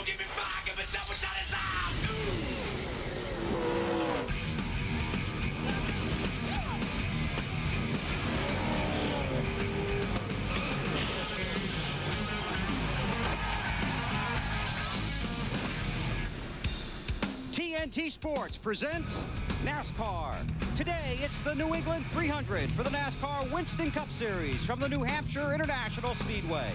give me fire, give me double shot of time. TNT Sports presents NASCAR. Today, it's the New England 300 for the NASCAR Winston Cup Series from the New Hampshire International Speedway.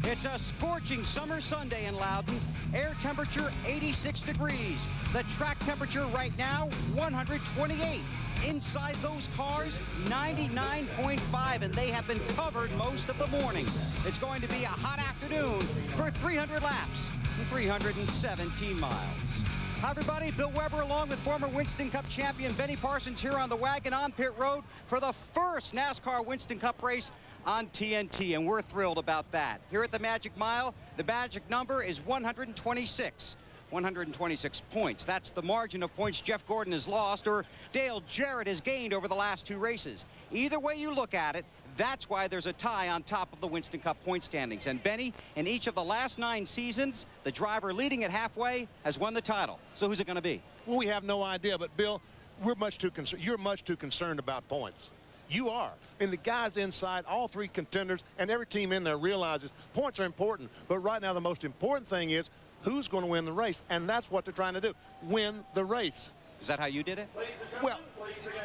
It's a scorching summer Sunday in Loudon. Air temperature 86 degrees. The track temperature right now 128. Inside those cars 99.5, and they have been covered most of the morning. It's going to be a hot afternoon for 300 laps and 317 miles. Hi, everybody. Bill Weber along with former Winston Cup champion Benny Parsons here on the wagon on pit road for the first NASCAR Winston Cup race on TNT, and we're thrilled about that. Here at the Magic Mile, the magic number is 126. 126 points. That's the margin of points Jeff Gordon has lost or Dale Jarrett has gained over the last two races. Either way you look at it, that's why there's a tie on top of the Winston Cup point standings. And Benny, in each of the last 9 seasons, the driver leading at halfway has won the title. So who's it going to be? Well, we have no idea, but Bill, you're much too concerned about points. You are. I mean, the guys inside, all 3 contenders, and every team in there realizes points are important. But right now, the most important thing is who's going to win the race, and that's what they're trying to do, win the race. Is that how you did it? Well,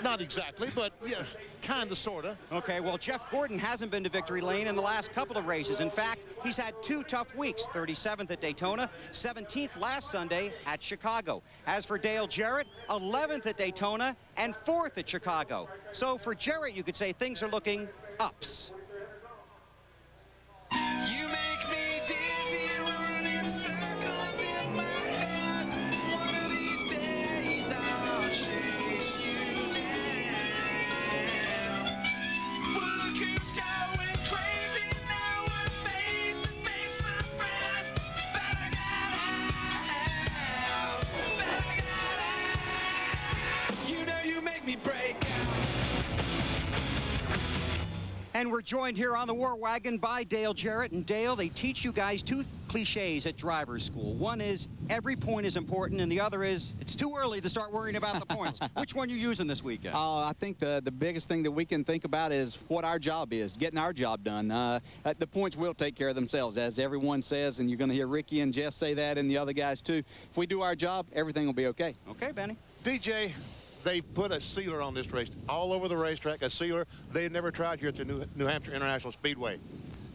not exactly, but yes, kind of, sort of. Okay, well, Jeff Gordon hasn't been to victory lane in the last couple of races. In fact, he's had 2 tough weeks, 37th at Daytona, 17th last Sunday at Chicago. As for Dale Jarrett, 11th at Daytona and 4th at Chicago. So for Jarrett, you could say things are looking ups. You make me dizzy, running circles in my head. One of these days I'll chase you down. Well, look who's going crazy now. We're face to face, my friend. Better get out. Better get out. You know you make me break out. And we're joined here on the War Wagon by Dale Jarrett. And Dale, they teach you guys 2 cliches at driver's school. One is every point is important, and the other is it's too early to start worrying about the points. Which one you using this weekend? I think the biggest thing that we can think about is what our job is, getting our job done. The points will take care of themselves, as everyone says, and you're going to hear Ricky and Jeff say that, and the other guys too. If we do our job, everything will be okay. Okay, Benny. DJ, they put a sealer on this race, all over the racetrack, a sealer they had never tried here at the New Hampshire International Speedway.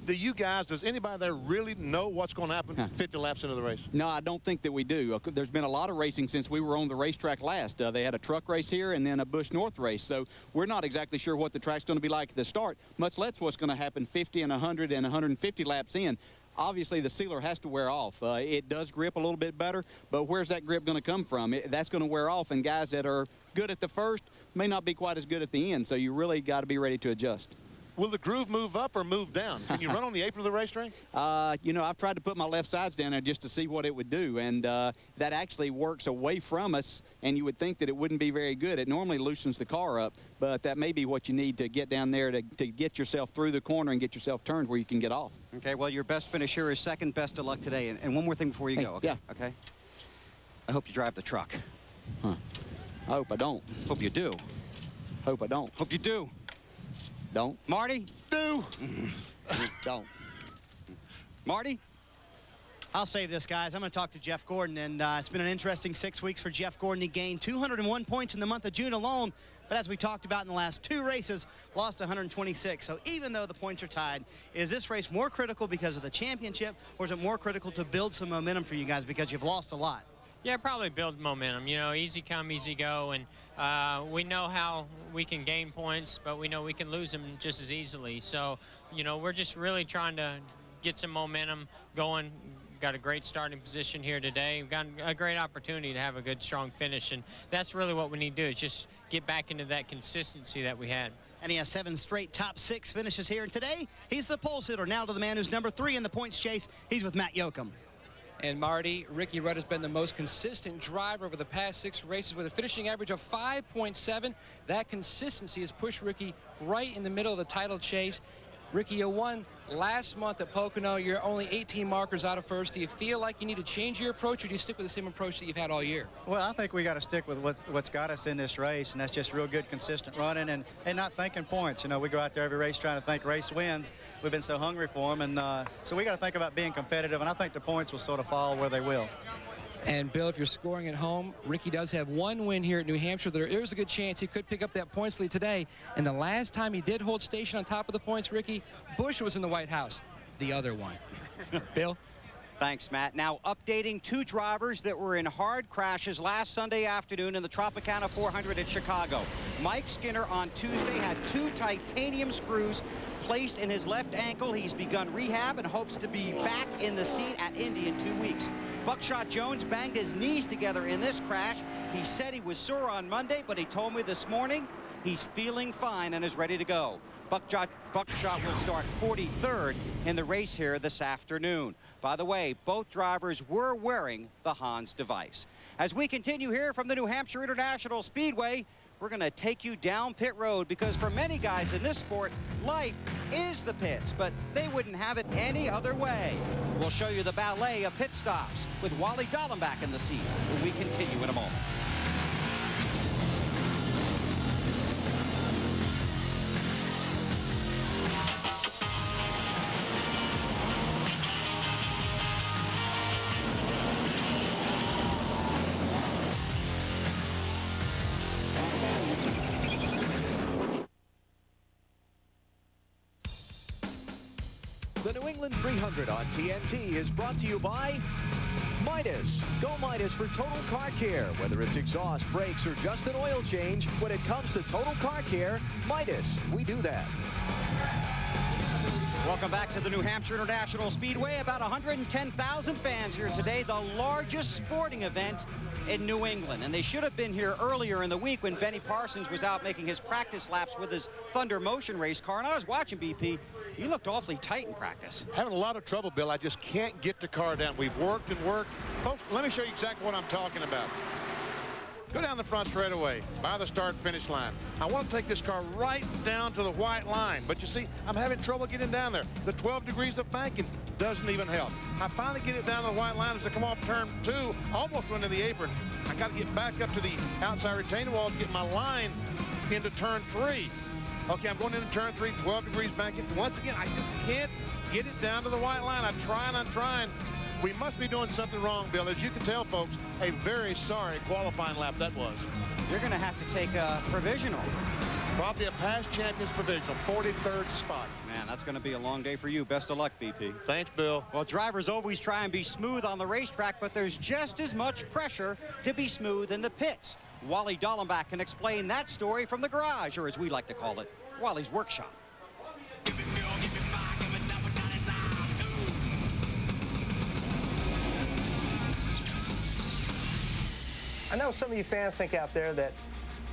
Do you guys, does anybody there really know what's going to happen 50 laps into the race? No, I don't think that we do. There's been a lot of racing since we were on the racetrack last. They had a truck race here and then a Busch North race. So we're not exactly sure what the track's going to be like at the start, much less what's going to happen 50 and 100 and 150 laps in. Obviously, the sealer has to wear off. It does grip a little bit better, but where's that grip going to come from? That's going to wear off, and guys that are good at the first may not be quite as good at the end, so you really got to be ready to adjust. Will the groove move up or move down? Can you run on the apron of the racetrack? You know, I've tried to put my left sides down there just to see what it would do, and that actually works away from us, and you would think that it wouldn't be very good. It normally loosens the car up, but that may be what you need to get down there to get yourself through the corner and get yourself turned where you can get off. Okay, well, your best finish here is second. Best of luck today. And one more thing before you go, okay? Yeah. Okay? I hope you drive the truck. Huh. I hope I don't. Hope you do. Hope I don't. Hope you do. Don't. Marty? Do. Don't. Marty? I'll save this, guys. I'm going to talk to Jeff Gordon, and it's been an interesting 6 weeks for Jeff Gordon. He gained 201 points in the month of June alone, but as we talked about in the last 2 races, lost 126. So even though the points are tied, is this race more critical because of the championship, or is it more critical to build some momentum for you guys because you've lost a lot? Yeah, probably build momentum. You know, easy come, easy go, and we know how we can gain points, but we know we can lose them just as easily. So, you know, we're just really trying to get some momentum going. Got a great starting position here today. We've got a great opportunity to have a good, strong finish, and that's really what we need to do is just get back into that consistency that we had. And he has 7 straight top 6 finishes here, and today he's the pole sitter. Now to the man who's number 3 in the points chase. He's with Matt Yoakum. And Marty, Ricky Rudd has been the most consistent driver over the past 6 races with a finishing average of 5.7. That consistency has pushed Ricky right in the middle of the title chase. Ricky, you won Last month at Pocono, you're only 18 markers out of first. Do you feel like you need to change your approach, or do you stick with the same approach that you've had all year? Well, I think we got to stick with what's got us in this race, and that's just real good, consistent running and not thinking points. You know, we go out there every race trying to think race wins. We've been so hungry for them, and so we got to think about being competitive, and I think the points will sort of fall where they will. And, Bill, if you're scoring at home, Ricky does have one win here at New Hampshire. There is a good chance he could pick up that points lead today. And the last time he did hold station on top of the points, Ricky, Busch was in the White House. The other one. Bill? Thanks, Matt. Now, updating two drivers that were in hard crashes last Sunday afternoon in the Tropicana 400 at Chicago. Mike Skinner on Tuesday had 2 titanium screws placed in his left ankle. He's begun rehab and hopes to be back in the seat at Indy in 2 weeks. Buckshot Jones banged his knees together in this crash. He said he was sore on Monday, but he told me this morning he's feeling fine and is ready to go. Buckshot will start 43rd in the race here this afternoon. By the way, both drivers were wearing the Hans device. As we continue here from the New Hampshire International Speedway, we're going to take you down pit road, because for many guys in this sport, life is the pits, but they wouldn't have it any other way. We'll show you the ballet of pit stops with Wally Dallenbach in the seat when we continue in a moment. The New England 300 on TNT is brought to you by Midas. Go Midas for total car care. Whether it's exhaust, brakes, or just an oil change, when it comes to total car care, Midas, we do that. Welcome back to the New Hampshire International Speedway. About 110,000 fans here today, the largest sporting event in New England. And they should have been here earlier in the week when Benny Parsons was out making his practice laps with his Thunder Motion race car. And I was watching BP. He looked awfully tight in practice. Having a lot of trouble, Bill. I just can't get the car down. We've worked and worked. Folks, let me show you exactly what I'm talking about. Go down the front straightaway by the start-finish line. I want to take this car right down to the white line, but you see, I'm having trouble getting down there. The 12 degrees of banking doesn't even help. I finally get it down to the white line as I come off turn 2, almost went in the apron. I got to get back up to the outside retaining wall to get my line into turn 3. Okay, I'm going into turn 3, 12 degrees banking. Once again, I just can't get it down to the white line. I'm trying. We must be doing something wrong, Bill. As you can tell, folks, a very sorry qualifying lap that was. You're going to have to take a provisional. Probably a past champion's provisional, 43rd spot. Man, that's going to be a long day for you. Best of luck, BP. Thanks, Bill. Well, drivers always try and be smooth on the racetrack, but there's just as much pressure to be smooth in the pits. Wally Dallenbach can explain that story from the garage, or as we like to call it, Wally's workshop. I know some of you fans think out there that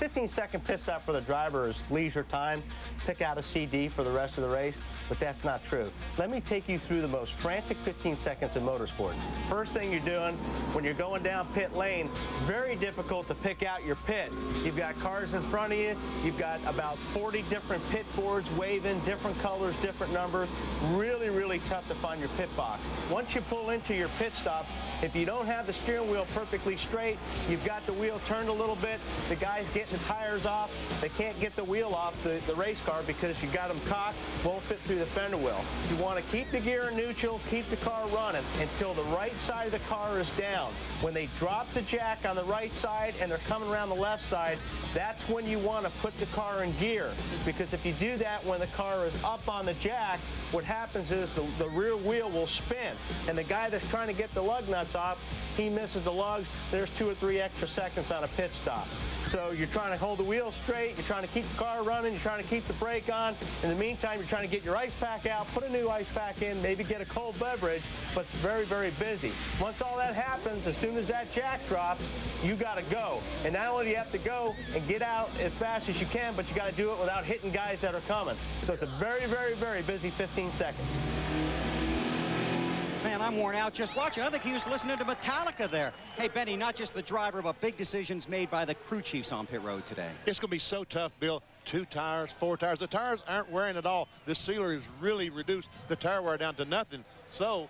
15-second pit stop for the driver is leisure time, pick out a CD for the rest of the race, but that's not true. Let me take you through the most frantic 15 seconds in motorsports. First thing you're doing when you're going down pit lane, very difficult to pick out your pit. You've got cars in front of you, you've got about 40 different pit boards waving, different colors, different numbers. Really, really tough to find your pit box. Once you pull into your pit stop, if you don't have the steering wheel perfectly straight, you've got the wheel turned a little bit, the guys getting the tires off, they can't get the wheel off the race car because you got them cocked, won't fit through the fender well. You want to keep the gear in neutral, keep the car running until the right side of the car is down. When they drop the jack on the right side and they're coming around the left side, that's when you want to put the car in gear, because if you do that when the car is up on the jack, what happens is the rear wheel will spin, and the guy that's trying to get the lug nuts off, he misses the lugs. There's 2 or 3 extra seconds on a pit stop. So you're trying to hold the wheel straight, you're trying to keep the car running, you're trying to keep the brake on. In the meantime, you're trying to get your ice pack out, put a new ice pack in, maybe get a cold beverage, but it's very, very busy. Once all that happens, as soon as that jack drops, you got to go. And not only do you have to go and get out as fast as you can, but you got to do it without hitting guys that are coming. So it's a very, very, very busy 15 seconds. Man, I'm worn out just watching. I think he was listening to Metallica there. Hey, Benny, not just the driver, but big decisions made by the crew chiefs on pit road today. It's going to be so tough, Bill. 2 tires, 4 tires. The tires aren't wearing at all. This sealer has really reduced the tire wear down to nothing. So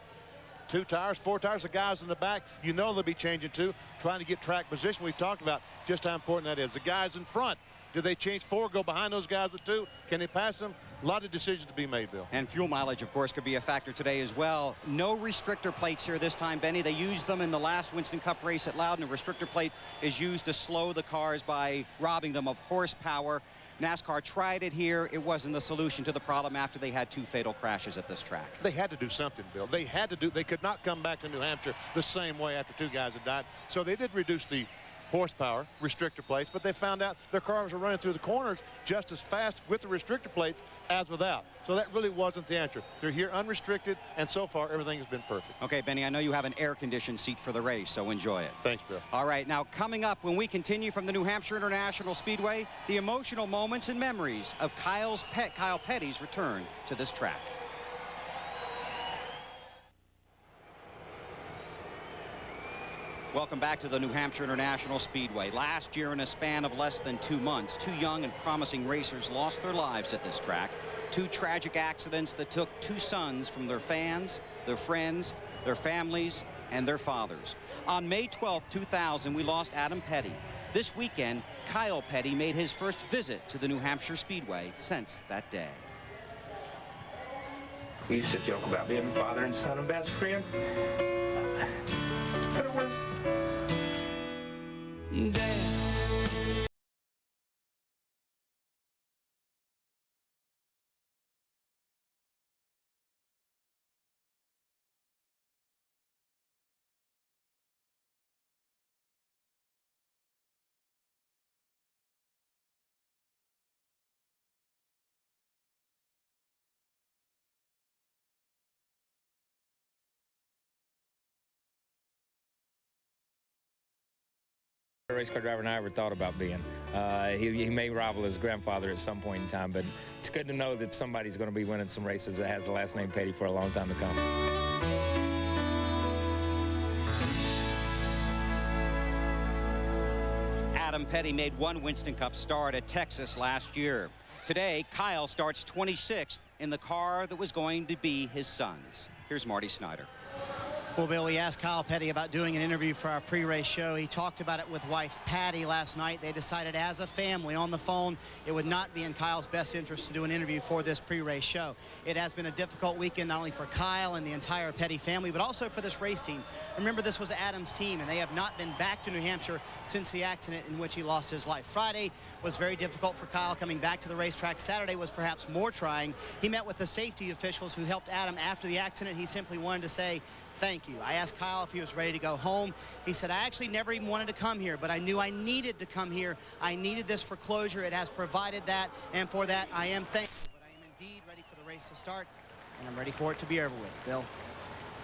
2 tires, 4 tires, the guys in the back, you know they'll be changing too, trying to get track position. We've talked about just how important that is. The guys in front, do they change 4, go behind those guys with 2? Can they pass them? A lot of decisions to be made, Bill. And fuel mileage, of course, could be a factor today as well. No restrictor plates here this time, Benny. They used them in the last Winston Cup race at Loudon. A restrictor plate is used to slow the cars by robbing them of horsepower. NASCAR tried it here. It wasn't the solution to the problem after they had 2 fatal crashes at this track. They had to do something, Bill. They had to do. They could not come back to New Hampshire the same way after 2 guys had died. So they did reduce the horsepower restrictor plates, but they found out their cars were running through the corners just as fast with the restrictor plates as without. So that really wasn't the answer. They're here unrestricted, and so far everything has been perfect. Okay, Benny, I know you have an air-conditioned seat for the race, so enjoy it. Thanks, Bill. All right, now coming up when we continue from the New Hampshire International Speedway, the emotional moments and memories of Kyle Petty's return to this track. Welcome back to the New Hampshire International Speedway. Last year, in a span of less than 2 months, 2 young and promising racers lost their lives at this track. 2 tragic accidents that took 2 sons from their fans, their friends, their families, and their fathers. On May 12, 2000, we lost Adam Petty. This weekend, Kyle Petty made his first visit to the New Hampshire Speedway since that day. We used to joke about being father and son and best friend. But it was... Dad. Race car driver I ever thought about being. He may rival his grandfather at some point in time, but it's good to know that somebody's going to be winning some races that has the last name Petty for a long time to come. Adam Petty made 1 Winston Cup start at Texas last year. Today, Kyle starts 26th in the car that was going to be his son's. Here's Marty Snyder. Well, Bill, we asked Kyle Petty about doing an interview for our pre-race show. He talked about it with wife Patty last night. They decided as a family on the phone it would not be in Kyle's best interest to do an interview for this pre-race show. It has been a difficult weekend not only for Kyle and the entire Petty family, but also for this race team. Remember, this was Adam's team, and they have not been back to New Hampshire since the accident in which he lost his life. Friday was very difficult for Kyle coming back to the racetrack. Saturday was perhaps more trying. He met with the safety officials who helped Adam after the accident. He simply wanted to say, thank you. I asked Kyle if he was ready to go home. He said, I actually never even wanted to come here, but I knew I needed to come here. I needed this for closure. It has provided that, and for that, I am thankful. But I am indeed ready for the race to start, and I'm ready for it to be over with. Bill.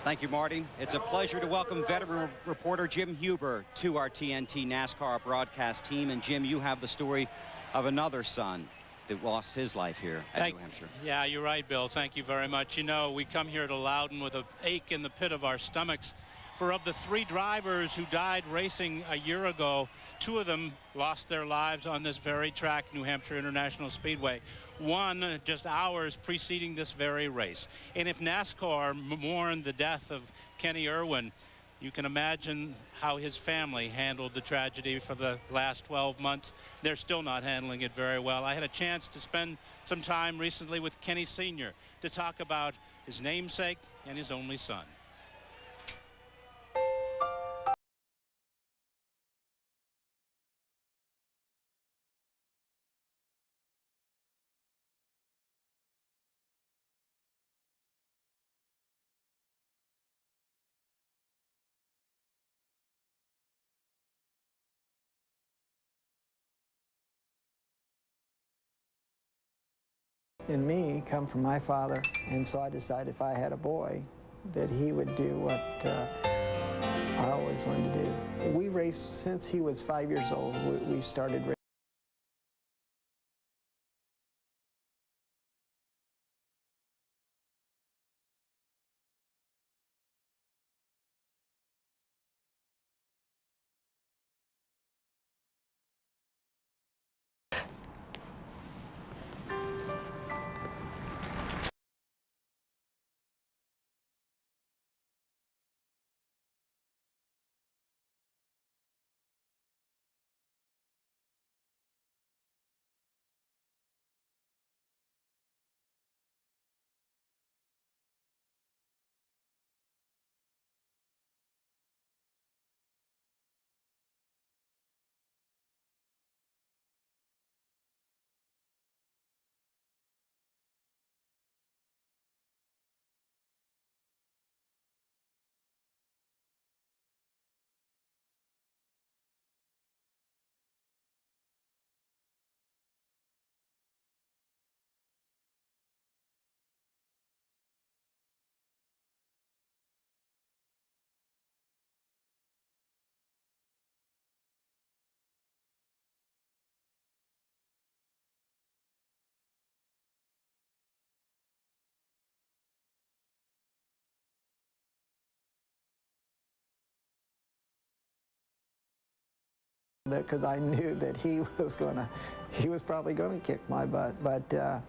Thank you, Marty. It's a pleasure to welcome veteran reporter Jim Huber to our TNT NASCAR broadcast team. And Jim, you have the story of another son that lost his life here at New Hampshire. Yeah, you're right, Bill. Thank you very much. You know, we come here to Loudon with an ache in the pit of our stomachs. For of the 3 drivers who died racing a year ago, 2 of them lost their lives on this very track, New Hampshire International Speedway. 1 just hours preceding this very race. And if NASCAR mourned the death of Kenny Irwin, you can imagine how his family handled the tragedy for the last 12 months. They're still not handling it very well. I had a chance to spend some time recently with Kenny Sr. to talk about his namesake and his only son. In me come from my father, and so I decided if I had a boy that he would do what I always wanted to do. We raced since he was 5 years old. We started racing. bit because I knew that he was probably gonna kick my butt. But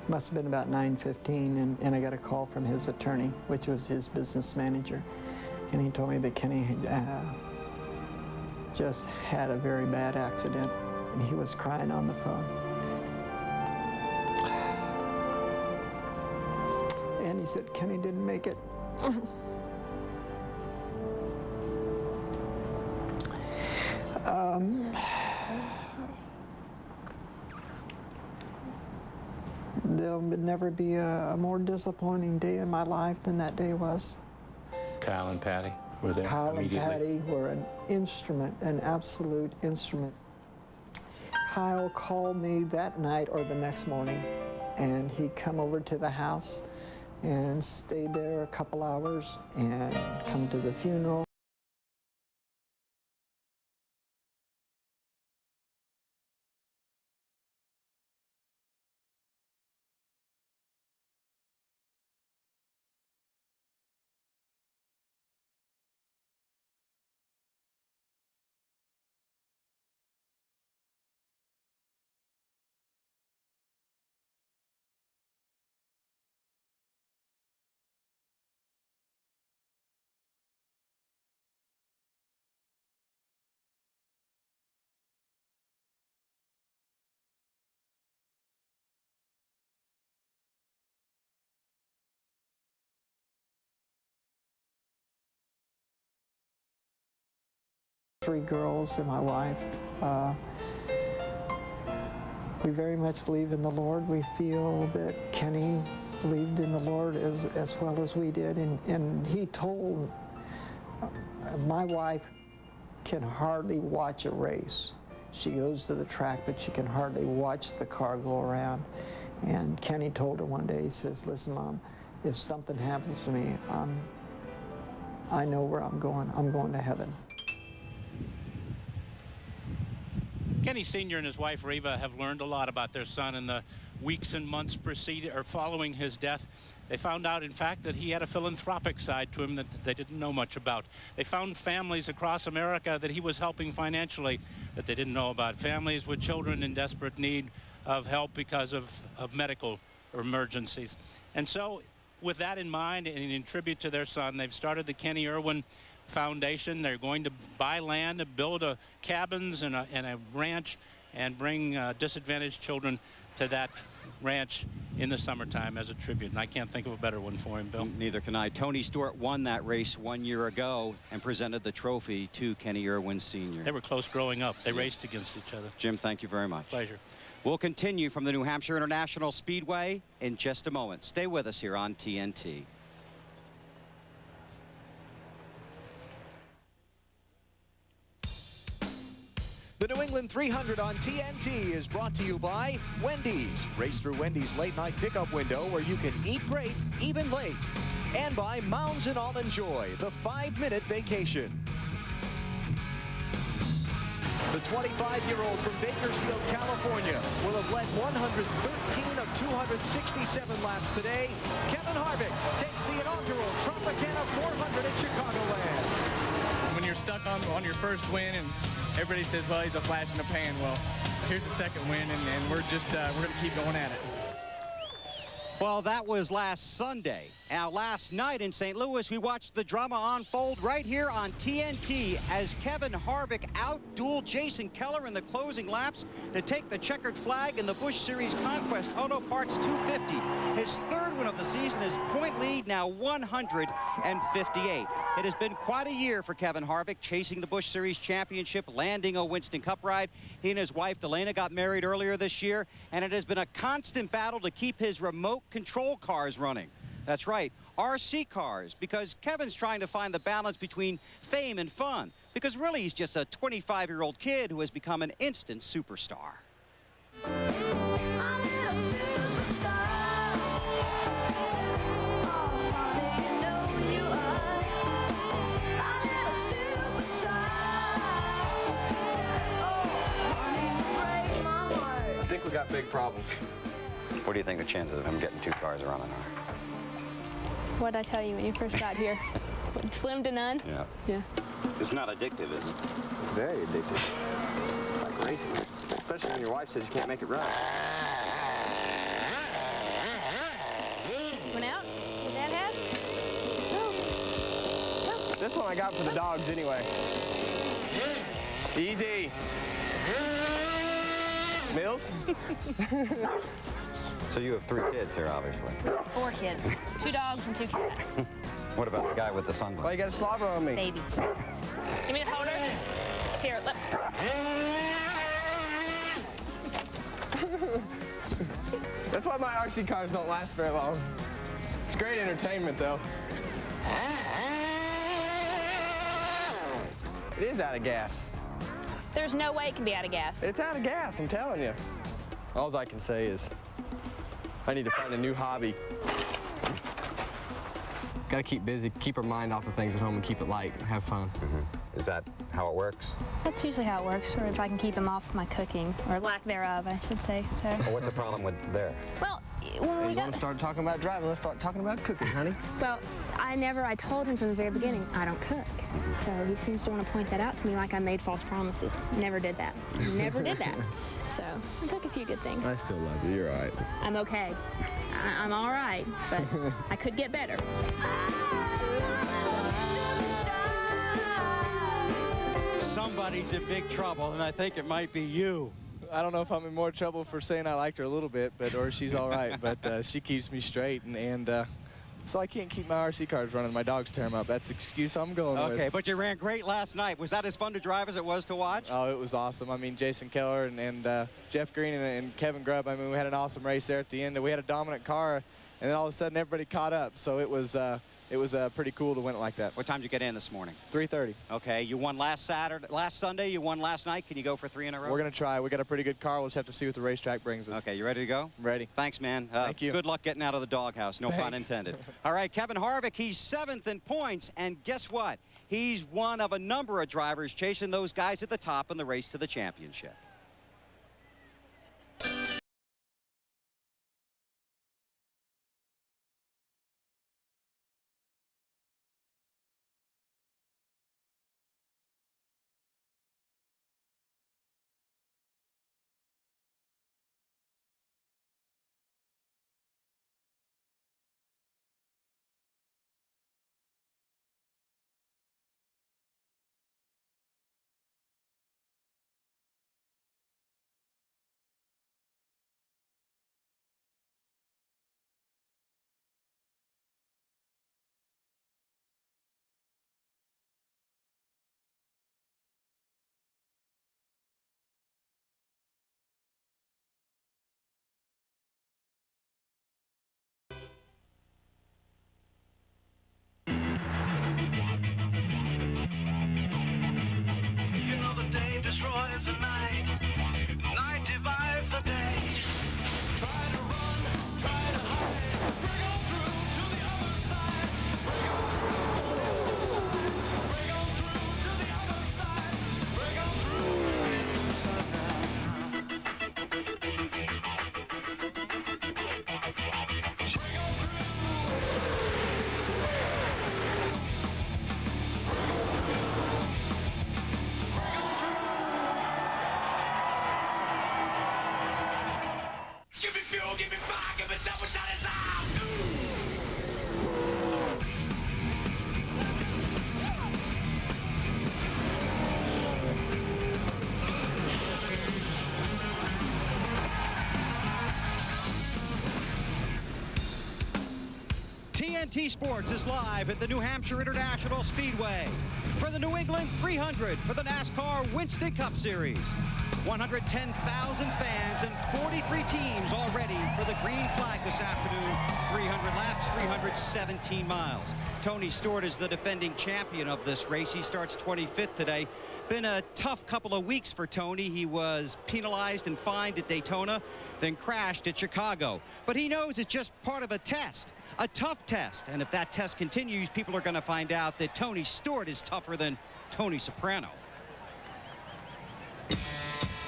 must have been about 9:15, and I got a call from his attorney, which was his business manager, and he told me that Kenny just had a very bad accident, and he was crying on the phone. And he said Kenny didn't make it. There'll never be a more disappointing day in my life than that day was. Kyle and Patty were there Kyle and immediately. Patty were an instrument, an absolute instrument. Kyle called me that night or the next morning, and he come over to the house and stayed there a couple hours and come to the funeral. Three girls and my wife. We very much believe in the Lord. We feel that Kenny believed in the Lord as well as we did. And he told, my wife can hardly watch a race. She goes to the track, but she can hardly watch the car go around. And Kenny told her one day, he says, listen, Mom, if something happens to me, I know where I'm going. I'm going to heaven. Kenny Sr. and his wife Reva have learned a lot about their son in the weeks and months following his death. They found out, in fact, that he had a philanthropic side to him that they didn't know much about. They found families across America that he was helping financially that they didn't know about. Families with children in desperate need of help because of medical emergencies. And so, with that in mind, and in tribute to their son, they've started the Kenny Irwin Foundation. They're going to buy land, build cabins and a ranch, and bring disadvantaged children to that ranch in the summertime as a tribute. And I can't think of a better one for him, Bill. Neither can I. Tony Stewart won that race 1 year ago and presented the trophy to Kenny Irwin Sr. They were close growing up. They raced against each other. Jim, thank you very much. Pleasure. We'll continue from the New Hampshire International Speedway in just a moment. Stay with us here on TNT. The New England 300 on TNT is brought to you by Wendy's. Race through Wendy's late night pickup window where you can eat great, even late. And by Mounds and Almond Joy, the 5-minute vacation. The 25-year-old from Bakersfield, California, will have led 113 of 267 laps today. Kevin Harvick takes the inaugural Tropicana 400 at Chicagoland. When you're stuck on your first win and everybody says, well, he's a flash in the pan. Well, here's the second win, and we're going to keep going at it. Well, that was last Sunday. Now, last night in St. Louis, we watched the drama unfold right here on TNT as Kevin Harvick outdueled Jason Keller in the closing laps to take the checkered flag in the Busch Series Conquest Auto Parts 250. His third win of the season, his point lead now 158. It has been quite a year for Kevin Harvick, chasing the Busch Series Championship, landing a Winston Cup ride. He and his wife, Delana, got married earlier this year, and it has been a constant battle to keep his remote control cars running. That's right, RC cars, because Kevin's trying to find the balance between fame and fun, because really he's just a 25-year-old kid who has become an instant superstar. I think we got big problems. What do you think the chances of him getting two cars running are? What did I tell you when you first got here? Slim to none? Yeah. Yeah. It's not addictive, is it? It's very addictive. It's like racing. Especially when your wife says you can't make it run. Went out? Your dad has? Go. This one I got for the dogs anyway. Easy. Mills? So you have 3 kids here, obviously. 4 kids. 2 dogs and 2 cats. What about the guy with the sunglasses? Why you got a slobber on me? Baby. Give me the folder. Here, let. That's why my RC cars don't last very long. It's great entertainment, though. It is out of gas. There's no way it can be out of gas. It's out of gas, I'm telling you. All I can say is I need to find a new hobby. Got to keep busy, keep our mind off of things at home and keep it light and have fun. Is that how it works? That's usually how it works, or if I can keep him off my cooking, or lack thereof, I should say. So. Well, what's the problem with there? Well, when we You got... want to start talking about driving, let's start talking about cooking, honey. Well, I told him from the very beginning, I don't cook. So he seems to want to point that out to me like I made false promises. Never did that. Never did that. So I cook a few good things. I still love you, you're all right. I'm okay. I'm all right, but I could get better. Somebody's in big trouble, and I think it might be you. I don't know if I'm in more trouble for saying I liked her a little bit, or she's all right, but she keeps me straight, and so I can't keep my RC cars running. My dogs tear them up. That's the excuse I'm going with. Okay, but you ran great last night. Was that as fun to drive as it was to watch? Oh, it was awesome. I mean, Jason Keller and Jeff Green and Kevin Grubb, I mean, we had an awesome race there at the end. We had a dominant car, and then all of a sudden everybody caught up, so it was pretty cool to win it like that. What time did you get in this morning? 3:30. Okay, you won last Sunday, you won last night. Can you go for 3 in a row? We're going to try. We got a pretty good car. We'll just have to see what the racetrack brings us. Okay, you ready to go? I'm ready. Thanks, man. Thank you. Good luck getting out of the doghouse. No pun Thanks. intended. All right, Kevin Harvick, he's 7th in points, and guess what? He's one of a number of drivers chasing those guys at the top in the race to the championship. Destroys the night, night divides the day. Try to run, try to hide, break on through to the other side. Break on through to the other side. Break on Give me fuel, give me fire, give me double shot it down. TNT Sports is live at the New Hampshire International Speedway for the New England 300 for the NASCAR Winston Cup Series. 110,000 fans and 43 teams all ready for the green flag this afternoon. 300 laps, 317 miles. Tony Stewart is the defending champion of this race. He starts 25th today. Been a tough couple of weeks for Tony. He was penalized and fined at Daytona, then crashed at Chicago. But he knows it's just part of a test, a tough test. And if that test continues, people are going to find out that Tony Stewart is tougher than Tony Soprano.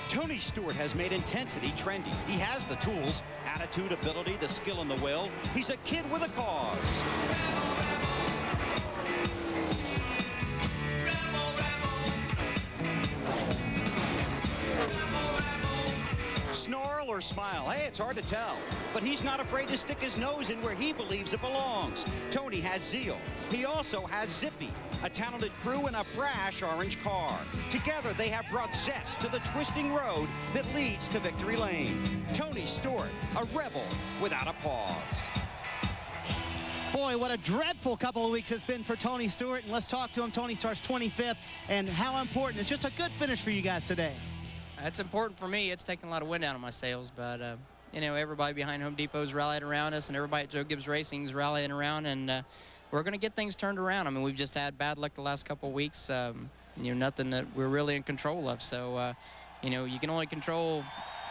Tony Stewart has made intensity trendy. He has the tools, attitude, ability, the skill, and the will. He's a kid with a cause. smile. Hey, it's hard to tell. But he's not afraid to stick his nose in where he believes it belongs. Tony has zeal. He also has Zippy, a talented crew in a brash orange car. Together, they have brought zest to the twisting road that leads to victory lane. Tony Stewart, a rebel without a pause. Boy, what a dreadful couple of weeks it's been for Tony Stewart. And let's talk to him. Tony starts 25th. And how important. It's just a good finish for you guys today. It's important for me. It's taking a lot of wind out of my sails. But, you know, everybody behind Home Depot's rallied around us. And everybody at Joe Gibbs Racing's rallying around. And we're going to get things turned around. I mean, we've just had bad luck the last couple of weeks. You know, nothing that we're really in control of. So, you know, you can only control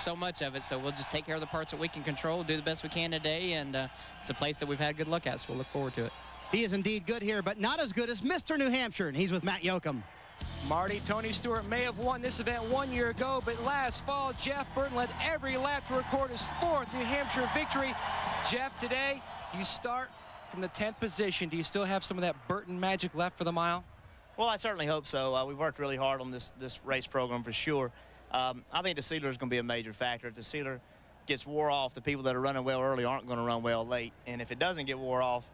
so much of it, so we'll just take care of the parts that we can control, do the best we can today, and it's a place that we've had good luck at, so we'll look forward to it. He is indeed good here, but not as good as Mr. New Hampshire, and he's with Matt Yoakum. Marty, Tony Stewart may have won this event 1 year ago, but last fall, Jeff Burton led every lap to record his 4th New Hampshire victory. Jeff, today, you start from the 10th position. Do you still have some of that Burton magic left for the mile? Well, I certainly hope so. We've worked really hard on this race program for sure. I think the sealer is going to be a major factor. If the sealer gets wore off, the people that are running well early aren't going to run well late. And if it doesn't get wore off,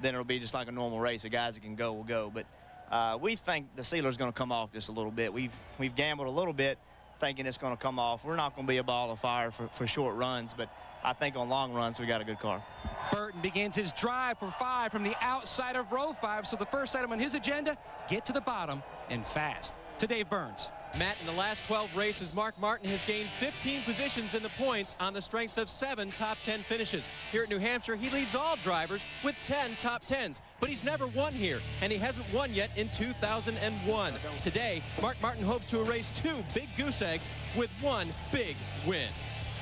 then it'll be just like a normal race. The guys that can go will go. But we think the sealer is going to come off just a little bit. We've gambled a little bit thinking it's going to come off. We're not going to be a ball of fire for short runs, but I think on long runs we got a good car. Burton begins his drive for 5 from the outside of row 5. So the first item on his agenda, get to the bottom and fast. To Dave Burns. Matt, in the last 12 races, Mark Martin has gained 15 positions in the points on the strength of 7 top 10 finishes. Here at New Hampshire, he leads all drivers with 10 top 10s, but he's never won here, and he hasn't won yet in 2001. Today, Mark Martin hopes to erase 2 big goose eggs with 1 big win.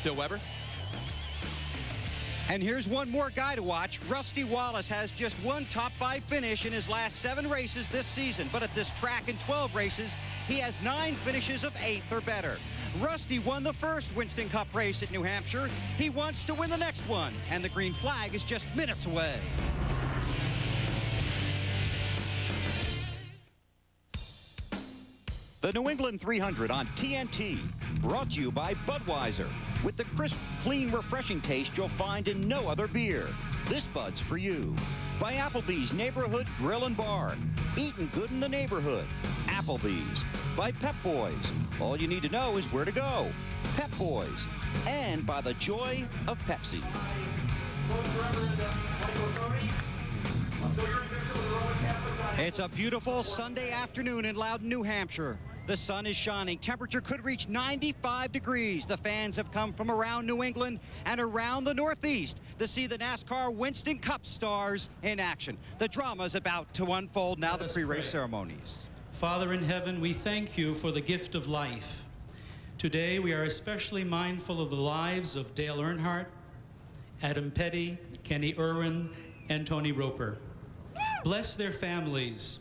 Bill Weber. And here's one more guy to watch. Rusty Wallace has just 1 top 5 finish in his last 7 races this season. But at this track in 12 races, he has 9 finishes of 8th or better. Rusty won the first Winston Cup race at New Hampshire. He wants to win the next one, and the green flag is just minutes away. The New England 300 on TNT, brought to you by Budweiser. With the crisp, clean, refreshing taste you'll find in no other beer. This Bud's for you. By Applebee's Neighborhood Grill and Bar. Eating good in the neighborhood. Applebee's. By Pep Boys. All you need to know is where to go. Pep Boys. And by the joy of Pepsi. It's a beautiful Sunday afternoon in Loudon, New Hampshire. The sun is shining. Temperature could reach 95 degrees. The fans have come from around New England and around the Northeast to see the NASCAR Winston Cup stars in action. The drama is about to unfold now. The pre-race ceremonies. Father in heaven, we thank you for the gift of life. Today we are especially mindful of the lives of Dale Earnhardt, Adam Petty, Kenny Irwin, and Tony Roper. Bless their families.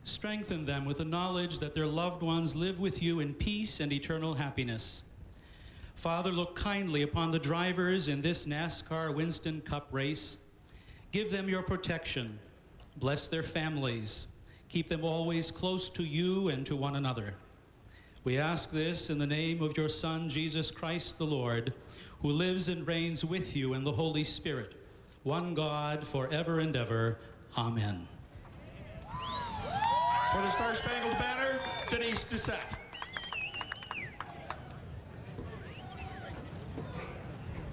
Strengthen them with the knowledge that their loved ones live with you in peace and eternal happiness. Father, look kindly upon the drivers in this NASCAR Winston Cup race. Give them your protection. Bless their families. Keep them always close to you and to one another. We ask this in the name of your Son, Jesus Christ the Lord, who lives and reigns with you in the Holy Spirit, one God, forever and ever. Amen. For the Star-Spangled Banner, Denise Doucette.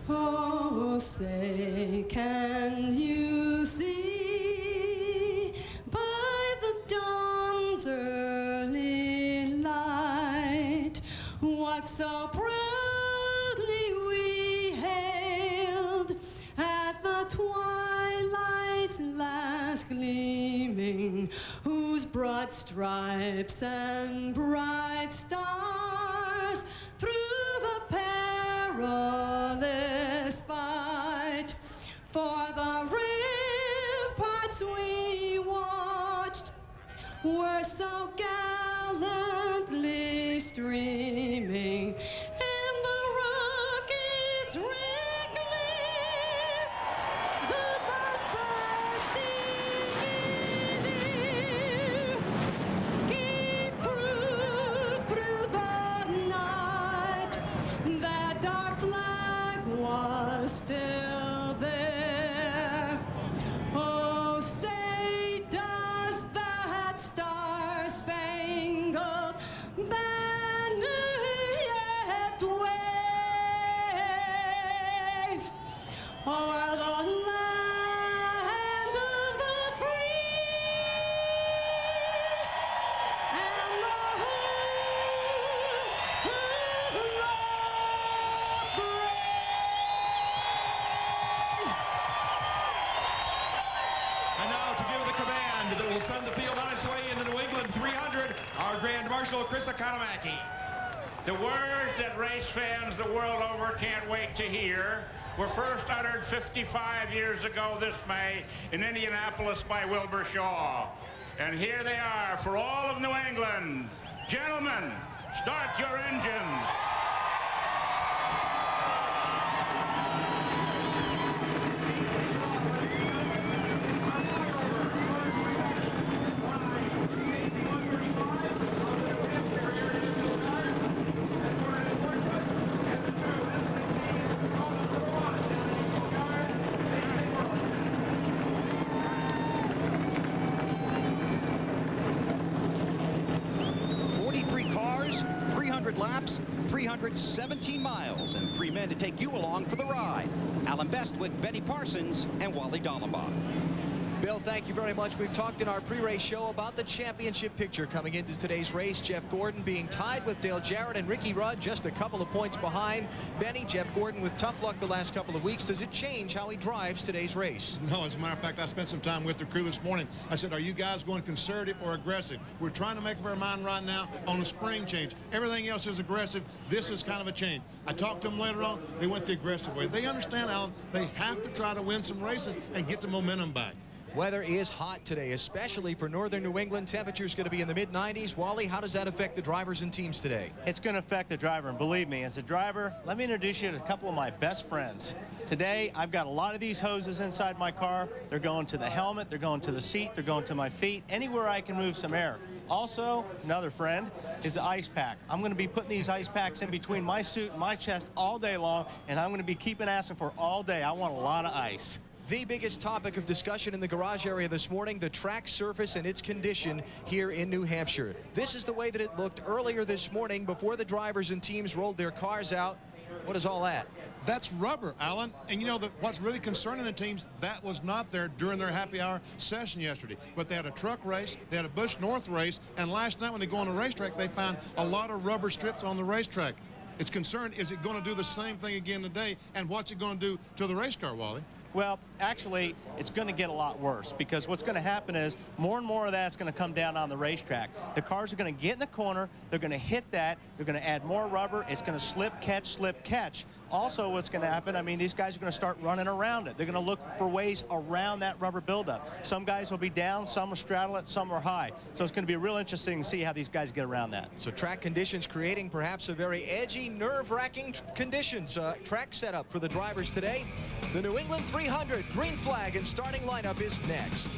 Oh, say, can you see by the dawn's early light what so proudly we hailed at the twilight's last gleaming, whose broad stripes and bright stars through the perilous fight for the ramparts we watched were so gallantly streaming, and the rockets wriggling, the bus bursting gave proof through the night that our flag Marshal Chris Economaki. The words that race fans the world over can't wait to hear were first uttered 55 years ago this May in Indianapolis by Wilbur Shaw. And here they are for all of New England. Gentlemen, start your engines. laps, 317 miles, and 3 men to take you along for the ride. Alan Bestwick, Benny Parsons, and Wally Dallenbach. Bill, thank you very much. We've talked in our pre-race show about the championship picture coming into today's race. Jeff Gordon being tied with Dale Jarrett and Ricky Rudd just a couple of points behind. Benny, Jeff Gordon with tough luck the last couple of weeks. Does it change how he drives today's race? No, as a matter of fact, I spent some time with the crew this morning. I said, are you guys going conservative or aggressive? We're trying to make up our mind right now on a spring change. Everything else is aggressive. This is kind of a change. I talked to them later on. They went the aggressive way. They understand, Alan, they have to try to win some races and get the momentum back. Weather is hot today, especially for northern New England. Temperature's going to be in the mid-90s. Wally, how does that affect the drivers and teams today? It's going to affect the driver, and believe me, as a driver, let me introduce you to a couple of my best friends. Today, I've got a lot of these hoses inside my car. They're going to the helmet, they're going to the seat, they're going to my feet, anywhere I can move some air. Also, another friend is the ice pack. I'm going to be putting these ice packs in between my suit and my chest all day long, and I'm going to be keeping asking for all day. I want a lot of ice. The biggest topic of discussion in the garage area this morning, the track surface and its condition here in New Hampshire. This is the way that it looked earlier this morning before the drivers and teams rolled their cars out. What is all that? That's rubber, Alan. And you know, what's really concerning the teams, that was not there during their happy hour session yesterday. But they had a truck race, they had a Busch North race, and last night when they go on the racetrack, they found a lot of rubber strips on the racetrack. It's concerned, is it going to do the same thing again today? And what's it going to do to the race car, Wally? Well, actually, it's going to get a lot worse because what's going to happen is more and more of that's going to come down on the racetrack. The cars are going to get in the corner. They're going to hit that. They're going to add more rubber. It's going to slip, catch. Also, what's going to happen, I mean, these guys are going to start running around it. They're going to look for ways around that rubber buildup. Some guys will be down, some will straddle it, some are high. So it's going to be real interesting to see how these guys get around that. So track conditions creating perhaps a very edgy, nerve-wracking conditions. Track setup for the drivers today. The New England 300 green flag and starting lineup is next.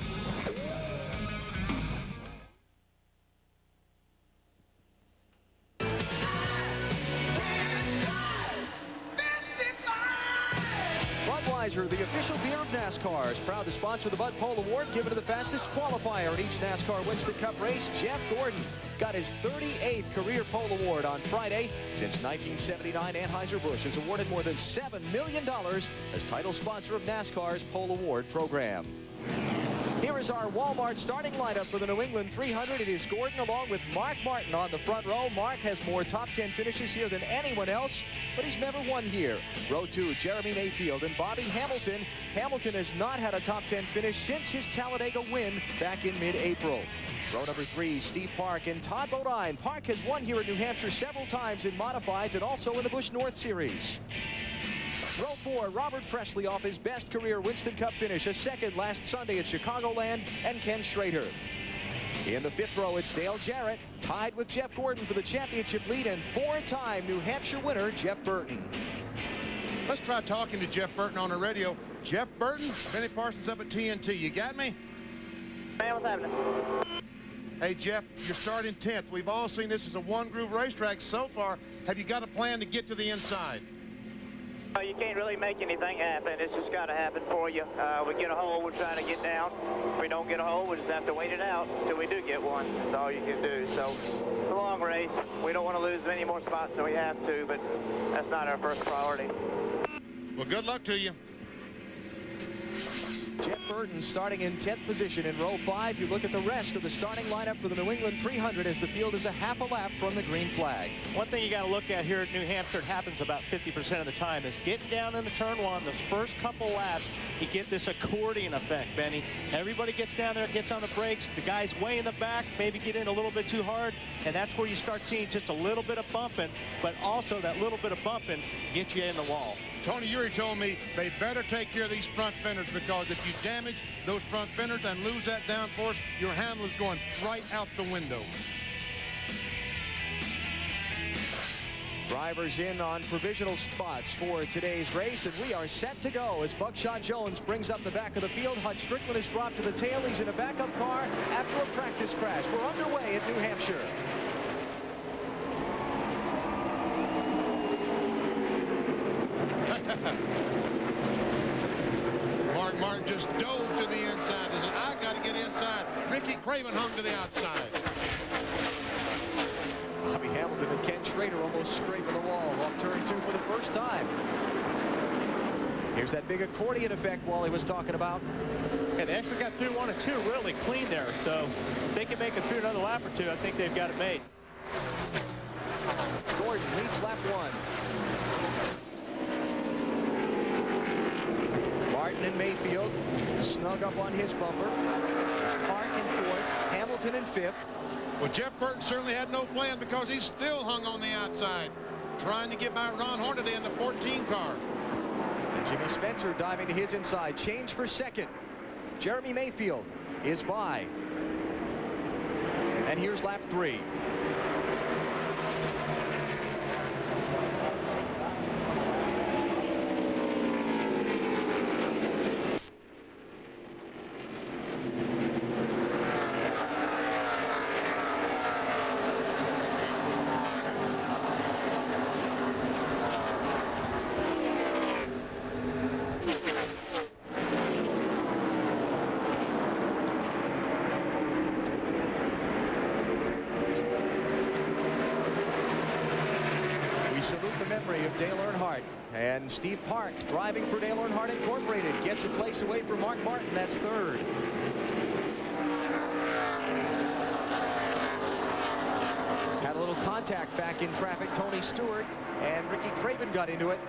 Budweiser, the official beer of NASCAR, is proud to sponsor the Bud Pole Award given to the fastest qualifier at each NASCAR Winston Cup race. Jeff Gordon got his 38th career pole award on Friday. Since 1979, Anheuser-Busch has awarded more than $7 million as title sponsor of NASCAR's Pole Award program. Here is our Walmart starting lineup for the New England 300. It is Gordon along with Mark Martin on the front row. Mark has more top 10 finishes here than anyone else, but he's never won here. Row 2, Jeremy Mayfield and Bobby Hamilton. Hamilton has not had a top 10 finish since his Talladega win back in mid-April. Row number 3, Steve Park and Todd Bodine. Park has won here in New Hampshire several times in modifieds and also in the Busch North Series. Row 4, Robert Presley off his best career Winston Cup finish, a second last Sunday at Chicagoland, and Ken Schrader. In the 5th row, it's Dale Jarrett, tied with Jeff Gordon for the championship lead, and 4-time New Hampshire winner, Jeff Burton. Let's try talking to Jeff Burton on the radio. Jeff Burton, Benny Parsons up at TNT. You got me? Man, what's happening? Hey, Jeff, you're starting 10th. We've all seen this as a one-groove racetrack so far. Have you got a plan to get to the inside? You can't really make anything happen. It's just got to happen for you. We get a hole, we're trying to get down. If we don't get a hole, we just have to wait it out until we do get one. That's all you can do. So it's a long race. We don't want to lose many more spots than we have to, but that's not our first priority. Well, good luck to you. Jeff Burton starting in 10th position in row 5. You look at the rest of the starting lineup for the New England 300 as the field is a half a lap from the green flag. One thing you got to look at here at New Hampshire, it happens about 50% of the time, is getting down into turn 1, those first couple laps, you get this accordion effect, Benny. Everybody gets down there, gets on the brakes, the guys way in the back, maybe get in a little bit too hard, and that's where you start seeing just a little bit of bumping, but also that little bit of bumping gets you in the wall. Tony Eury told me they better take care of these front fenders, because if you damage those front fenders and lose that downforce, your handle is going right out the window. Drivers in on provisional spots for today's race, and we are set to go as Buckshot Jones brings up the back of the field. Hutch Strickland has dropped to the tail. He's in a backup car after a practice crash. We're underway at New Hampshire. Mark Martin just dove to the inside. He said, I got to get inside. Ricky Craven hung to the outside. Bobby Hamilton and Ken Schrader almost scraping the wall off turn 2 for the first time. Here's that big accordion effect Wally was talking about. Yeah, they actually got through 1 and 2 really clean there, so if they can make it through another lap or 2, I think they've got it made. Gordon leads lap 1. Martin and Mayfield snug up on his bumper. There's Park in 4th, Hamilton in 5th. Well, Jeff Burton certainly had no plan, because he still hung on the outside, trying to get by Ron Hornaday in the 14 car. And Jimmy Spencer diving to his inside. Change for second. Jeremy Mayfield is by. And here's lap 3. Dale Earnhardt, and Steve Park driving for Dale Earnhardt Incorporated gets a place away from Mark Martin. That's 3rd. Had a little contact back in traffic. Tony Stewart and Ricky Craven got into it.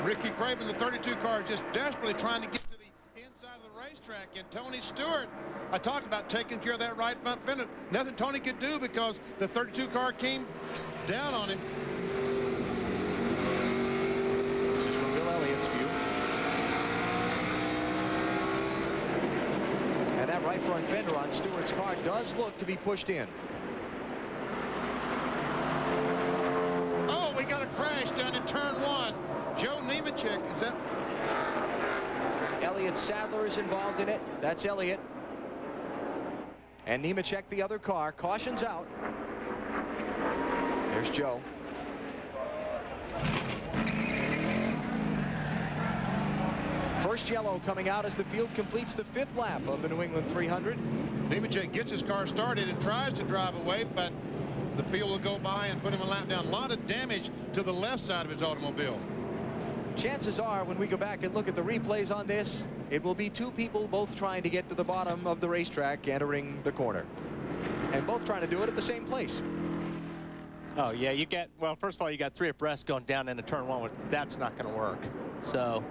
Ricky Craven, the 32 car, just desperately trying to get to the inside of the racetrack, and Tony Stewart, I talked about taking care of that right front fender. Nothing Tony could do, because the 32 car came down on him. This is from Bill Elliott's view. And that right front fender on Stewart's car does look to be pushed in. Oh, we got a crash down in turn 1. Joe Nemechek, is that? Elliott Sadler is involved in it. That's Elliott. And Nemechek, the other car. Caution's out. There's Joe. First yellow coming out as the field completes the 5th lap of the New England 300. Nemechek gets his car started and tries to drive away, but the field will go by and put him a lap down. A lot of damage to the left side of his automobile. Chances are, when we go back and look at the replays on this, it will be 2 people both trying to get to the bottom of the racetrack entering the corner. And both trying to do it at the same place. Oh, yeah, you get, well, first of all, you got 3 abreast going down into turn 1. That's not going to work. So.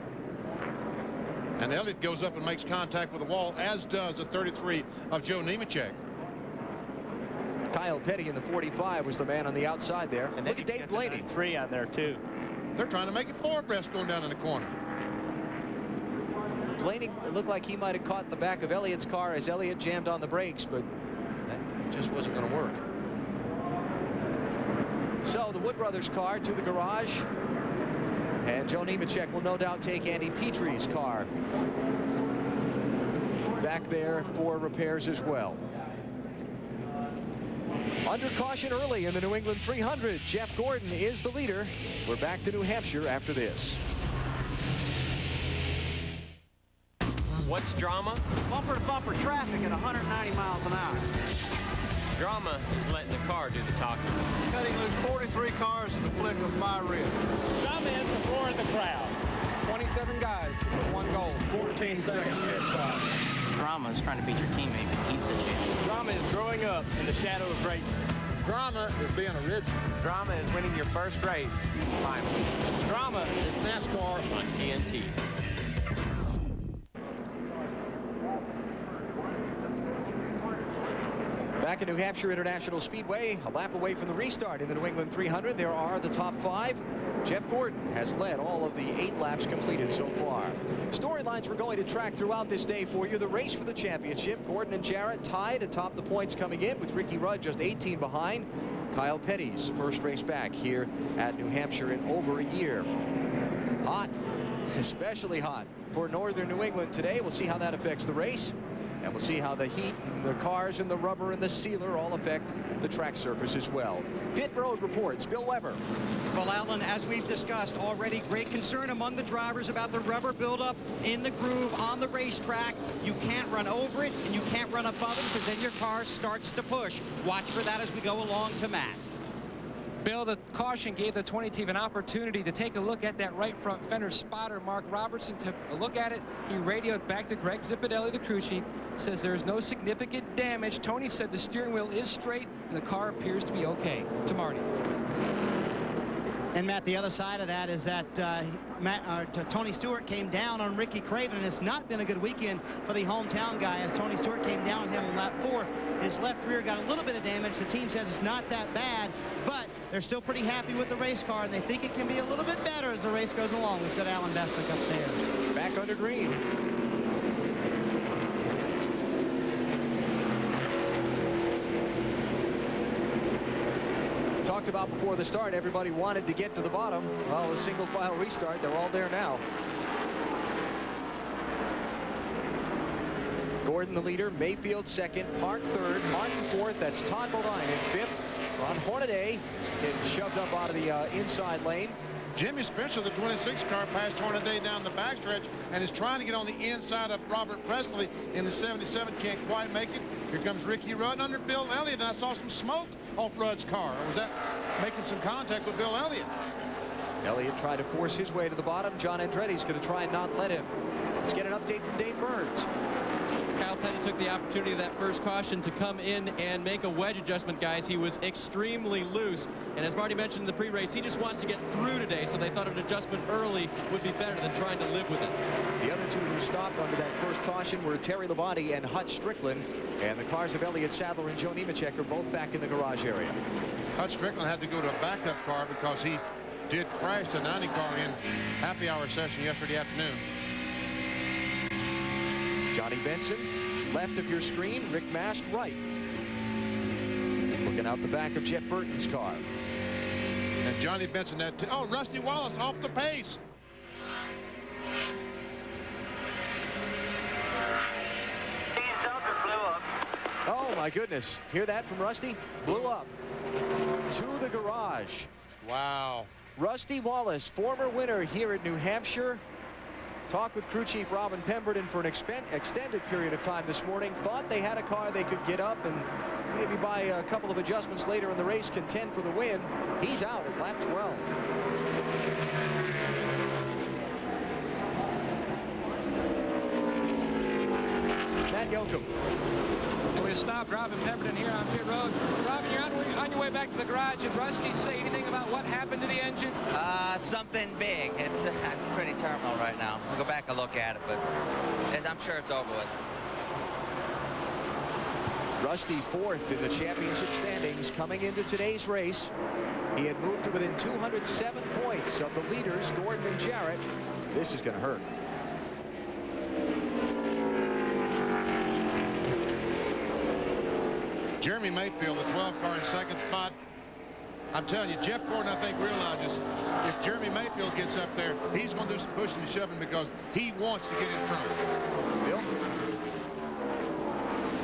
And Elliott goes up and makes contact with the wall, as does the 33 of Joe Nemechek. Kyle Petty in the 45 was the man on the outside there. And look at Dave Blaney. 3 on there, too. They're trying to make it 4 abreast going down in the corner. Blaney looked like he might have caught the back of Elliott's car as Elliott jammed on the brakes, but that just wasn't going to work. So the Wood Brothers car to the garage, and Joe Nemechek will no doubt take Andy Petrie's car back there for repairs as well. Under caution early in the New England 300. Jeff Gordon is the leader. We're back to New Hampshire after this. What's drama? Bumper-to-bumper traffic at 190 miles an hour. Drama is letting the car do the talking. Cutting loose 43 cars in the flick of 5 ribs. Some in before the crowd. 27 guys with one goal. 14 seconds pit stop. Drama is trying to beat your teammate, but he's the champ. Drama is growing up in the shadow of greatness. Drama is being original. Drama is winning your first race. Finally. Drama is NASCAR On TNT. Back at New Hampshire International Speedway, a lap away from the restart in the New England 300. There are the top 5. Jeff Gordon has led all of the 8 laps completed so far. Storylines we're going to track throughout this day for you. The race for the championship. Gordon and Jarrett tied atop the points coming in, with Ricky Rudd just 18 behind. Kyle Petty's first race back here at New Hampshire in over a year. Hot, especially hot for northern New England today. We'll see how that affects the race. And we'll see how the heat and the cars and the rubber and the sealer all affect the track surface as well. Pit Road reports, Bill Weber. Well, Alan, as we've discussed already, great concern among the drivers about the rubber buildup in the groove on the racetrack. You can't run over it and you can't run above it, because then your car starts to push. Watch for that as we go along to Matt. Bill, the caution gave the 20 team an opportunity to take a look at that right front fender. Spotter Mark Robertson took a look at it. He radioed back to Greg Zipadelli, the crew chief, says there is no significant damage. Tony said the steering wheel is straight and the car appears to be okay. To Marty. And Matt, the other side of that is that Tony Stewart came down on Ricky Craven, and it's not been a good weekend for the hometown guy, as Tony Stewart came down on him in lap 4. His left rear got a little bit of damage. The team says it's not that bad, but they're still pretty happy with the race car, and they think it can be a little bit better as the race goes along. Let's go to Alan Bestwick upstairs. Back under green. Talked about before the start, everybody wanted to get to the bottom. Well, a single file restart, they're all there now. Gordon the leader, Mayfield second, Park third, Martin fourth, that's Todd Bodine in fifth. Ron Hornaday getting shoved up out of the inside lane. Jimmy Spencer, the 26 car, passed Hornaday down the backstretch and is trying to get on the inside of Robert Presley in the 77. Can't quite make it. Here comes Ricky Rudd under Bill Elliott, and I saw some smoke off Rudd's car. Or was that making some contact with Bill Elliott? Elliott tried to force his way to the bottom. John Andretti's going to try and not let him. Let's get an update from Dave Burns. Kyle Petty took the opportunity of that first caution to come in and make a wedge adjustment, guys. He was extremely loose, and as Marty mentioned in the pre-race, he just wants to get through today, so they thought an adjustment early would be better than trying to live with it. The other two who stopped under that first caution were Terry Labonte and Hutch Strickland, and the cars of Elliott Sadler and Joe Nemechek are both back in the garage area. Hutch Strickland had to go to a backup car because he did crash the 90 car in happy hour session yesterday afternoon. Johnny Benson, left of your screen. Rick Mast, right. Looking out the back of Jeff Burton's car. And Johnny Benson, oh, Rusty Wallace off the pace. Oh, my goodness. Hear that from Rusty? Blew up. To the garage. Wow. Rusty Wallace, former winner here at New Hampshire. Talked with crew chief Robin Pemberton for an extended period of time this morning. Thought they had a car they could get up and maybe by a couple of adjustments later in the race contend for the win. He's out at lap 12. Matt Yoakum. And we stopped Robin Pemberton here on pit road. Robin, you're on your way back to the garage. Did Rusty say anything about what happened to the engine? Something big. It's pretty terminal right now. We'll go back and look at it, but I'm sure it's over with. Rusty fourth in the championship standings coming into today's race. He had moved to within 207 points of the leaders, Gordon and Jarrett. This is going to hurt. Jeremy Mayfield, the 12 car in second spot. I'm telling you, Jeff Gordon, I think, realizes if Jeremy Mayfield gets up there, he's going to do some pushing and shoving because he wants to get in front. Bill?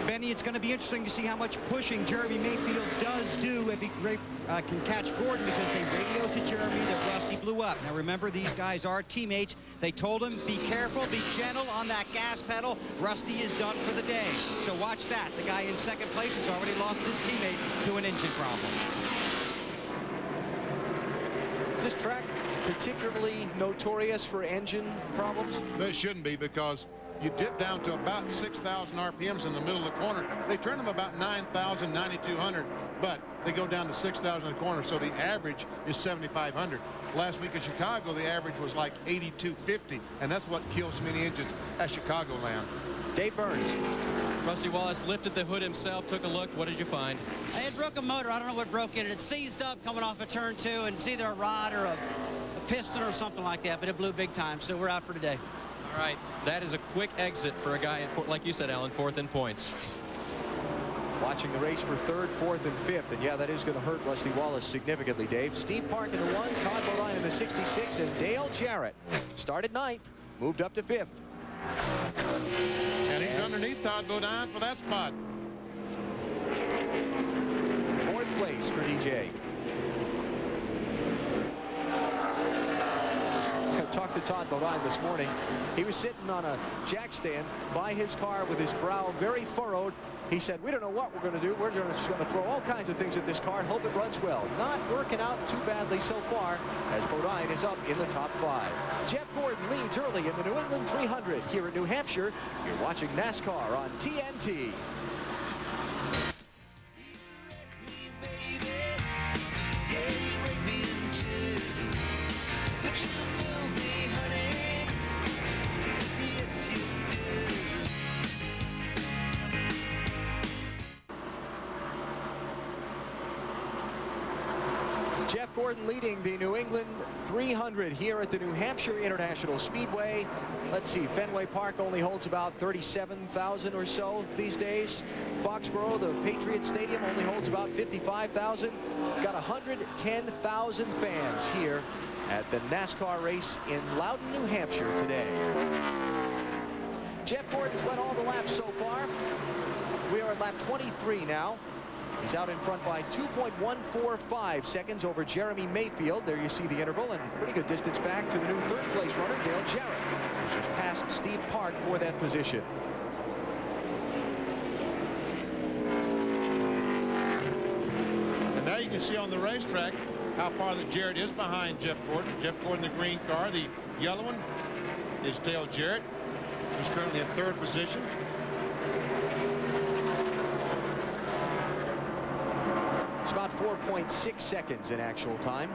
Benny, it's going to be interesting to see how much pushing Jeremy Mayfield does do if he can catch Gordon, because they radioed to Jeremy that Rusty blew up. Now remember, these guys are teammates. They told him, be careful, be gentle on that gas pedal. Rusty is done for the day. So watch that. The guy in second place has already lost his teammate to an engine problem. Is this track particularly notorious for engine problems? No, it shouldn't be, because you dip down to about 6,000 RPMs in the middle of the corner. They turn them about 9,000, 9,200, but they go down to 6,000 in the corner, so the average is 7,500. Last week in Chicago, the average was like 8,250, and that's what kills so many engines at Chicagoland. Dave Burns. Rusty Wallace lifted the hood himself, took a look. What did you find? It broke a motor. I don't know what broke in it. It seized up coming off of turn 2, and it's either a rod or a piston or something like that, but it blew big time, so we're out for today. All right, that is a quick exit for a guy, like you said, Alan, 4th in points. Watching the race for 3rd, 4th, and 5th, and yeah, that is going to hurt Rusty Wallace significantly, Dave. Steve Park in the 1, Todd Bodine in the 66, and Dale Jarrett started 9th, moved up to 5th. And he's underneath Todd Bodine for that spot. 4th place for DJ. Talked to Todd Bodine this morning. He was sitting on a jack stand by his car with his brow very furrowed. He said, we don't know what we're going to do. We're just going to throw all kinds of things at this car and hope it runs well. Not working out too badly so far, as Bodine is up in the top 5. Jeff Gordon leads early in the New England 300 here in New Hampshire. You're watching NASCAR on TNT. Jeff Gordon leading the New England 300 here at the New Hampshire International Speedway. Let's see, Fenway Park only holds about 37,000 or so these days. Foxborough, the Patriot Stadium, only holds about 55,000. Got 110,000 fans here at the NASCAR race in Loudon, New Hampshire today. Jeff Gordon's led all the laps so far. We are at lap 23 now. He's out in front by 2.145 seconds over Jeremy Mayfield. There you see the interval, and pretty good distance back to the new 3rd place runner, Dale Jarrett, who's just passed Steve Park for that position. And now you can see on the racetrack how far that Jarrett is behind Jeff Gordon. Jeff Gordon, the green car. The yellow one is Dale Jarrett. He's currently in 3rd position. It's about 4.6 seconds in actual time.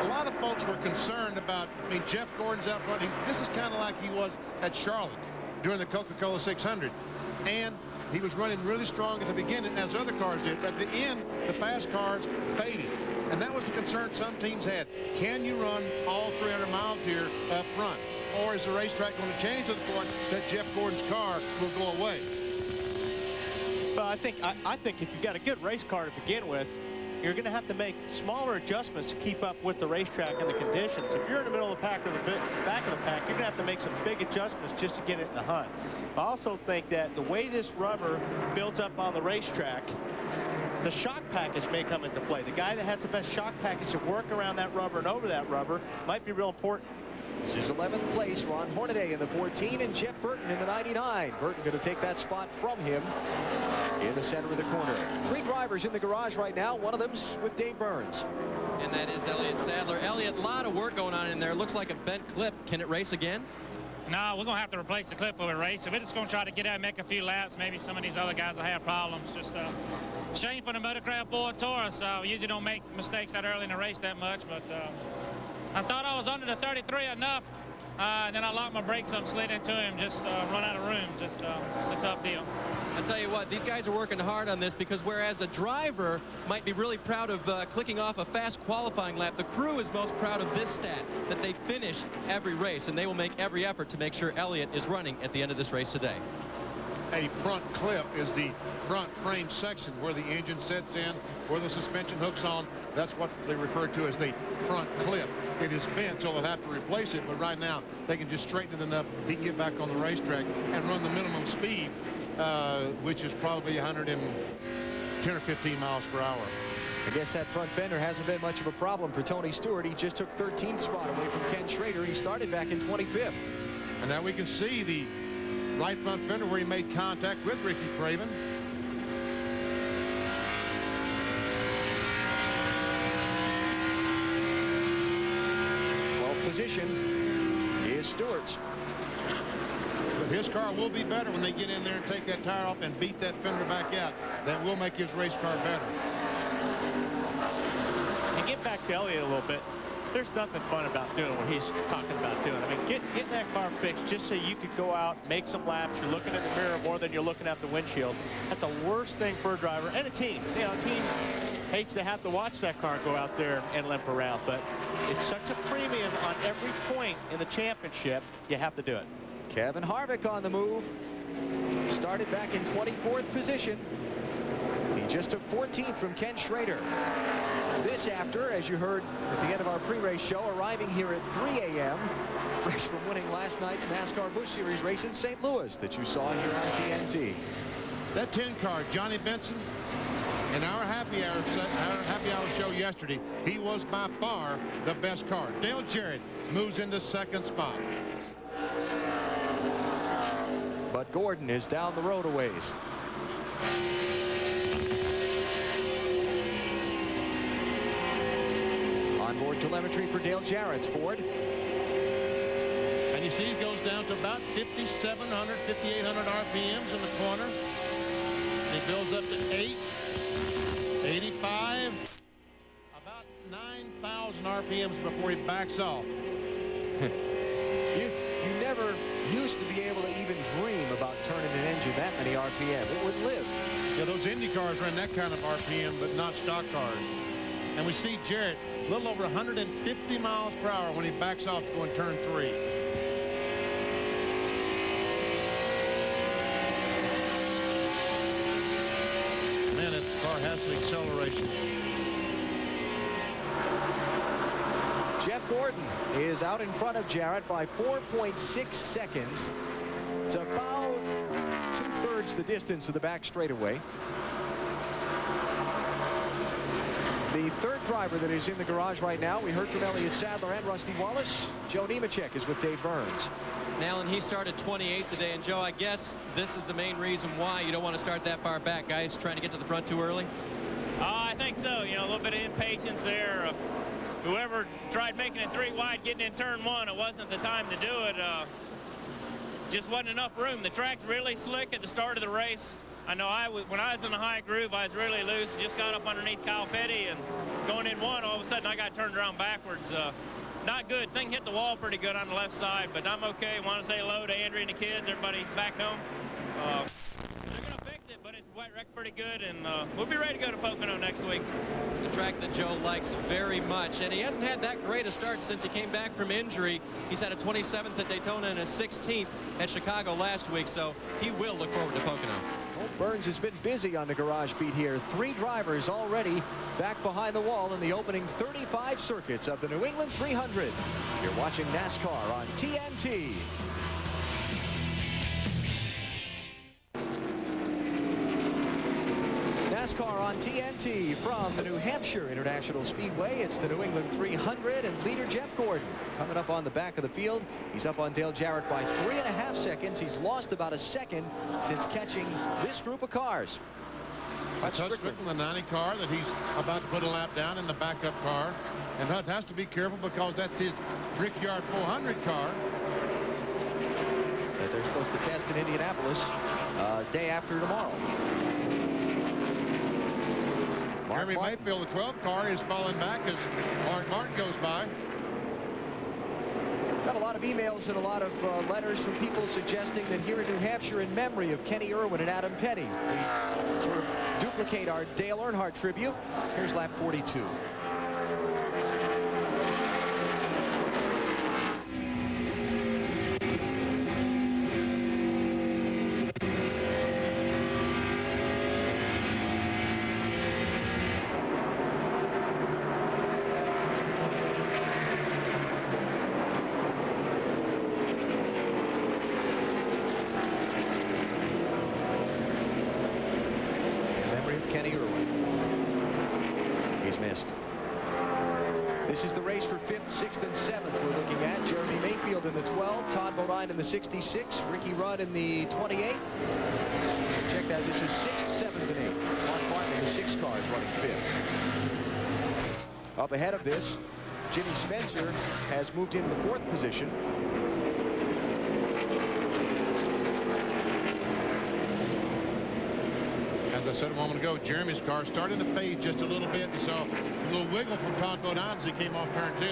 A lot of folks were concerned about, Jeff Gordon's out front. This is kind of like he was at Charlotte during the Coca-Cola 600. And he was running really strong at the beginning, as other cars did. But at the end, the fast cars faded. And that was the concern some teams had. Can you run all 300 miles here up front? Or is the racetrack going to change to the point that Jeff Gordon's car will go away? Well, I think if you've got a good race car to begin with, you're going to have to make smaller adjustments to keep up with the racetrack and the conditions. If you're in the middle of the pack or the back of the pack, you're going to have to make some big adjustments just to get it in the hunt. I also think that the way this rubber builds up on the racetrack, the shock package may come into play. The guy that has the best shock package to work around that rubber and over that rubber might be real important. This is 11th place. Ron Hornaday in the 14 and Jeff Burton in the 99. Burton going to take that spot from him in the center of the corner. 3 drivers in the garage right now. One of them's with Dave Burns. And that is Elliott Sadler. Elliott, a lot of work going on in there. Looks like a bent clip. Can it race again? No, we're going to have to replace the clip for a race. So we're just going to try to get out and make a few laps. Maybe some of these other guys will have problems. Just shame for the Motorcraft Ford Taurus. We usually don't make mistakes that early in the race that much, but I thought I was under the 33 enough, and then I locked my brakes up, slid into him, just run out of room. Just it's a tough deal. I'll tell you what, these guys are working hard on this, because whereas a driver might be really proud of clicking off a fast qualifying lap, the crew is most proud of this stat, that they finish every race, and they will make every effort to make sure Elliott is running at the end of this race today. A front clip is the front frame section where the engine sets in, where the suspension hooks on. That's what they refer to as the front clip. It is bent, so they'll have to replace it, but right now they can just straighten it enough he can get back on the racetrack and run the minimum speed, which is probably 110 or 15 miles per hour. I guess that front fender hasn't been much of a problem for Tony Stewart. He just took 13th spot away from Ken Schrader. He started back in 25th. And now we can see the right front fender where he made contact with Ricky Craven. position is Stewart's. But his car will be better when they get in there and take that tire off and beat that fender back out. That will make his race car better. And get back to Elliott a little bit. There's nothing fun about doing what he's talking about doing. I mean, getting that car fixed just so you could go out, make some laps. You're looking in the mirror more than you're looking at the windshield. That's the worst thing for a driver and a team. You know, a team hates to have to watch that car go out there and limp around, but it's such a premium on every point in the championship, you have to do it. Kevin Harvick on the move. Started back in 24th position. He just took 14th from Ken Schrader. This after, as you heard at the end of our pre-race show, arriving here at 3 a.m. fresh from winning last night's NASCAR Busch Series race in St. Louis that you saw here on TNT. That 10 car, Johnny Benson, in our happy hour show yesterday, he was by far the best car. Dale Jarrett moves into second spot. But Gordon is down the road a ways. Onboard telemetry for Dale Jarrett's Ford. And you see he goes down to about 5,700, 5,800 RPMs in the corner. And he builds up to 8, 85, about 9,000 RPMs before he backs off. You never used to be able to even dream about turning an engine that many RPM. It would live. Yeah, those Indy cars ran that kind of RPM, but not stock cars. And we see Jarrett a little over 150 miles per hour when he backs off to go in turn 3. Man, that car has some acceleration. Jeff Gordon is out in front of Jarrett by 4.6 seconds. It's about 2/3 the distance of the back straightaway. The third driver that is in the garage right now, we heard from Elliott Sadler and Rusty Wallace. Joe Nemechek is with Dave Burns. Now, and he started 28th today, and Joe, I guess this is the main reason why you don't want to start that far back, guys, trying to get to the front too early? I think so. You know, a little bit of impatience there. Whoever tried making it 3 wide, getting in turn 1, it wasn't the time to do it. Just wasn't enough room. The track's really slick at the start of the race. I know when I was in the high groove, I was really loose. Just got up underneath Kyle Petty, and going in 1, all of a sudden I got turned around backwards. Not good. Thing hit the wall pretty good on the left side, but I'm okay. Want to say hello to Andrea and the kids, everybody back home. They're going to fix it, but it's wrecked pretty good, and we'll be ready to go to Pocono next week. The track that Joe likes very much, and he hasn't had that great a start since he came back from injury. He's had a 27th at Daytona and a 16th at Chicago last week, so he will look forward to Pocono. Well, Burns has been busy on the garage beat here. 3 drivers already back behind the wall in the opening 35 circuits of the New England 300. You're watching NASCAR on TNT. NASCAR on TNT from the New Hampshire International Speedway. It's the New England 300 and leader Jeff Gordon coming up on the back of the field. He's up on Dale Jarrett by 3.5 seconds. He's lost about a second since catching this group of cars. That's Strickland, the 90 car that he's about to put a lap down in the backup car. And Hutt has to be careful because that's his Brickyard 400 car that they're supposed to test in Indianapolis day after tomorrow. Jeremy Mayfield, the 12 car, is falling back as Mark Martin goes by. Got a lot of emails and a lot of letters from people suggesting that here in New Hampshire, in memory of Kenny Irwin and Adam Petty, we sort of duplicate our Dale Earnhardt tribute. Here's lap 42. This is the race for 5th, 6th, and 7th we're looking at. Jeremy Mayfield in the 12, Todd Bodine in the 66, Ricky Rudd in the 28. Check that, this is 6th, 7th, and 8th. Mark Martin in the 6 car is running 5th. Up ahead of this, Jimmy Spencer has moved into the 4th position. As I said a moment ago, Jeremy's car starting to fade just a little bit. You saw a little wiggle from Todd Bodine as he came off turn 2.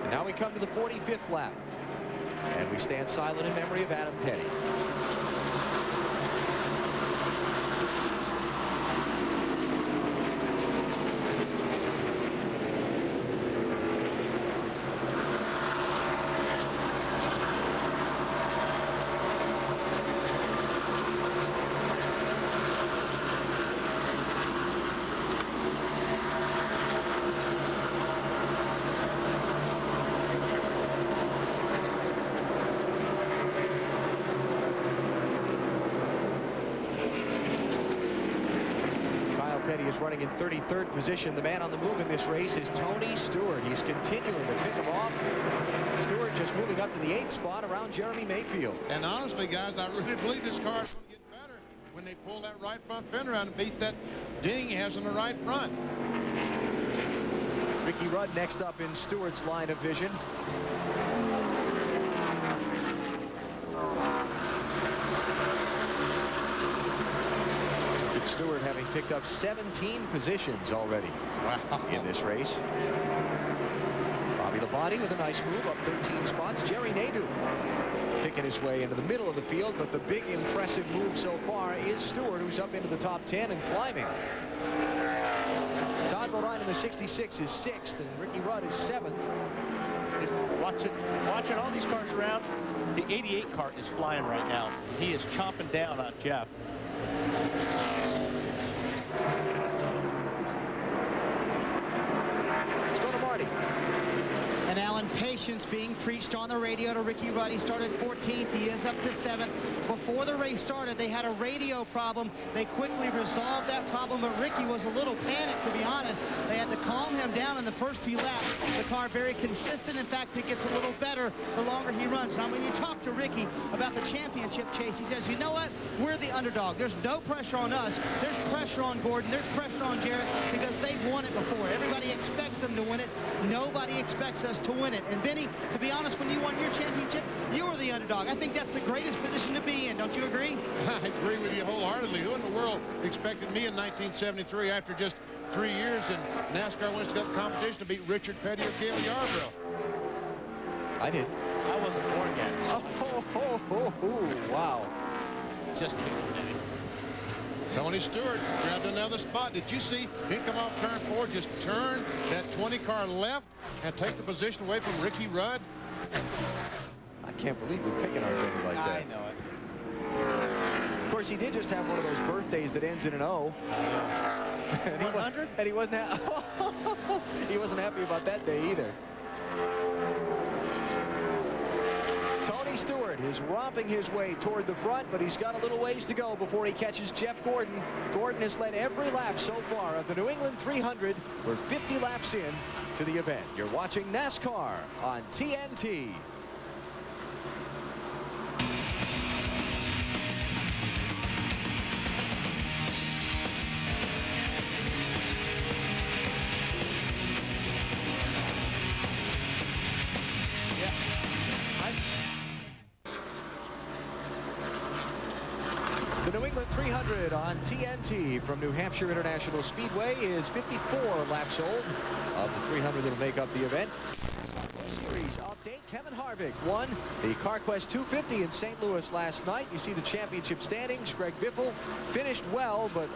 And now we come to the 45th lap. And we stand silent in memory of Adam Petty. Is running in 33rd position. The man on the move in this race is Tony Stewart. He's continuing to pick him off. Stewart just moving up to the 8th spot around Jeremy Mayfield. And honestly, guys, I really believe this car is going to get better when they pull that right front fender out and beat that ding he has in the right front. Ricky Rudd next up in Stewart's line of vision. Stewart having picked up 17 positions already in this race. Bobby Labonte with a nice move up 13 spots. Jerry Nadeau picking his way into the middle of the field, but the big impressive move so far is Stewart, who's up into the top 10 and climbing. Todd Bodine in the 66 is 6th, and Ricky Rudd is 7th. Watching all these cars around, the 88 car is flying right now. He is chomping down on Jeff. Let's go to Marty. And Alan, patience being preached on the radio to Ricky Rudd. He started 14th. He is up to 7th. Before the race started, they had a radio problem. They quickly resolved that problem, but Ricky was a little panicked, to be honest. They had to calm him down in the first few laps. The car very consistent. In fact, it gets a little better the longer he runs. Now, when you talk to Ricky about the championship chase, he says, you know what? We're the underdog. There's no pressure on us. There's pressure on Gordon. There's pressure on Jarrett because they've won it before. Everybody expects them to win it. Nobody expects us to win it. And Benny, to be honest, when you won your championship, you were the underdog. I think that's the greatest position to be in. Don't you agree? I agree with you wholeheartedly. Who in the world expected me in 1973 after just 3 years in NASCAR Winston Cup competition to beat Richard Petty or Gale Yarborough? I did. I wasn't born yet. Oh, wow. Just kidding, Benny. Tony Stewart grabbed another spot. Did you see him come off turn 4, just turn that 20 car left and take the position away from Ricky Rudd? I can't believe we're picking our Benny like that. I know it. Of course, he did just have one of those birthdays that ends in an O. And 100? He wasn't he wasn't happy about that day either. Tony Stewart is romping his way toward the front, but he's got a little ways to go before he catches Jeff Gordon. Gordon has led every lap so far of the New England 300. We're 50 laps in to the event. You're watching NASCAR on TNT. The New England 300 on TNT from New Hampshire International Speedway is 54 laps old. Of the 300 that'll make up the event. Series update. Kevin Harvick won the CarQuest 250 in St. Louis last night. You see the championship standings. Greg Biffle finished well, but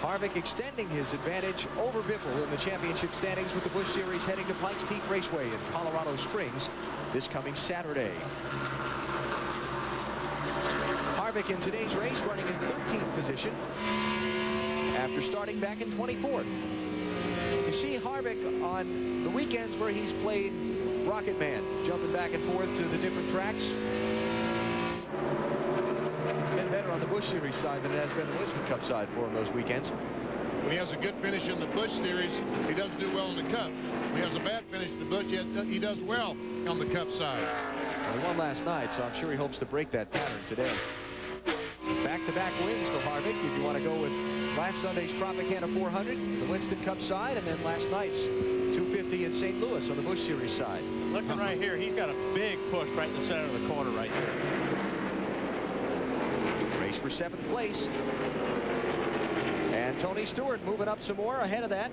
Harvick extending his advantage over Biffle in the championship standings with the Busch Series heading to Pikes Peak Raceway in Colorado Springs this coming Saturday. Harvick in today's race running in 13th position after starting back in 24th. You see Harvick on the weekends where he's played Rocket Man, jumping back and forth to the different tracks. It's been better on the Busch Series side than it has been the Winston Cup side for him those weekends. When he has a good finish in the Busch Series, he doesn't do well in the Cup. When he has a bad finish in the Busch, he does well on the Cup side. Well, he won last night, so I'm sure he hopes to break that pattern today. Back-to-back wins for Harvick. If you want to go with last Sunday's Tropicana 400, the Winston Cup side, and then last night's 250 in St. Louis on the Busch Series side. Looking right here, he's got a big push right in the center of the corner right there. Race for 7th place. And Tony Stewart moving up some more ahead of that,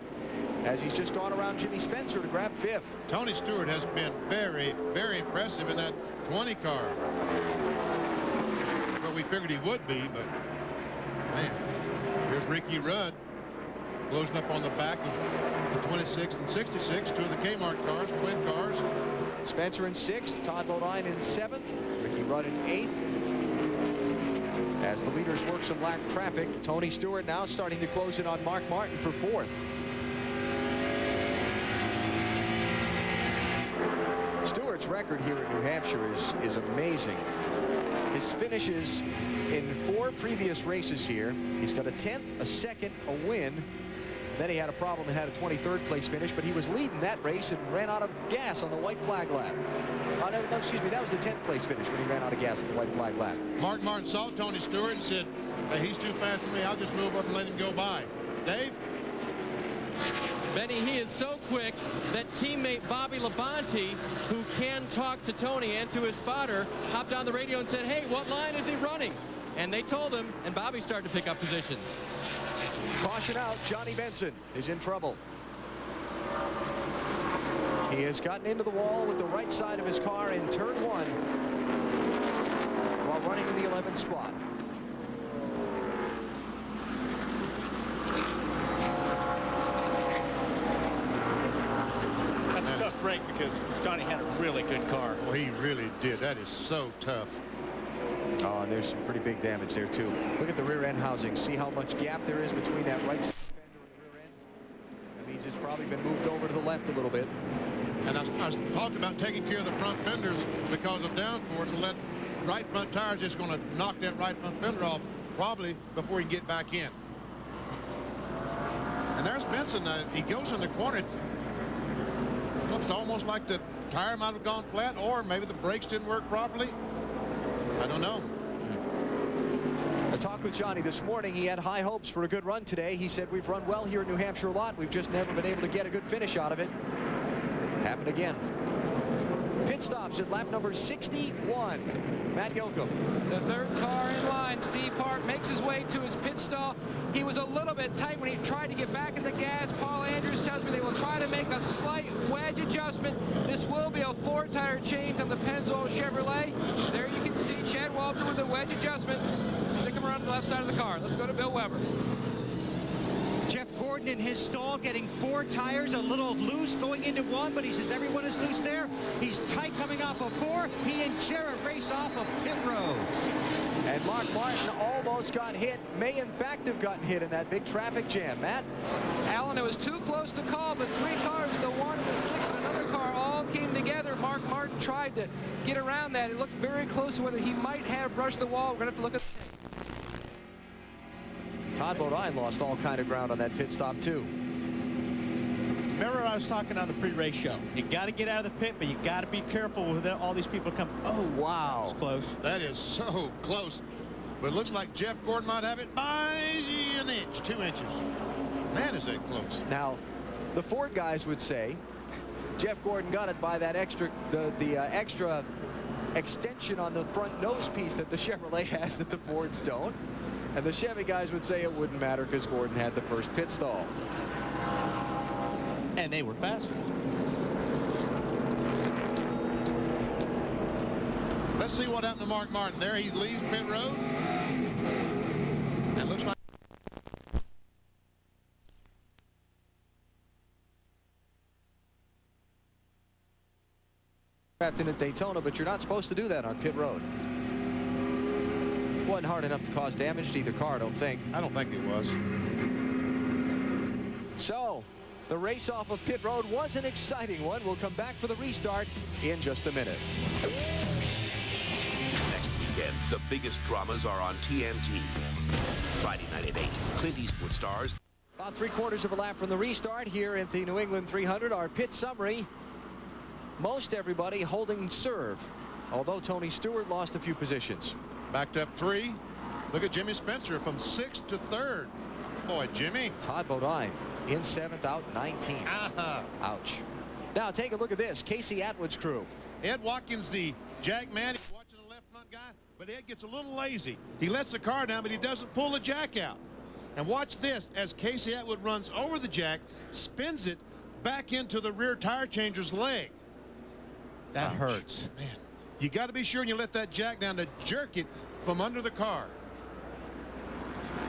as he's just gone around Jimmy Spencer to grab 5th. Tony Stewart has been very, very impressive in that 20 car. Well, we figured he would be, but man, here's Ricky Rudd closing up on the back of the 26 and 66, 2 of the Kmart cars, twin cars. Spencer in 6th, Todd Bodine in 7th, Ricky Rudd in 8th. As the leaders work some lap traffic, Tony Stewart now starting to close in on Mark Martin for 4th. Stewart's record here in New Hampshire is amazing. His finishes in 4 previous races here. He's got a 10th, a 2nd, a win. Then he had a problem and had a 23rd place finish, but he was leading that race and ran out of gas on the white flag lap. No, excuse me, that was the 10th place finish when he ran out of gas on the white flag lap. Mark Martin saw Tony Stewart and said, hey, he's too fast for me. I'll just move up and let him go by. Dave? Benny, he is so quick that teammate Bobby Labonte, who can talk to Tony and to his spotter, hopped on the radio and said, hey, what line is he running? And they told him, and Bobby started to pick up positions. Caution out, Johnny Benson is in trouble. He has gotten into the wall with the right side of his car in turn 1 while running in the 11th spot. That's a tough break because Johnny had a really good car. Well, he really did. That is so tough. Oh, and there's some pretty big damage there, too. Look at the rear end housing. See how much gap there is between that right side fender and the rear end? That means it's probably been moved over to the left a little bit. And I was talking about taking care of the front fenders because of downforce, and that right front tire is just going to knock that right front fender off probably before he can get back in. And there's Benson. He goes in the corner. It's almost like the tire might have gone flat, or maybe the brakes didn't work properly. I don't know. I talked with Johnny this morning. He had high hopes for a good run today. He said, we've run well here in New Hampshire a lot. We've just never been able to get a good finish out of it. Happened again. Pit stops at lap number 61. Matt Yoakum. The 3rd car in line. Steve Park makes his way to his pit stall. He was a little bit tight when he tried to get back in the gas. Paul Andrews tells me they will try to make a slight wedge adjustment. This will be a 4-tire change on the Pennzoil Chevrolet. There you can see Chad Walter with the wedge adjustment. Stick him around to the left side of the car. Let's go to Bill Weber. Jeff Gordon in his stall getting 4 tires, a little loose going into 1, but he says everyone is loose there. He's tight coming off of 4. He and Jarrett race off of pit road. And Mark Martin almost got hit. May, in fact, have gotten hit in that big traffic jam. Matt? Alan, it was too close to call, but 3 cars, the 1 and the 6 and another car all came together. Mark Martin tried to get around that. It looked very close to whether he might have brushed the wall. We're going to have to look at Todd Bodine lost all kind of ground on that pit stop, too. Remember I was talking on the pre-race show. You got to get out of the pit, but you got to be careful with all these people coming. Oh, wow. It's close. That is so close. But it looks like Jeff Gordon might have it by an inch, 2 inches. Man, is that close. Now, the Ford guys would say Jeff Gordon got it by that extra, the extra extension on the front nose piece that the Chevrolet has that the Fords don't. And the Chevy guys would say it wouldn't matter because Gordon had the first pit stall. And they were faster. Let's see what happened to Mark Martin. There he leaves pit road. And looks like in at Daytona, but you're not supposed to do that on pit road. Wasn't hard enough to cause damage to either car, I don't think. I don't think it was. So, the race off of pit road was an exciting one. We'll come back for the restart in just a minute. Next weekend, the biggest dramas are on TNT. Friday night at 8, Clint Eastwood stars. About 3/4 of a lap from the restart here at the New England 300. Our pit summary. Most everybody holding serve, although Tony Stewart lost a few positions. Backed up 3. Look at Jimmy Spencer from 6th to 3rd. boy, Jimmy. Todd Bodine in 7th, out 19th. Ouch. Now take a look at this. Casey Atwood's crew. Ed Watkins, the jack man, he's watching the left front guy, but Ed gets a little lazy. He lets the car down, but he doesn't pull the jack out. And watch this as Casey Atwood runs over the jack, spins it back into the rear tire changer's leg. That hurts. Man, you got to be sure when you let that jack down to jerk it from under the car.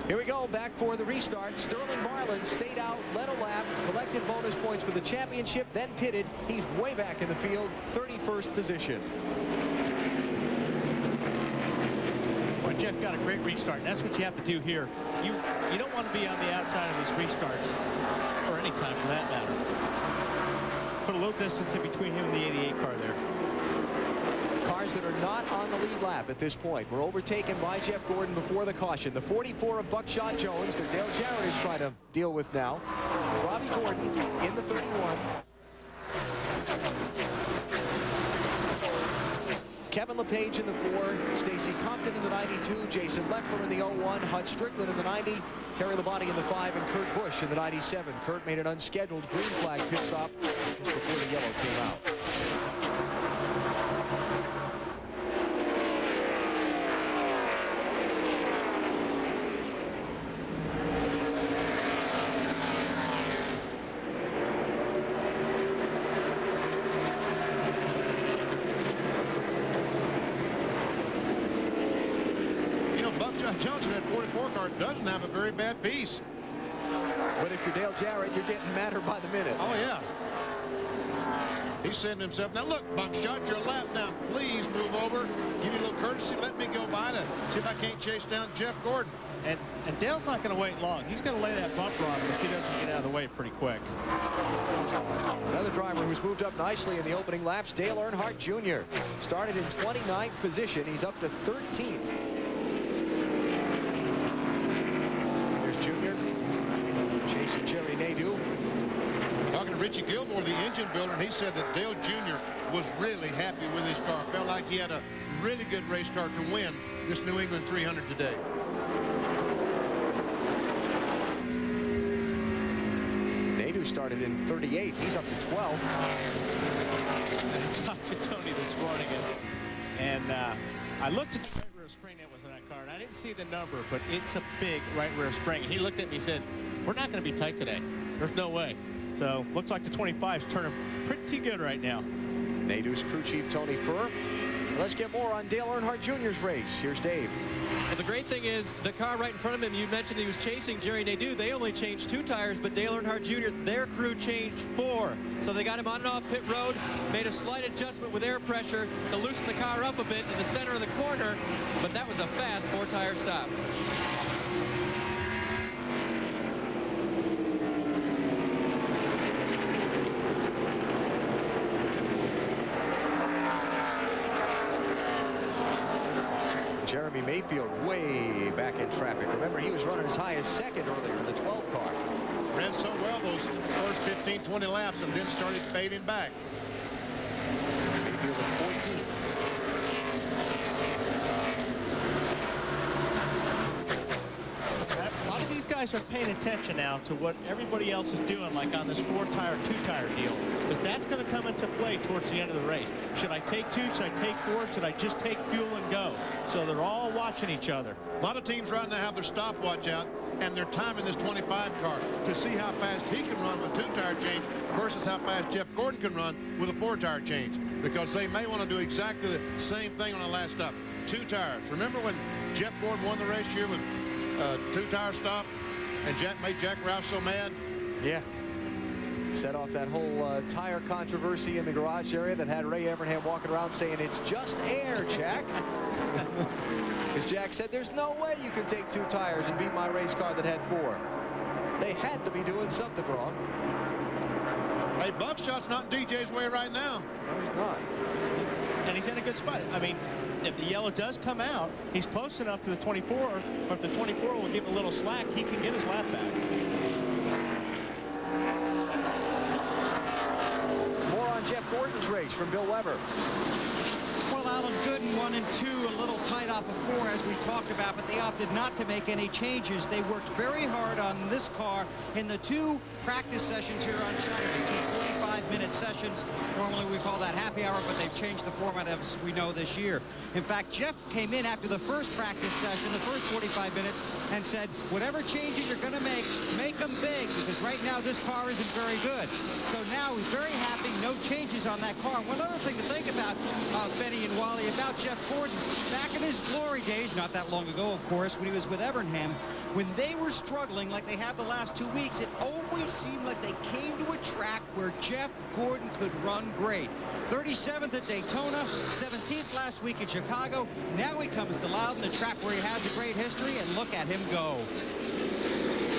Here we go, back for the restart. Sterling Marlin stayed out, led a lap, collected bonus points for the championship, then pitted. He's way back in the field, 31st position. Well, Jeff got a great restart, and that's what you have to do here. You don't want to be on the outside of these restarts, or any time for that matter. Put a little distance in between him and the 88 car there. Cars that are not on the lead lap at this point were overtaken by Jeff Gordon before the caution. The 44 of Buckshot Jones that Dale Jarrett is trying to deal with now. Robbie Gordon in the 31. Kevin LePage in the 4, Stacy Compton in the 92, Jason Leffler in the 01, Hud Strickland in the 90, Terry Labonte in the 5, and Kurt Busch in the 97. Kurt made an unscheduled green flag pit stop just before the yellow came out. Jones in that 44 car doesn't have a very bad piece. But if you're Dale Jarrett, you're getting madder by the minute. Oh, yeah. He's saying to himself, now look, Buckshot, you're a lap down. Please move over. Give me a little courtesy. Let me go by to see if I can't chase down Jeff Gordon. And Dale's not going to wait long. He's going to lay that bumper on him if he doesn't get out of the way pretty quick. Another driver who's moved up nicely in the opening laps, Dale Earnhardt Jr. Started in 29th position. He's up to 13th. Junior chasing Jerry Nadeau. Talking to Richie Gilmore, the engine builder, and he said that Dale Jr. was really happy with his car. Felt like he had a really good race car to win this New England 300 today. Nadeau started in 38th. He's up to 12th. I talked to Tony this morning, and I looked at the right rear spring that was in that car, and I didn't see the number, but it's a big right rear spring. And he looked at me and said, we're not going to be tight today. There's no way. So looks like the 25's turning pretty good right now. Nadeau's crew chief Tony Furr. Let's get more on Dale Earnhardt Jr.'s race. Here's Dave. Well, the great thing is the car right in front of him, you mentioned he was chasing Jerry Nadeau. They only changed 2 tires, but Dale Earnhardt Jr., their crew changed 4. So they got him on and off pit road, made a slight adjustment with air pressure to loosen the car up a bit in the center of the corner, but that was a fast 4-tire stop. Jeremy Mayfield way back in traffic. Remember, he was running as high as 2nd earlier in the 12 car. Ran so well those first 15, 20 laps and then started fading back. Mayfield in 14th. A lot of these guys are paying attention now to what everybody else is doing, like on this 4-tire, 2-tire deal, because that's going to come into play towards the end of the race. Should I take 2? Should I take 4? Should I just take fuel and go? So they're all watching each other. A lot of teams right now have their stopwatch out, and they're timing this 25 car to see how fast he can run with 2-tire change versus how fast Jeff Gordon can run with a 4-tire change, because they may want to do exactly the same thing on the last stop. 2 tires. Remember when Jeff Gordon won the race here with a 2-tire stop and made Jack Roush so mad? Yeah. Set off that whole tire controversy in the garage area that had Ray Evernham walking around saying, it's just air, Jack. Because Jack said, there's no way you can take 2 tires and beat my race car that had 4. They had to be doing something wrong. Hey, Buckshot's not DJ's way right now. No, he's not. And he's in a good spot. I mean, if the yellow does come out, he's close enough to the 24, but if the 24 will give him a little slack, he can get his lap back. More on Jeff Gordon's race from Bill Weber. Well, Alan Gooden 1 and 2, a little tight off of 4 as we talked about, but they opted not to make any changes. They worked very hard on this car in the 2 practice sessions here on Saturday, 45-minute sessions. Normally we call that happy hour, but they've changed the format as we know this year. In fact, Jeff came in after the first practice session, the first 45 minutes, and said, whatever changes you're going to make them big, because right now this car isn't very good. So now he's very happy, no changes on that car. One other thing to think about, Benny and Wally, about Jeff Gordon, back in his glory days, not that long ago, of course, when he was with Evernham, when they were struggling like they have the last 2 weeks, it always seemed like they came to a track where Jeff Gordon could run great. 37th at Daytona, 17th last week in Chicago. Now he comes to Loudon, a track where he has a great history, and look at him go.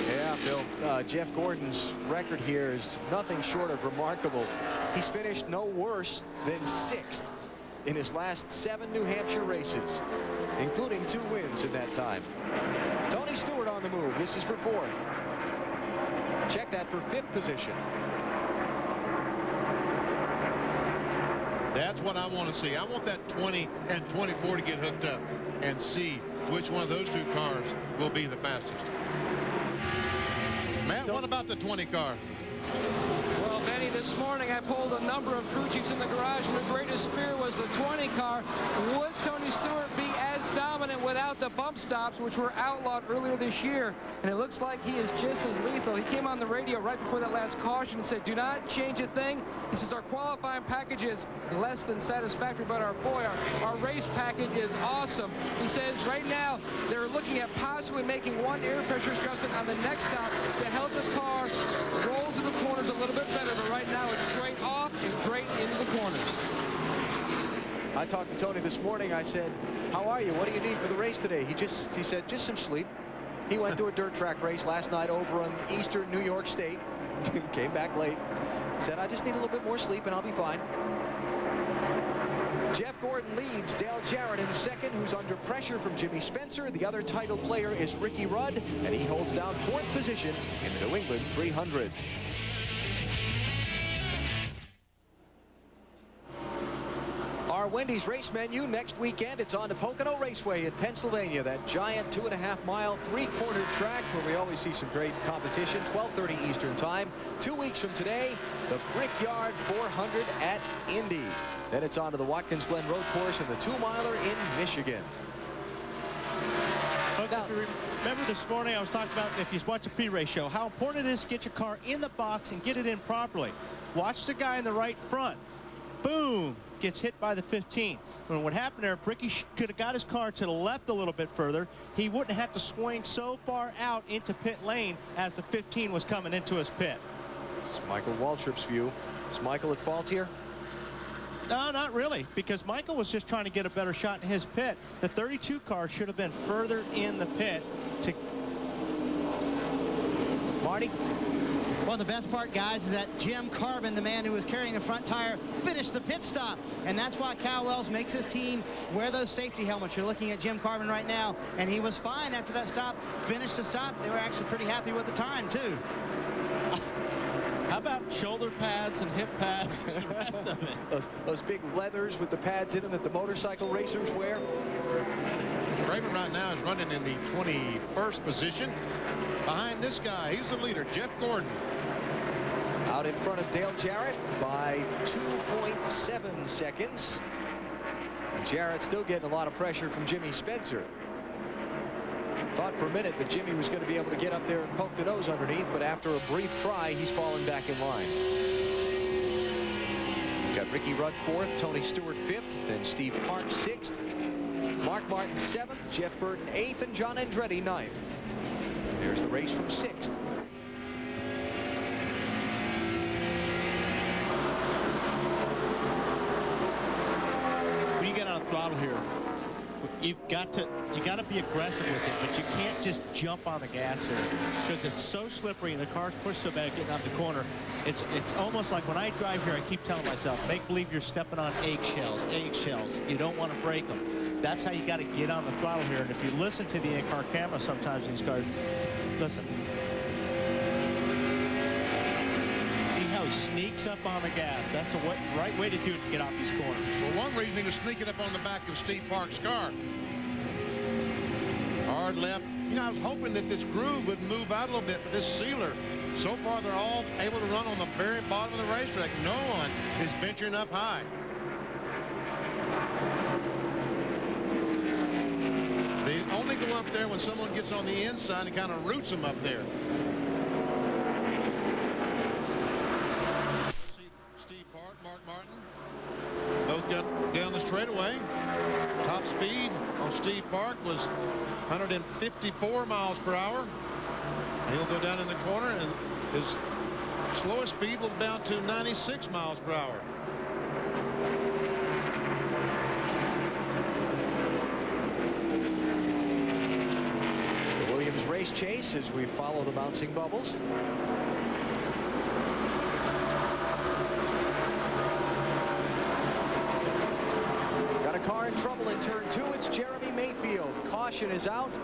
Yeah, Bill, Jeff Gordon's record here is nothing short of remarkable. He's finished no worse than 6th in his last 7 New Hampshire races, including 2 wins in that time. Tony Stewart on the move. This is for 4th. Check that for 5th position. That's what I want to see. I want that 20 and 24 to get hooked up and see which one of those 2 cars will be the fastest. Matt, what about the 20 car? Well, Benny, this morning I pulled a number of crew chiefs in the garage, and the greatest fear was the 20 car. Would Tony Stewart be as dominant without the bump stops, which were outlawed earlier this year? And it looks like he is just as lethal. He came on the radio right before that last caution and said, do not change a thing. He says, our qualifying package is less than satisfactory, but our race package is awesome. He says right now they're looking at possibly making 1 air pressure adjustment on the next stop to help the car roll to the corners a little bit better, but right now it's straight off and straight into the corners. I talked to Tony this morning. I said, how are you? What do you need for the race today? He said, just some sleep. He went to a dirt track race last night over in eastern New York State. Came back late. Said, I just need a little bit more sleep and I'll be fine. Jeff Gordon leads. Dale Jarrett in 2nd, who's under pressure from Jimmy Spencer. The other title player is Ricky Rudd, and he holds down 4th position in the New England 300. Our Wendy's race menu next weekend. It's on to Pocono Raceway in Pennsylvania, that giant 2.5-mile, 3-cornered track where we always see some great competition. 12:30 Eastern Time. 2 weeks from today, the Brickyard 400 at Indy. Then it's on to the Watkins Glen Road Course and the 2-miler in Michigan. Folks, if you remember this morning, I was talking about, if you watch the pre-race show, how important it is to get your car in the box and get it in properly. Watch the guy in the right front. Boom! Gets hit by the 15. When what happened there, if Ricky could have got his car to the left a little bit further, he wouldn't have to swing so far out into pit lane as the 15 was coming into his pit. It's Michael Waltrip's view. Is Michael at fault here? No, not really, because Michael was just trying to get a better shot in his pit. The 32 car should have been further in the pit to... Marty? Well, the best part, guys, is that Jim Carbon, the man who was carrying the front tire, finished the pit stop. And that's why Cal Wells makes his team wear those safety helmets. You're looking at Jim Carbon right now, and he was fine after that stop. Finished the stop. They were actually pretty happy with the time, too. How about shoulder pads and hip pads and the rest of it? Those big leathers with the pads in them that the motorcycle racers wear. Craven right now is running in the 21st position. Behind this guy, he's the leader, Jeff Gordon. Out in front of Dale Jarrett by 2.7 seconds. And Jarrett still getting a lot of pressure from Jimmy Spencer. Thought for a minute that Jimmy was going to be able to get up there and poke the nose underneath, but after a brief try, he's fallen back in line. We've got Ricky Rudd 4th, Tony Stewart 5th, then Steve Parks 6th, Mark Martin 7th, Jeff Burton 8th, and John Andretti 9th. There's the race from 6th. When you get on a throttle here, you got to be aggressive with it, but you can't just jump on the gas here because it's so slippery and the car's pushed so bad getting out the corner. It's almost like when I drive here, I keep telling myself, make believe you're stepping on eggshells. You don't want to break them. That's how you got to get on the throttle here. And if you listen to the in-car camera sometimes in these cars, listen. See how he sneaks up on the gas. That's the right way to do it to get out these corners. Well, one reason he was sneaking up on the back of Steve Park's car. Hard left. You know, I was hoping that this groove would move out a little bit, but this sealer, so far they're all able to run on the very bottom of the racetrack. No one is venturing up high. They only go up there when someone gets on the inside and kind of roots them up there. Steve Park, Mark Martin, both got down the straightaway. Top speed on Steve Park was 154 miles per hour. He'll go down in the corner, and his slowest speed will down to 96 miles per hour. The Williams race chase as we follow the bouncing bubbles. Got a car in trouble in turn 2. It's Jeremy Mayfield. Caution is out.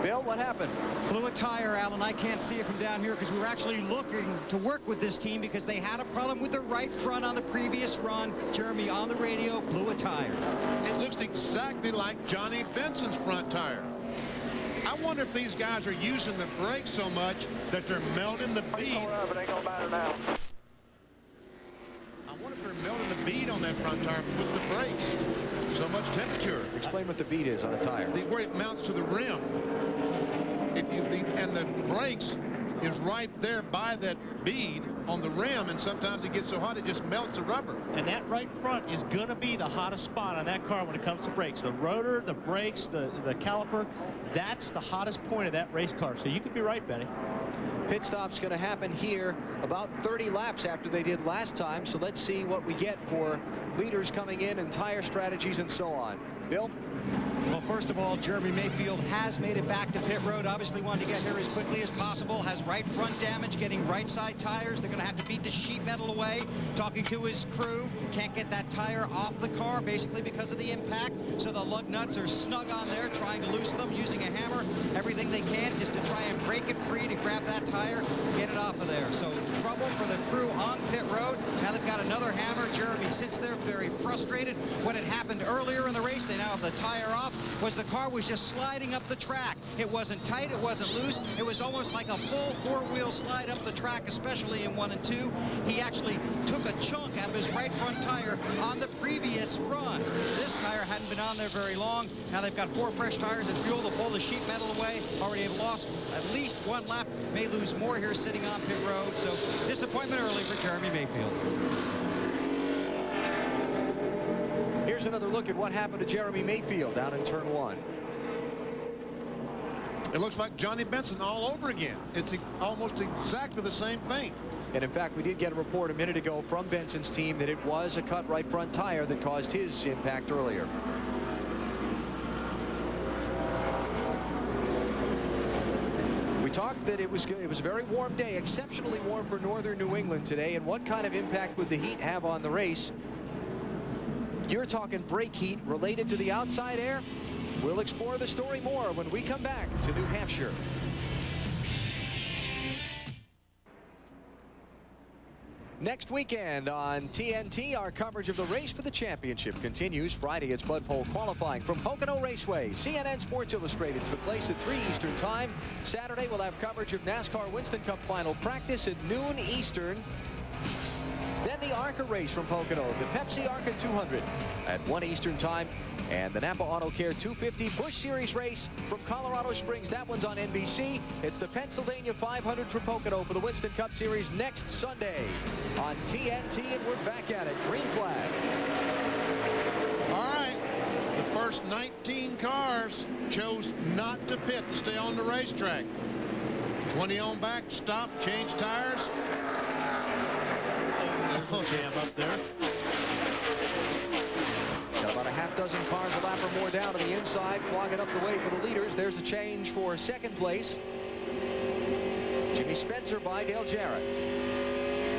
Bill, what happened? Blew a tire, Alan. I can't see it from down here because we were actually looking to work with this team because they had a problem with their right front on the previous run. Jeremy on the radio blew a tire. It looks exactly like Johnny Benson's front tire. I wonder if these guys are using the brakes so much that they're melting the bead. It ain't gonna matter now. I wonder if they're melting the bead on that front tire with the brakes. So much temperature. Explain what the bead is on a tire. Where it mounts to the rim. And the brakes is right there by that bead on the rim, and sometimes it gets so hot it just melts the rubber. And that right front is going to be the hottest spot on that car when it comes to brakes. The rotor, the brakes, the caliper, that's the hottest point of that race car. So you could be right, Benny. Pit stop's going to happen here about 30 laps after they did last time. So let's see what we get for leaders coming in and tire strategies and so on. Bill? Well, first of all, Jeremy Mayfield has made it back to pit road. Obviously wanted to get here as quickly as possible. Has right front damage, getting right side tires. They're going to have to beat the sheet metal away. Talking to his crew, can't get that tire off the car basically because of the impact. So the lug nuts are snug on there, trying to loosen them, using a hammer, everything they can just to try and break it free to grab that tire, get it off of there. So trouble for the crew on pit road. Now they've got another hammer. Jeremy sits there very frustrated. What had happened earlier in the race, they now have the tire off, was the car was just sliding up the track. It wasn't tight, it wasn't loose. It was almost like a full four-wheel slide up the track, especially in 1 and 2. He actually took a chunk out of his right front tire on the previous run. This tire hadn't been on there very long. Now they've got 4 fresh tires and fuel to pull the sheet metal away. Already have lost at least 1 lap. May lose more here sitting on pit road. So disappointment early for Jeremy Mayfield. Here's another look at what happened to Jeremy Mayfield down in turn 1. It looks like Johnny Benson all over again. It's almost exactly the same thing. And in fact, we did get a report a minute ago from Benson's team that it was a cut right front tire that caused his impact earlier. We talked that it was a very warm day, exceptionally warm for northern New England today, and what kind of impact would the heat have on the race? You're talking brake heat related to the outside air? We'll explore the story more when we come back to New Hampshire. Next weekend on TNT, our coverage of the race for the championship continues. Friday, it's Bud Pole qualifying from Pocono Raceway. CNN Sports Illustrated's the place at 3 Eastern time. Saturday, we'll have coverage of NASCAR Winston Cup final practice at noon Eastern. Then the ARCA race from Pocono, the Pepsi ARCA 200 at 1 Eastern time. And the Napa Auto Care 250 Busch Series race from Colorado Springs. That one's on NBC. It's the Pennsylvania 500 from Pocono for the Winston Cup Series next Sunday on TNT. And we're back at it. Green flag. All right. The first 19 cars chose not to pit to stay on the racetrack. 20 on back, stop, change tires. There's a jam up there. Got about a half dozen cars, a lap or more down to the inside, clogging up the way for the leaders. There's a change for second place. Jimmy Spencer by Dale Jarrett.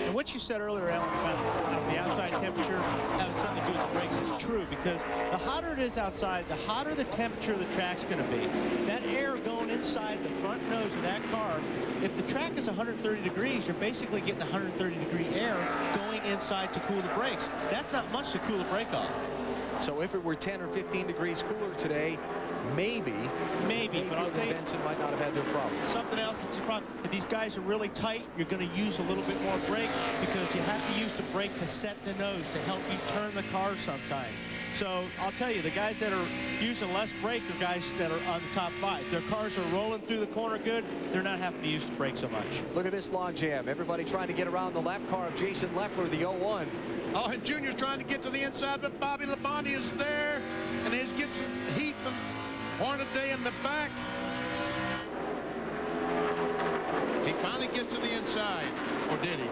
And what you said earlier, Alan, about the outside temperature having something to do with the brakes is true, because the hotter it is outside, the hotter the temperature of the track's going to be. That air going inside the front nose of that car if the track is 130 degrees, you're basically getting 130 degree air going inside to cool the brakes. That's not much to cool the brake off. So if it were 10 or 15 degrees cooler today, maybe, but I'll tell you, Benson might not have had their problem. Something else that's a problem. If these guys are really tight, you're going to use a little bit more brake because you have to use the brake to set the nose to help you turn the car sometimes. So I'll tell you, the guys that are using less brake are guys that are on the top 5. Their cars are rolling through the corner good. They're not having to use the brake so much. Look at this log jam. Everybody trying to get around the lap car of Jason Leffler, the 01. Oh, and Junior's trying to get to the inside, but Bobby Labonte is there, and he's getting some heat from Hornaday in the back. He finally gets to the inside, or did he?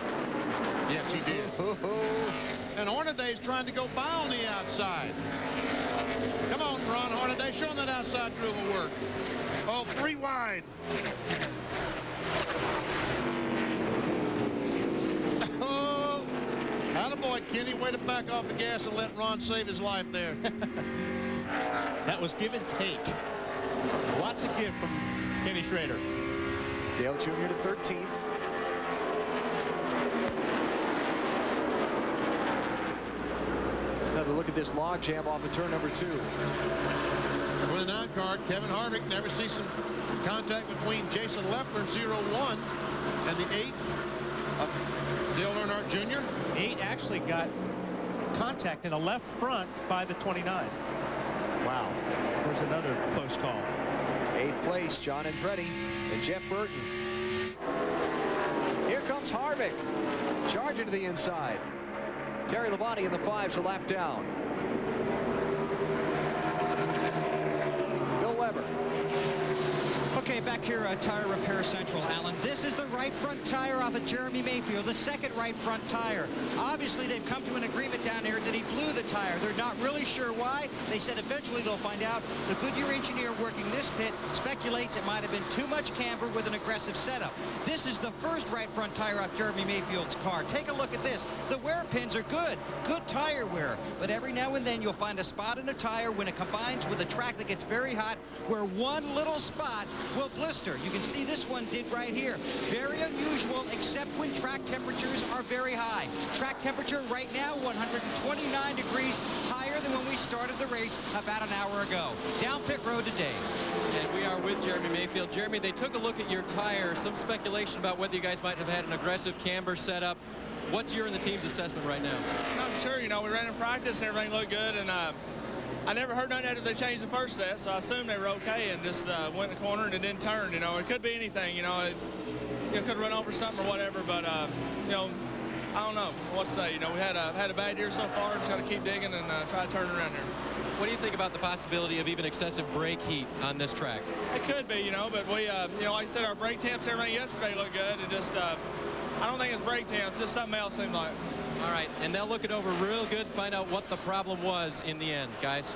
Yes, he did. And Hornaday's trying to go by on the outside. Come on, Ron Hornaday, show him that outside drill will work. Oh, 3 wide. Oh, attaboy, Kenny. Way to back off the gas and let Ron save his life there. That was give and take. Lots of give from Kenny Schrader. Dale Jr. to 13th. Another look at this log jam off of turn number 2. 29 card, Kevin Harvick. Never see some contact between Jason Leffler and 01 and the 8 of Dale Earnhardt Jr. 8 actually got contact in a left front by the 29. Wow, there's another close call. 8th place, John Andretti and Jeff Burton. Here comes Harvick, charging to the inside. Terry Labonte in the 5's a lap down. Bill Weber. Okay, back here at Tire Repair Central, Alan. This is the right front tire off of Jeremy Mayfield, the second right front tire. Obviously, they've come to an agreement down here that he blew the tire. They're not really sure why. They said eventually they'll find out. The Goodyear engineer working this pit speculates it might have been too much camber with an aggressive setup. This is the first right front tire off Jeremy Mayfield's car. Take a look at this. The wear pins are good tire wear. But every now and then you'll find a spot in a tire when it combines with a track that gets very hot where one little spot will blister. You can see this one did right here. Very unusual, except when track temperatures are very high. Track temperature right now, 129 degrees, higher than when we started the race about an hour ago. Down pit road today. And we are with Jeremy Mayfield. Jeremy, they took a look at your tire. Some speculation about whether you guys might have had an aggressive camber setup. What's your and the team's assessment right now? I'm sure, you know, we ran in practice and everything looked good, and I never heard nothing after they changed the first set, so I assumed they were okay and just went in the corner and it didn't turn. You know, it could be anything. You know, it's could run over something or whatever, but you know, I don't know what to say. You know, we had a bad year so far. Just got to keep digging and try to turn it around here. What do you think about the possibility of even excessive brake heat on this track? It could be, you know, but we, you know, like I said, our brake temps, everything yesterday looked good, and just I don't think it's brake temps, just something else seemed like. All right, and they'll look it over real good, find out what the problem was in the end, guys.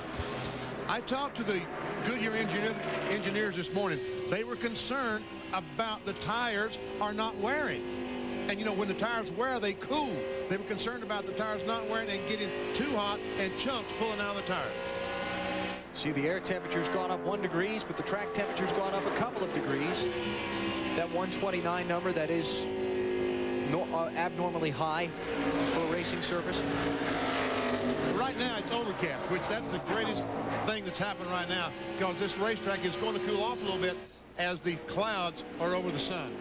I talked to the Goodyear engineers this morning. They were concerned about the tires are not wearing. And, you know, when the tires wear, they cool. They were concerned about the tires not wearing and getting too hot and chunks pulling out of the tires. See, the air temperature's gone up 1 degree, but the track temperature's gone up a couple of degrees. That 129 number, that is abnormally high for a racing surface. Right now it's overcast, which that's the greatest thing that's happened right now, because this racetrack is going to cool off a little bit as the clouds are over the sun.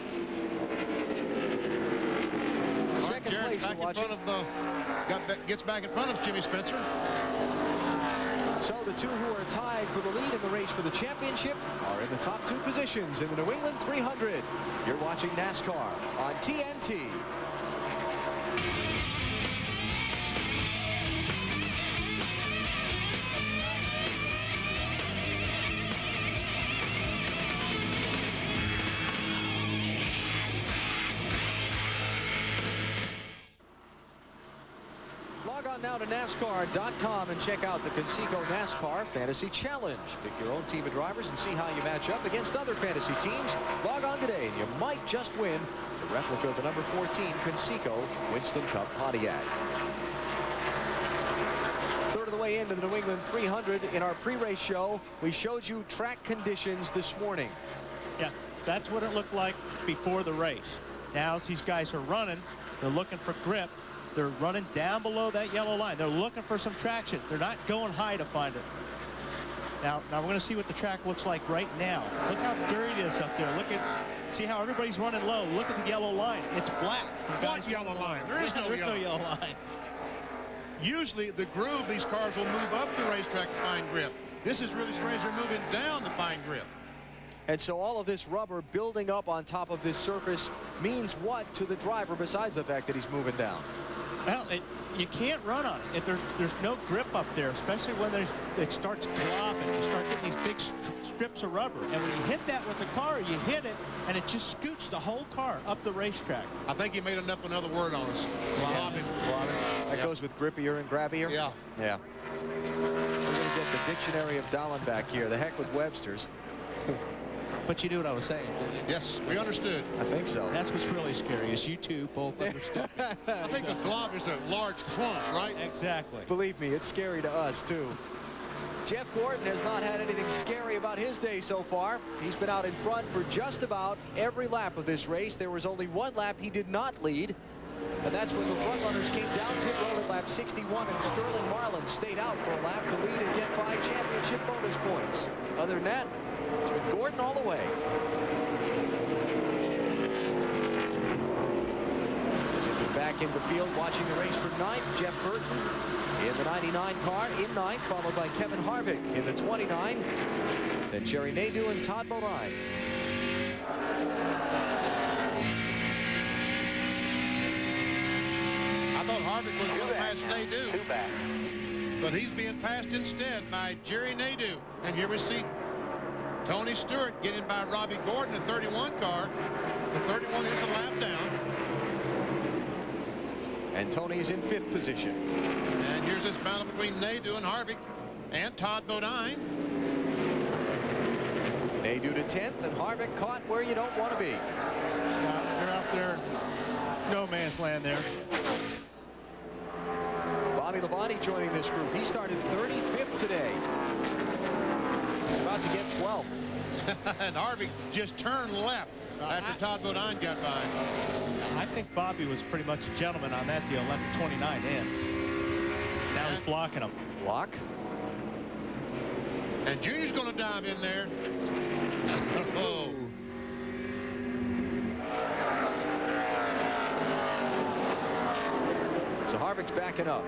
Second place back in front of gets back in front of Jimmy Spencer. So the two who are tied for the lead in the race for the championship are in the top 2 positions in the New England 300. You're watching NASCAR on TNT. Log on now to NASCAR.com and check out the Conseco NASCAR Fantasy Challenge. Pick your own team of drivers and see how you match up against other fantasy teams. Log on today and you might just win the replica of the number 14 Conseco Winston Cup Pontiac. Third of the way into the New England 300. In our pre-race show, we showed you track conditions this morning. Yeah. That's what it looked like before the race. Now as these guys are running, they're looking for grip. They're running down below that yellow line. They're looking for some traction. They're not going high to find it. Now we're going to see what the track looks like right now. Look how dirty it is up there. See how everybody's running low. Look at the yellow line. It's black. What yellow line? There is no yellow line. Usually the groove, these cars will move up the racetrack to find grip. This is really strange. They're moving down to find grip. And so all of this rubber building up on top of this surface means what to the driver besides the fact that he's moving down? Well, you can't run on it. There's no grip up there, especially when it starts glopping. You start getting these big strips of rubber. And when you hit that with the car, you hit it, and it just scoots the whole car up the racetrack. I think he made up another word on us. Globbing. That goes with grippier and grabbier? Yeah. Yeah. We're going to get the dictionary of Dallin back here. The heck with Webster's. But you knew what I was saying, didn't you? Yes, we understood. I think so. That's what's really scary is you two both understood. I think the glob is a large clump, right? Exactly. Believe me, it's scary to us, too. Jeff Gordon has not had anything scary about his day so far. He's been out in front for just about every lap of this race. There was only one lap he did not lead, and that's when the front runners came down pit road at lap 61, and Sterling Marlin stayed out for a lap to lead and get 5 championship bonus points. Other than that, it's been Gordon all the way. Dipping back into the field, watching the race for 9th, Jeff Burton in the 99 car in 9th, followed by Kevin Harvick in the 29. Then Jerry Nadeau and Todd Bodine. I thought Harvick was going to pass Nadeau. But he's being passed instead by Jerry Nadeau. And here we see Tony Stewart getting by Robbie Gordon, the 31 car. The 31 is a lap down. And Tony's in 5th position. And here's this battle between Nadeau and Harvick and Todd Bodine. Nadeau to 10th, and Harvick caught where you don't want to be. They're out there, no man's land there. Bobby Labonte joining this group. He started 35th today. He's about to get 12th. And Harvick just turned left after Todd Bodine got by. I think Bobby was pretty much a gentleman on that deal. Let the 29 in. Now he's blocking him. Block. And Junior's going to dive in there. Oh. So Harvick's backing up.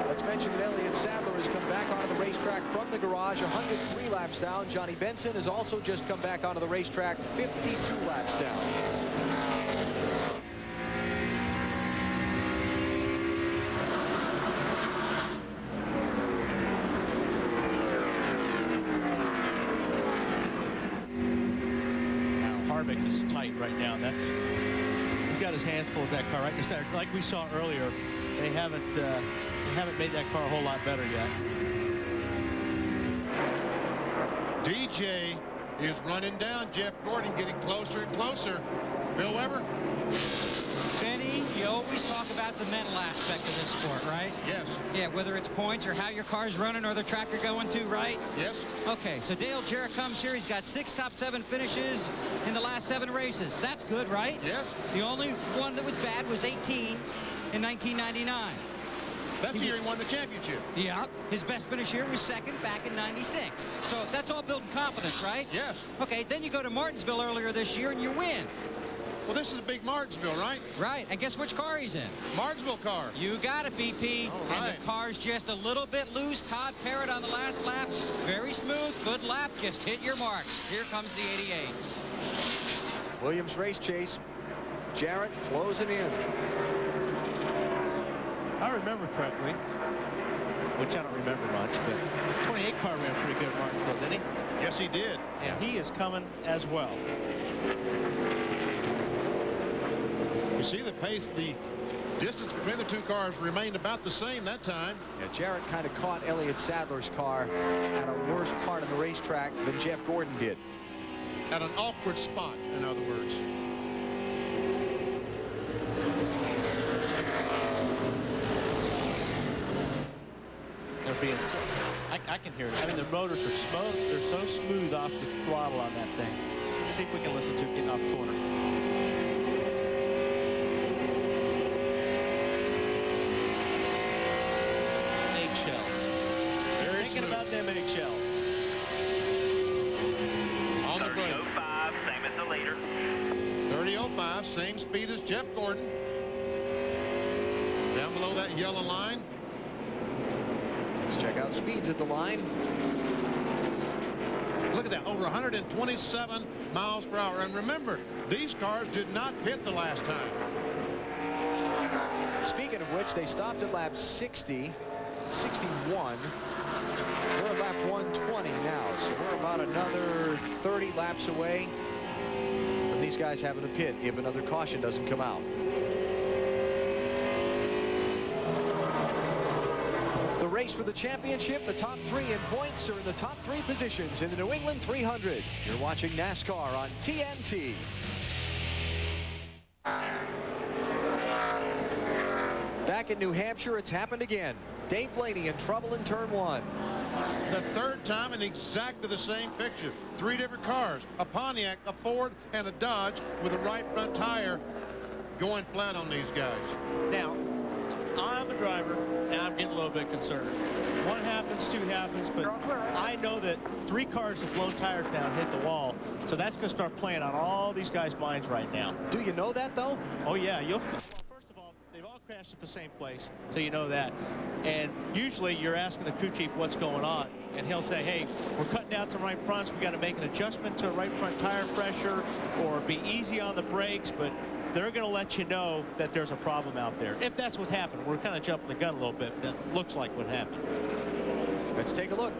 Let's mention that Elliott Sadler has come back onto the racetrack from the garage 103 laps down. Johnny Benson has also just come back onto the racetrack 52 laps down. Now Harvick is tight right now. He's got his hands full of that car right in the center. Like we saw earlier, they haven't made that car a whole lot better yet. DJ is running down Jeff Gordon, getting closer and closer. Bill Weber? Benny, you always talk about the mental aspect of this sport, right? Yes. Yeah, whether it's points or how your car's running or the track you're going to, right? Yes. Okay, so Dale Jarrett comes here. He's got 6 top 7 finishes in the last 7 races. That's good, right? Yes. The only one that was bad was 18 in 1999. That's the year he won the championship. Yep. His best finish here was 2nd back in 96. So that's all building confidence, right? Yes. Okay, then you go to Martinsville earlier this year and you win. Well, this is a big Martinsville, right? Right, and guess which car he's in? Martinsville car. You got it, BP. All right. And the car's just a little bit loose. Todd Parrott on the last lap. Very smooth, good lap. Just hit your marks. Here comes the 88. Williams race chase. Jarrett closing in. If I remember correctly, which I don't remember much, but 28 car ran pretty good at Martinsville, didn't he? Yes, he did. And he is coming as well. You see the pace, the distance between the 2 cars remained about the same that time. Yeah, Jarrett kind of caught Elliott Sadler's car at a worse part of the racetrack than Jeff Gordon did. At an awkward spot, in other words. They're being so. I I can hear it. I mean, the motors are smooth. They're so smooth off the throttle on that thing. Let's see if we can listen to it getting off the corner. Eggshells. Very Thinking smooth. about them eggshells. On the brake. 30.05, same as the leader. 30.05, same speed as Jeff Gordon. Down below that yellow line. Let's check out speeds at the line. Look at that, over 127 miles per hour. And remember, these cars did not pit the last time. Speaking of which, they stopped at lap 60, 61. We're at lap 120 now, so we're about another 30 laps away from these guys having to pit if another caution doesn't come out. The race for the championship, the top three in points are in the top three positions in the New England 300. You're watching NASCAR on TNT. Back in New Hampshire, it's happened again. Dave Blaney in trouble in turn one. The third time in exactly the same picture. Three different cars, a Pontiac, a Ford, and a Dodge with a right front tire going flat on these guys. Now, I'm a driver, and I'm getting a little bit concerned. One happens, two happens, but I know that three cars have blown tires down, hit the wall, so that's going to start playing on all these guys' minds right now. Do you know that, though? Oh, yeah. Well, first of all, they've all crashed at the same place, so you know that. And usually you're asking the crew chief what's going on, and he'll say, hey, we're cutting down some right fronts. We got to make an adjustment to a right front tire pressure or be easy on the brakes, but they're going to let you know that there's a problem out there. If that's what happened, we're kind of jumping the gun a little bit. That looks like what happened. Let's take a look.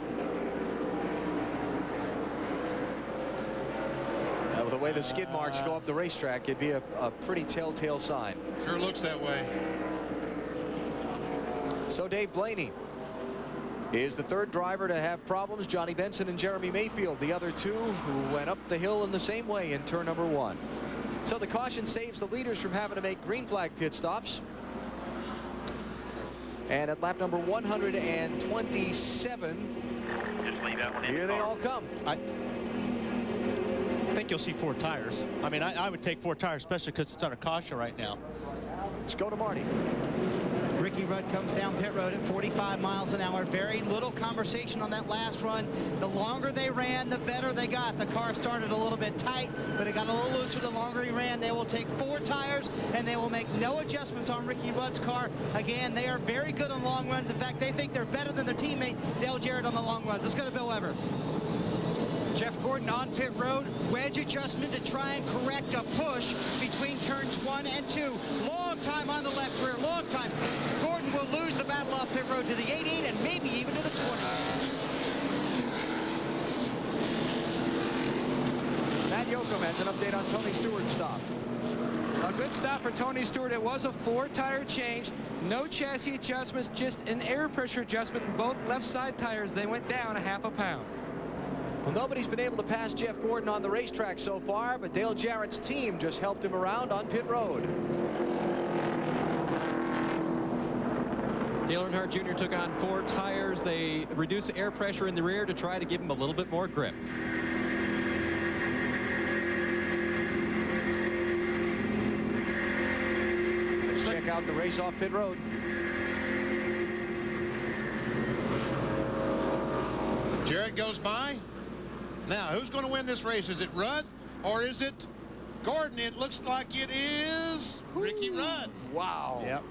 Now, with the way the skid marks go up the racetrack, it'd be a pretty telltale sign. Sure looks that way. So Dave Blaney is the third driver to have problems. Johnny Benson and Jeremy Mayfield, the other two who went up the hill in the same way in turn number one. So the caution saves the leaders from having to make green flag pit stops. And at lap number 127, Just leave that one in here the they car. all come. I think you'll see four tires. I mean, I would take four tires, especially because it's under caution right now. Let's go to Marty. Ricky Rudd comes down pit road at 45 miles an hour. Very little conversation on that last run. The longer they ran, the better they got. The car started a little bit tight, but it got a little looser the longer he ran. They will take four tires, and they will make no adjustments on Ricky Rudd's car. Again, they are very good on long runs. In fact, they think they're better than their teammate, Dale Jarrett, on the long runs. Let's go to Bill Weber. Jeff Gordon on pit road, wedge adjustment to try and correct a push between turns 1 and 2. Long time on the left rear, long time. Gordon will lose the battle off pit road to the 18 and maybe even to the 20. Matt Yoakum has an update on Tony Stewart's stop. A good stop for Tony Stewart. It was a four-tire change. No chassis adjustments, just an air pressure adjustment in both left side tires. They went down a half a pound. Well, nobody's been able to pass Jeff Gordon on the racetrack so far, but Dale Jarrett's team just helped him around on pit road. Dale Earnhardt Jr. took on four tires. They reduced the air pressure in the rear to try to give him a little bit more grip. Let's check out the race off pit road. Jarrett goes by. Now, who's going to win this race? Is it Rudd or is it Gordon? It looks like it is Ricky Rudd. Wow. Yep.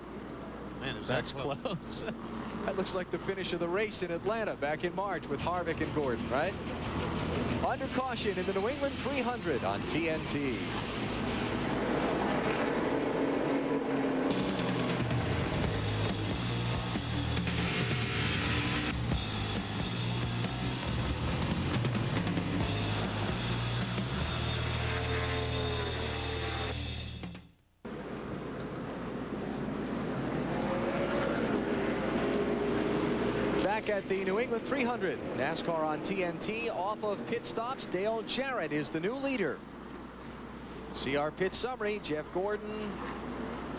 Man, is That's that close. close. That looks like the finish of the race in Atlanta back in March with Harvick and Gordon, right? Under caution in the New England 300 on TNT. Back at the New England 300, NASCAR on TNT, off of pit stops. Dale Jarrett is the new leader. See our pit summary. Jeff Gordon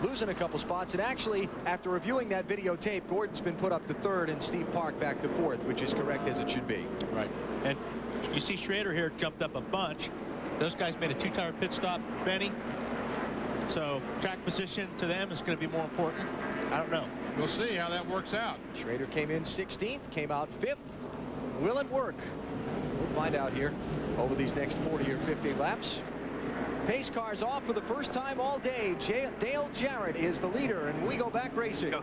losing a couple spots. And actually, after reviewing that videotape, Gordon's been put up to 3rd and Steve Park back to 4th, which is correct as it should be. Right. And you see Schrader here jumped up a bunch. Those guys made a 2-tire pit stop, Benny. So track position to them is going to be more important. I don't know. We'll see how that works out. Schrader came in 16th, came out 5th. Will it work? We'll find out here over these next 40 or 50 laps. Pace cars off for the first time all day. Dale Jarrett is the leader, and we go back racing. Go.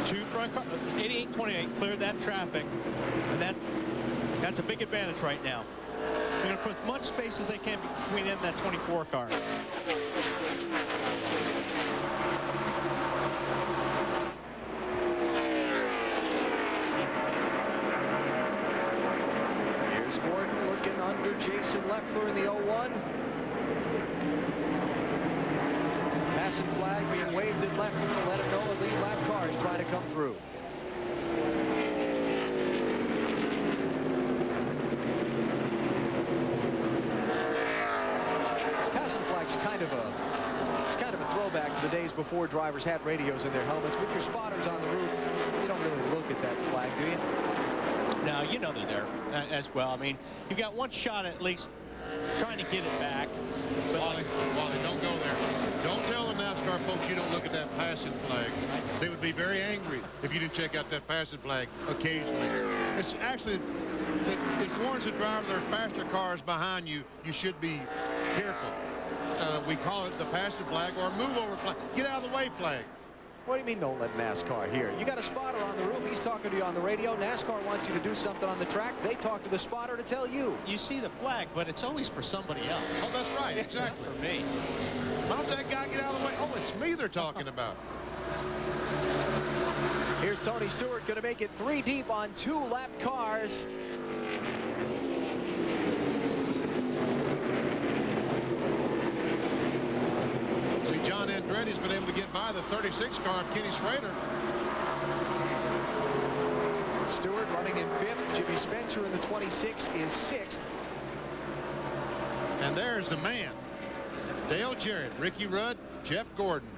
2 front cars, 88-28 cleared that traffic, and that's a big advantage right now. They're going to put as much space as they can between them and that 24 car. Here's Gordon looking under Jason Leffler in the 01. Passing flag being waved at Leffler to let him know the lead lap cars try to come through. Passing flag's kind of a throwback to the days before drivers had radios in their helmets. With your spotters on the roof, you don't really look at that flag, do you? No, you know they're there as well. I mean, you've got one shot at least trying to get it back. But Wally, don't go there. Don't tell the NASCAR folks you don't look at that passing flag. They would be very angry if you didn't check out that passing flag occasionally. It's actually, it warns the driver there are faster cars behind you. You should be careful. We call it the passing flag or move over flag. Get out of the way flag. What do you mean don't let NASCAR hear? You got a spotter on the roof. He's talking to you on the radio. NASCAR wants you to do something on the track. They talk to the spotter to tell you. You see the flag, but it's always for somebody else. Oh, that's right. Exactly. For me. Why don't that guy get out of the way? Oh, it's me they're talking about. Here's Tony Stewart going to make it 3 deep on 2 lap cars. John Andretti's been able to get by the 36 car of Kenny Schrader. Stewart running in 5th. Jimmy Spencer in the 26 is 6th. And there's the man. Dale Jarrett, Ricky Rudd, Jeff Gordon.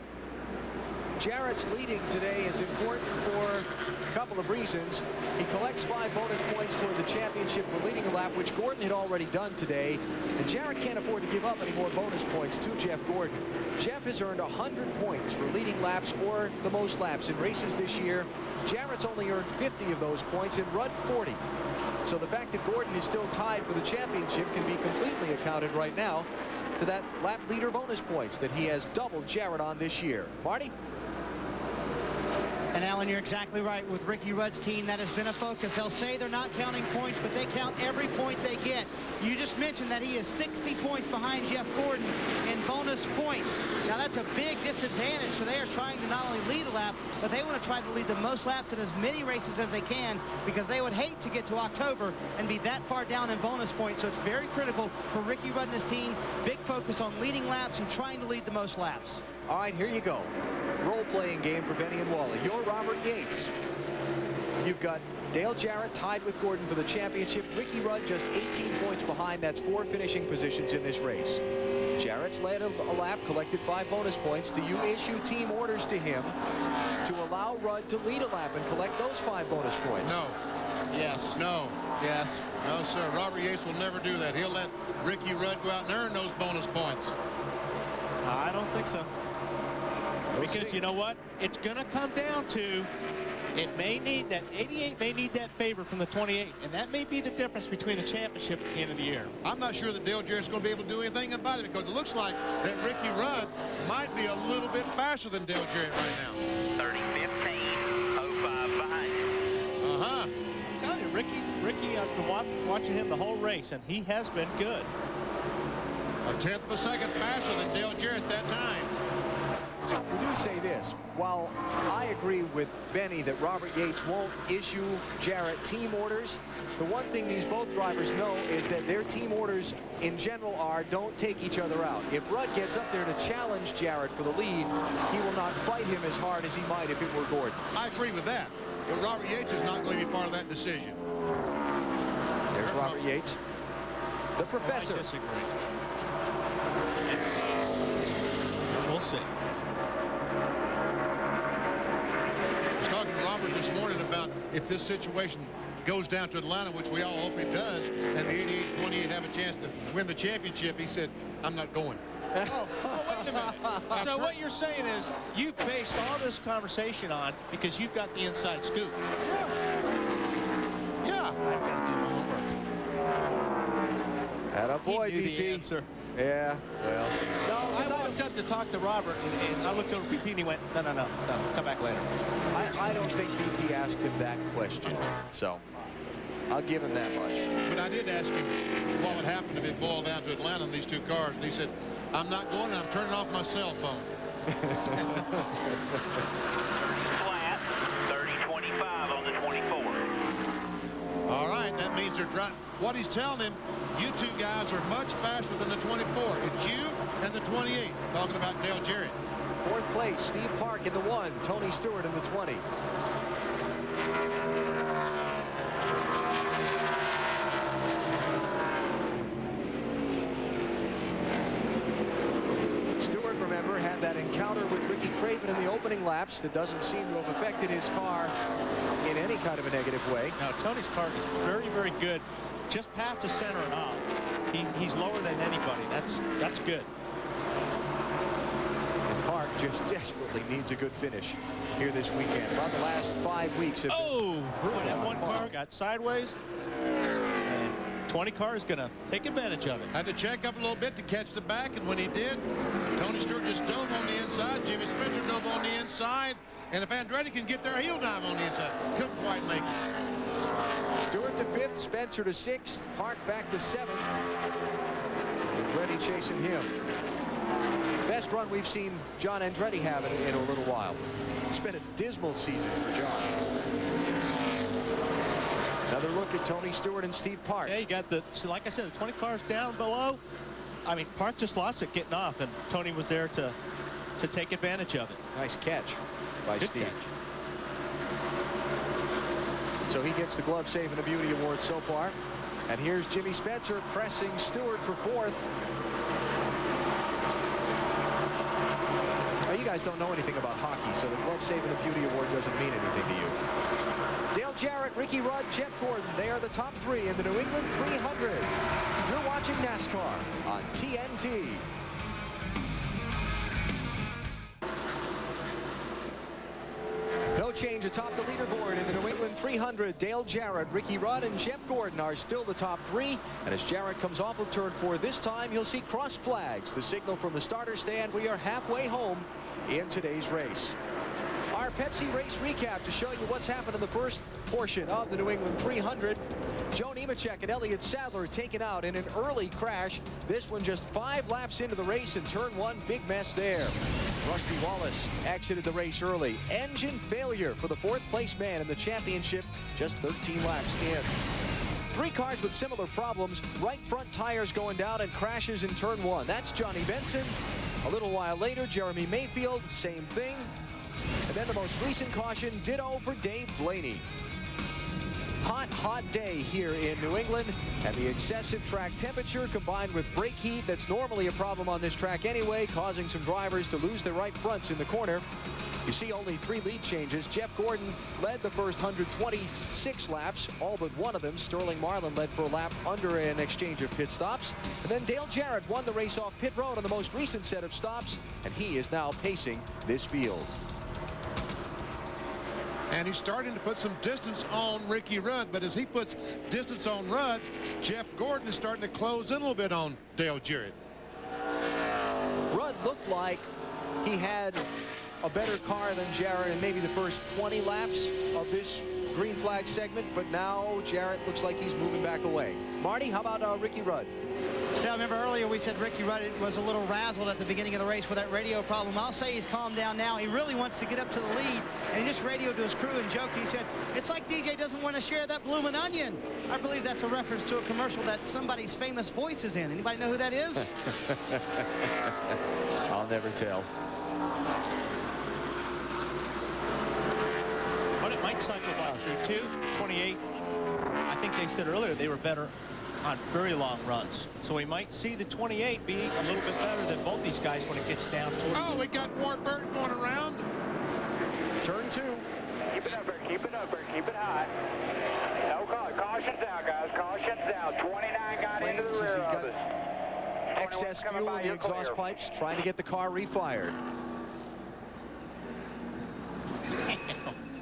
Jarrett's leading today is important for a couple of reasons. He collects 5 bonus points toward the championship for leading a lap, which Gordon had already done today. And Jarrett can't afford to give up any more bonus points to Jeff Gordon. Jeff has earned 100 points for leading laps or the most laps in races this year. Jarrett's only earned 50 of those points and Rudd 40. So the fact that Gordon is still tied for the championship can be completely accounted right now to that lap leader bonus points that he has doubled Jarrett on this year. Marty? And Alan, you're exactly right. With Ricky Rudd's team, that has been a focus. They'll say they're not counting points, but they count every point they get. You just mentioned that he is 60 points behind Jeff Gordon in bonus points. Now, that's a big disadvantage, so they are trying to not only lead a lap, but they want to try to lead the most laps in as many races as they can, because they would hate to get to October and be that far down in bonus points. So it's very critical for Ricky Rudd and his team. Big focus on leading laps and trying to lead the most laps. All right, here you go. Role-playing game for Benny and Wally. You're Robert Yates. You've got Dale Jarrett tied with Gordon for the championship. Ricky Rudd just 18 points behind. That's 4 finishing positions in this race. Jarrett's led a lap, collected 5 bonus points. Do you issue team orders to him to allow Rudd to lead a lap and collect those 5 bonus points? No. Yes. No. Yes. No, sir. Robert Yates will never do that. He'll let Ricky Rudd go out and earn those bonus points. I don't think so. Because you know what? It's going to come down to, it may need that 88 may need that favor from the 28, and that may be the difference between the championship at the end of the year. I'm not sure that Dale Jarrett's going to be able to do anything about it, because it looks like that Ricky Rudd might be a little bit faster than Dale Jarrett right now. 30-15, 05 behind you. Uh-huh. I'm telling you, Ricky, I've been watching him the whole race, and he has been good. A 1/10 of a second faster than Dale Jarrett that time. We do say this. While I agree with Benny that Robert Yates won't issue Jarrett team orders, the one thing these both drivers know is that their team orders in general are don't take each other out. If Rudd gets up there to challenge Jarrett for the lead, he will not fight him as hard as he might if it were Gordon. I agree with that. But Robert Yates is not going to be part of that decision. There's Robert Yates. The professor. I disagree. We'll see. I was talking to Robert this morning about if this situation goes down to Atlanta, which we all hope it does, and the 88-28 have a chance to win the championship, he said, I'm not going. Wait a minute. So what you're saying is you've based all this conversation on because you've got the inside scoop. Yeah. I've got to do homework. Attaboy, He knew the DP. answer. Yeah, well. No, I walked up to talk to Robert, and I looked over at BP, and he went, no, come back later. I don't think BP asked him that question, so I'll give him that much. But I did ask him what would happen if it boiled down to Atlanta in these two cars, and he said, I'm not going, and I'm turning off my cell phone. Flat, 30-25 on the 24. All right, that means they're driving. What he's telling him, you two guys are much faster than the 24. It's you and the 28, talking about Dale Jarrett. Fourth place, Steve Park in the 1, Tony Stewart in the 20. Stewart, remember, had that encounter with Ricky Craven in the opening laps that doesn't seem to have affected his car in any kind of a negative way. Now, Tony's car is very, very good. Just past the center and off. He's lower than anybody. That's good. And Park just desperately needs a good finish here this weekend. About the last 5 weeks have brutal. That one Park. car got sideways. And 20 car is going to take advantage of it. Had to check up a little bit to catch the back, and when he did, Tony Stewart just dove on the inside. Jimmy Spencer dove on the inside. And if Andretti can get there, he'll dive on the inside. Couldn't quite make it. Stewart to 5th, Spencer to 6th, Park back to 7th. Andretti chasing him. Best run we've seen John Andretti have in a little while. It's been a dismal season for John. Another look at Tony Stewart and Steve Park. Yeah, you got so like I said, the 20 cars down below. I mean, Park just lost it getting off, and Tony was there to take advantage of it. Nice catch by Good Steve. catch. So he gets the Glove Save and a Beauty Award so far. And here's Jimmy Spencer pressing Stewart for 4th. Now, you guys don't know anything about hockey, so the Glove Save and a Beauty Award doesn't mean anything to you. Dale Jarrett, Ricky Rudd, Jeff Gordon, they are the top 3 in the New England 300. You're watching NASCAR on TNT. No change atop the leaderboard in the New England 300. Dale Jarrett, Ricky Rudd, and Jeff Gordon are still the top 3. And as Jarrett comes off of turn 4 this time, he'll see crossed flags. The signal from the starter stand. We are halfway home in today's race. Our Pepsi race recap to show you what's happened in the first portion of the New England 300. Joe Nemechek and Elliott Sadler taken out in an early crash. This one just 5 laps into the race in turn 1. Big mess there. Rusty Wallace exited the race early. Engine failure for the 4th place man in the championship, just 13 laps in. 3 cars with similar problems. Right front tires going down and crashes in turn 1. That's Johnny Benson. A little while later, Jeremy Mayfield, same thing. And then the most recent caution, ditto for Dave Blaney. Hot day here in New England, and the excessive track temperature combined with brake heat that's normally a problem on this track anyway, causing some drivers to lose their right fronts in the corner. You see only 3 lead changes. Jeff Gordon led the first 126 laps, all but one of them. Sterling Marlin led for a lap under an exchange of pit stops. And then Dale Jarrett won the race off pit road on the most recent set of stops, and he is now pacing this field. And he's starting to put some distance on Ricky Rudd, but as he puts distance on Rudd, Jeff Gordon is starting to close in a little bit on Dale Jarrett. Rudd looked like he had a better car than Jarrett in maybe the first 20 laps of this green flag segment, but now Jarrett looks like he's moving back away. Marty, how about Ricky Rudd? Yeah, remember earlier we said Ricky Rudd was a little razzled at the beginning of the race with that radio problem. I'll say he's calmed down now. He really wants to get up to the lead, and he just radioed to his crew and joked. He said, it's like DJ doesn't want to share that bloomin' onion. I believe that's a reference to a commercial that somebody's famous voice is in. Anybody know who that is? I'll never tell. But it might cycle back through 2, 28. I think they said earlier they were better on very long runs. So we might see the 28 be a little bit better than both these guys when it gets down to it. Oh, we got Ward Burton going around. Turn 2. Keep it up there, keep it up there, keep it high. No call. Caution's out, guys. Caution's out. 29 got into the rear of us. Excess fuel in the exhaust pipes, trying to get the car refired.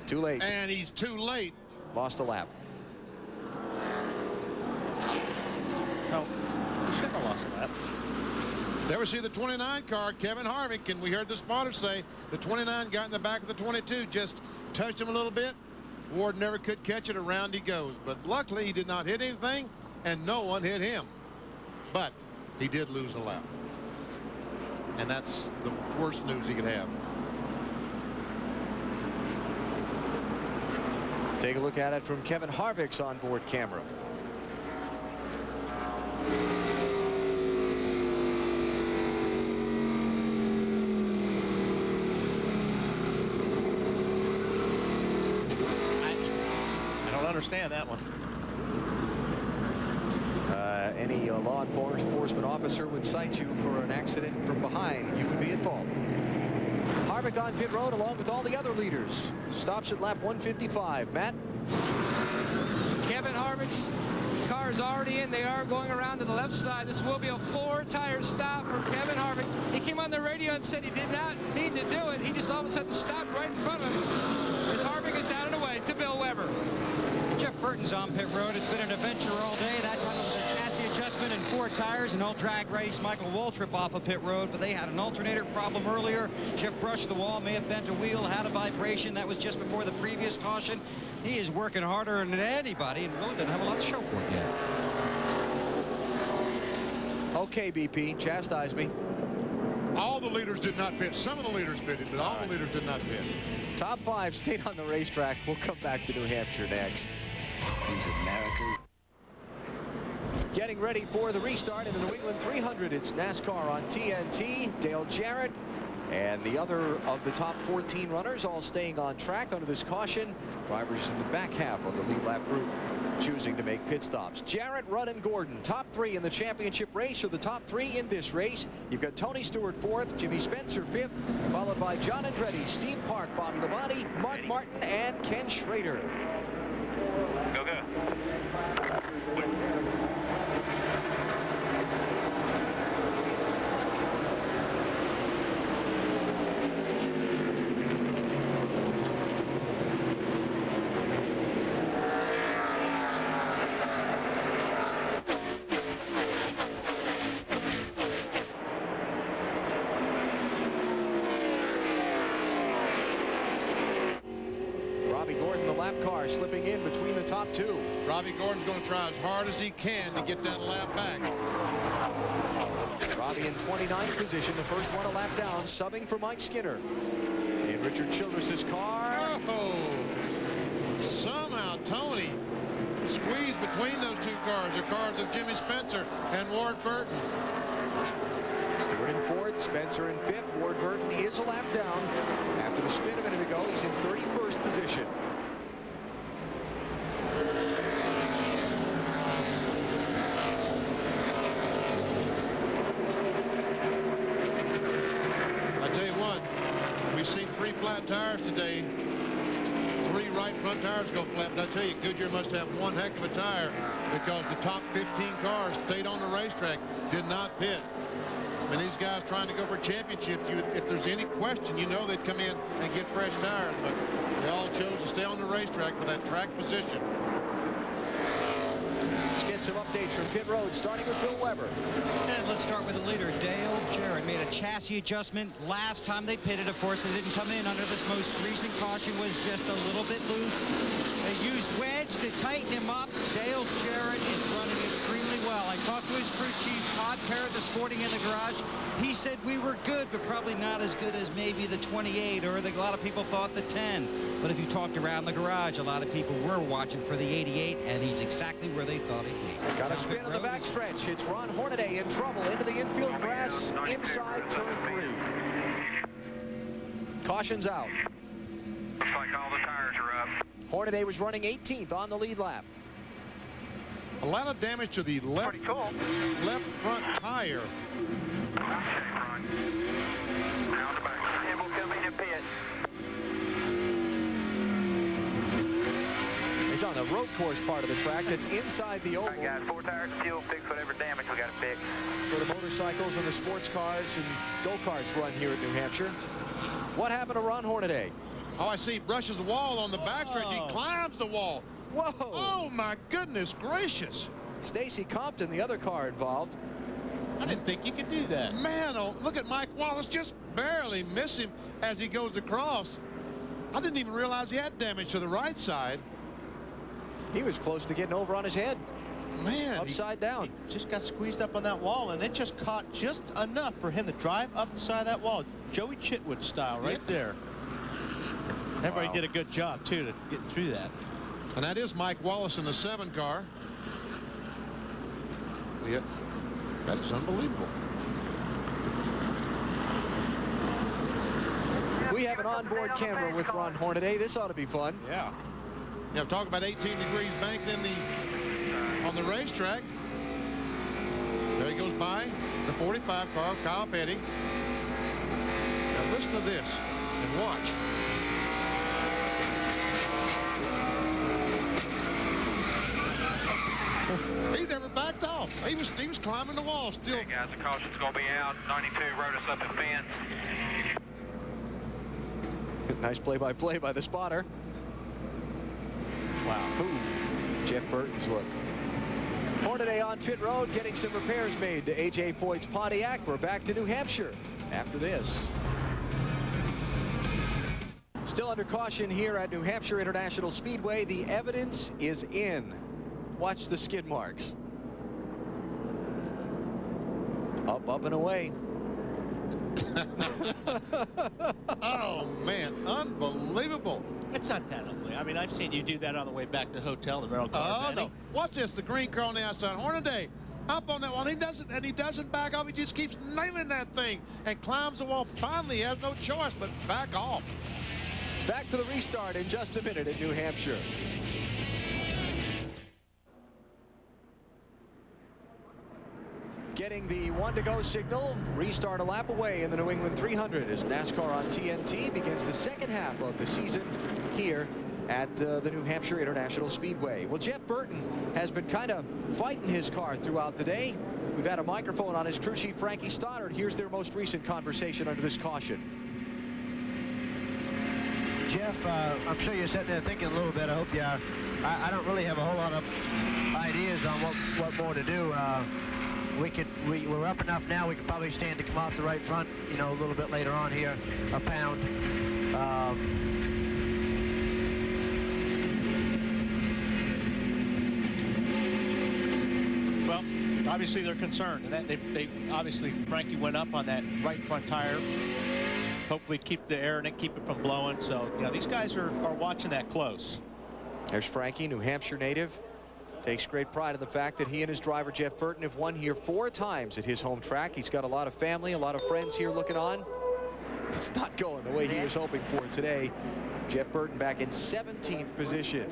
Too late. And he's too late. Lost a lap. No, he shouldn't have lost a lap. There we see the 29 car, Kevin Harvick, and we heard the spotter say the 29 got in the back of the 22, just touched him a little bit. Ward never could catch it. Around he goes. But luckily, he did not hit anything, and no one hit him. But he did lose a lap. And that's the worst news he could have. Take a look at it from Kevin Harvick's onboard camera. I don't understand that one. Any law enforcement officer would cite you for an accident from behind. You would be at fault. Harvick on pit road along with all the other leaders. Stops at lap 155. Matt? Kevin Harvick's car is already in. They are going around to the left side. This will be a 4-tire stop for Kevin Harvick. He came on the radio and said he did not mean to do it. He just all of a sudden stopped right in front of him as Harvick is down and away to Bill Weber. Jeff Burton's on pit road. It's been an adventure all day. That time it was a chassis adjustment and 4 tires. An all drag race. Michael Waltrip off of pit road, but they had an alternator problem earlier. Jeff brushed the wall, may have bent a wheel, had a vibration. That was just before the previous caution. He is working harder than anybody and really doesn't have a lot to show for it yet. Okay, BP, chastise me. All the leaders did not pit. Some of the leaders pitted, but all the leaders did not pit. Top 5 stayed on the racetrack. We'll come back to New Hampshire next. These American. Getting ready for the restart in the New England 300. It's NASCAR on TNT. Dale Jarrett and the other of the top 14 runners all staying on track under this caution. Drivers in the back half of the lead lap group choosing to make pit stops. Jarrett, Rudd, and Gordon, top 3 in the championship race, or the top 3 in this race. You've got Tony Stewart 4th, Jimmy Spencer 5th, followed by John Andretti, Steve Park, Bobby Labonte, Mark Martin, and Ken Schrader. Go, go. Slipping in between the top 2. Robbie Gordon's going to try as hard as he can to get that lap back. Robbie in 29th position, the first one a lap down, subbing for Mike Skinner. In Richard Childress's car. Oh, somehow Tony squeezed between those 2 cars, the cars of Jimmy Spencer and Ward Burton. Stewart in 4th, Spencer in 5th. Ward Burton is a lap down. After the spin a minute ago, he's in 31st position. Flat tires today. 3 right front tires go flat, but I tell you, Goodyear must have one heck of a tire because the top 15 cars stayed on the racetrack, did not pit. I mean, these guys trying to go for championships, if there's any question, you know they'd come in and get fresh tires, but they all chose to stay on the racetrack for that track position. Let's get some updates from pit road, starting with Bill Weber. And let's start with the leader, Dale Jarrett. Made a chassis adjustment last time they pitted. Of course, they didn't come in under this most recent caution, was just a little bit loose. They used wedge to tighten him up. Dale Jarrett is running extremely well. I talked to his crew chief, Todd Parrott, this morning in the garage. He said we were good, but probably not as good as maybe the 28, or a lot of people thought the 10. But if you talked around the garage, a lot of people were watching for the 88, and he's exactly where they thought he'd be. Got a spin on the backstretch. It's Ron Hornaday in trouble into the infield grass inside turn 3. Caution's out. Looks like all the tires are up. Hornaday was running 18th on the lead lap. A lot of damage to the left front tire. He's on the road course part of the track that's inside the oval. I got 4 tires, fuel, fix whatever damage we got to fix. For the motorcycles and the sports cars and go-karts run here at New Hampshire. What happened to Ron Hornaday? Oh, I see. He brushes the wall on the backstretch. He climbs the wall. Whoa! Oh, my goodness gracious. Stacy Compton, the other car involved. I didn't think you could do that. Man, oh, look at Mike Wallace just barely miss him as he goes across. I didn't even realize he had damage to the right side. He was close to getting over on his head. Man, upside down. He just got squeezed up on that wall, and it just caught just enough for him to drive up the side of that wall. Joey Chitwood style right there. Everybody did a good job, too, to get through that. And that is Mike Wallace in the 7 car. Yeah, that is unbelievable. We have an onboard camera with Ron Hornaday. This ought to be fun. Yeah. Yeah, talk about 18 degrees banking on the racetrack. There he goes by the 45 car, Kyle Petty. Now listen to this and watch. He never backed off. He was climbing the wall still. Hey guys, the caution's gonna be out. 92 wrote us up at fence. Nice play-by-play by the spotter. Wow. Ooh, Jeff Burton's look. Hornaday on pit road getting some repairs made to A.J. Foyt's Pontiac. We're back to New Hampshire after this. Still under caution here at New Hampshire International Speedway. The evidence is in. Watch the skid marks. Up and away. Oh, man, unbelievable. It's not that ugly. I mean, I've seen you do that on the way back to the hotel in the rental car. Oh, no. Watch this, the green car on the outside. Hornaday up on that wall. He doesn't back off. He just keeps nailing that thing and climbs the wall. Finally, he has no choice but back off. Back to the restart in just a minute in New Hampshire. Getting the 1 to go signal. Restart a lap away in the New England 300 as NASCAR on TNT begins the second half of the season here at the New Hampshire International Speedway. Well, Jeff Burton has been kind of fighting his car throughout the day. We've had a microphone on his crew chief, Frankie Stoddard. Here's their most recent conversation under this caution. Jeff, I'm sure you're sitting there thinking a little bit. I hope you are. I don't really have a whole lot of ideas on what more to do. We're up enough now. We could probably stand to come off the right front, you know, a little bit later on here, a pound. Well, obviously they're concerned, and that they obviously Frankie went up on that right front tire. Hopefully keep the air in it, keep it from blowing. So, you know, these guys are watching that close. There's Frankie, New Hampshire native. Takes great pride in the fact that he and his driver, Jeff Burton, have won here 4 times at his home track. He's got a lot of family, a lot of friends here looking on. It's not going the way he was hoping for today. Jeff Burton back in 17th position.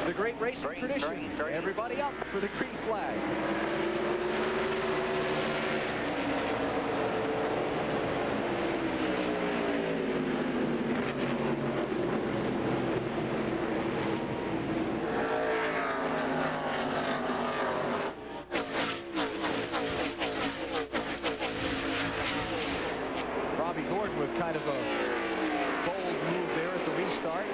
The great racing tradition. Everybody up for the green flag. With kind of a bold move there at the restart.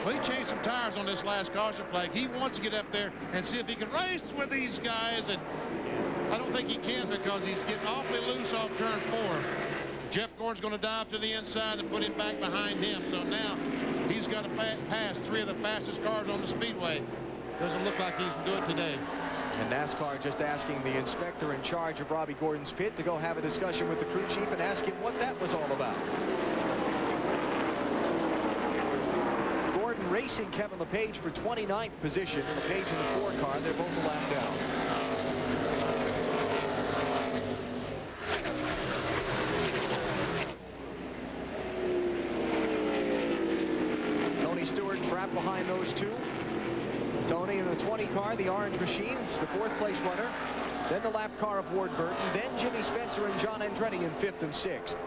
Well, he changed some tires on this last caution flag. He wants to get up there and see if he can race with these guys, and I don't think he can because he's getting awfully loose off turn 4. Jeff Gordon's going to dive to the inside and put him back behind him. So now he's got to pass 3 of the fastest cars on the speedway. Doesn't look like he can do it today. And NASCAR just asking the inspector in charge of Robbie Gordon's pit to go have a discussion with the crew chief and ask him what that was all about. Gordon racing Kevin LePage for 29th position. LePage in the 4 car. They're both a lap down. Tony Stewart trapped behind those 2. Tony in the 20 car, the orange machine, is the 4th place runner. Then the lap car of Ward Burton. Then Jimmy Spencer and John Andretti in 5th and 6th.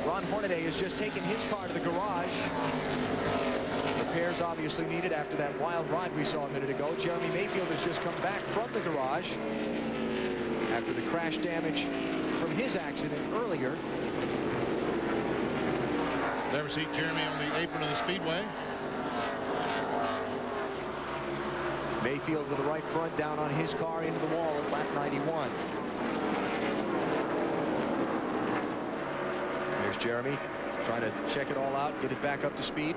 Ron Hornaday has just taken his car to the garage. Repairs obviously needed after that wild ride we saw a minute ago. Jeremy Mayfield has just come back from the garage after the crash damage from his accident earlier. Never see Jeremy on the apron of the Speedway. Mayfield with the right front down on his car into the wall at lap 91. There's Jeremy trying to check it all out, get it back up to speed.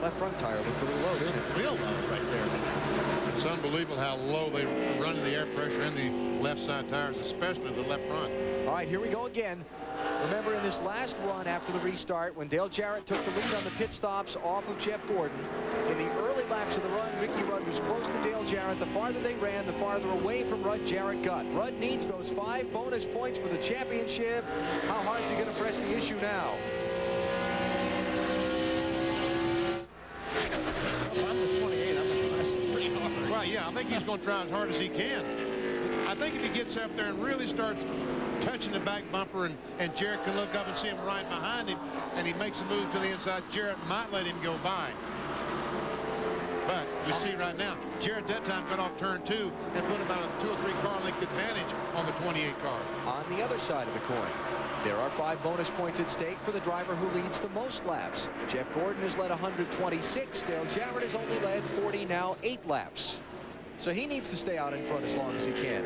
Left front tire looked a little low, didn't it? Real low right there. It's unbelievable how low they run in the air pressure in the left side tires, especially the left front. All right, here we go again. Remember in this last run after the restart, when Dale Jarrett took the lead on the pit stops off of Jeff Gordon, in the early laps of the run, Ricky Rudd was close to Dale Jarrett. The farther they ran, the farther away from Rudd Jarrett got. Rudd needs those 5 bonus points for the championship. How hard is he going to press the issue now? I'm the 28. I'm going to press him pretty hard. Well, yeah, I think he's going to try as hard as he can. I think if he gets up there and really starts touching the back bumper and Jarrett can look up and see him right behind him and he makes a move to the inside, Jarrett might let him go by. But we see right now, Jarrett that time got off turn 2 and put about a 2 or 3 car length advantage on the 28 car. On the other side of the coin, there are 5 bonus points at stake for the driver who leads the most laps. Jeff Gordon has led 126. Dale Jarrett has only led 40, now 8 laps. So he needs to stay out in front as long as he can.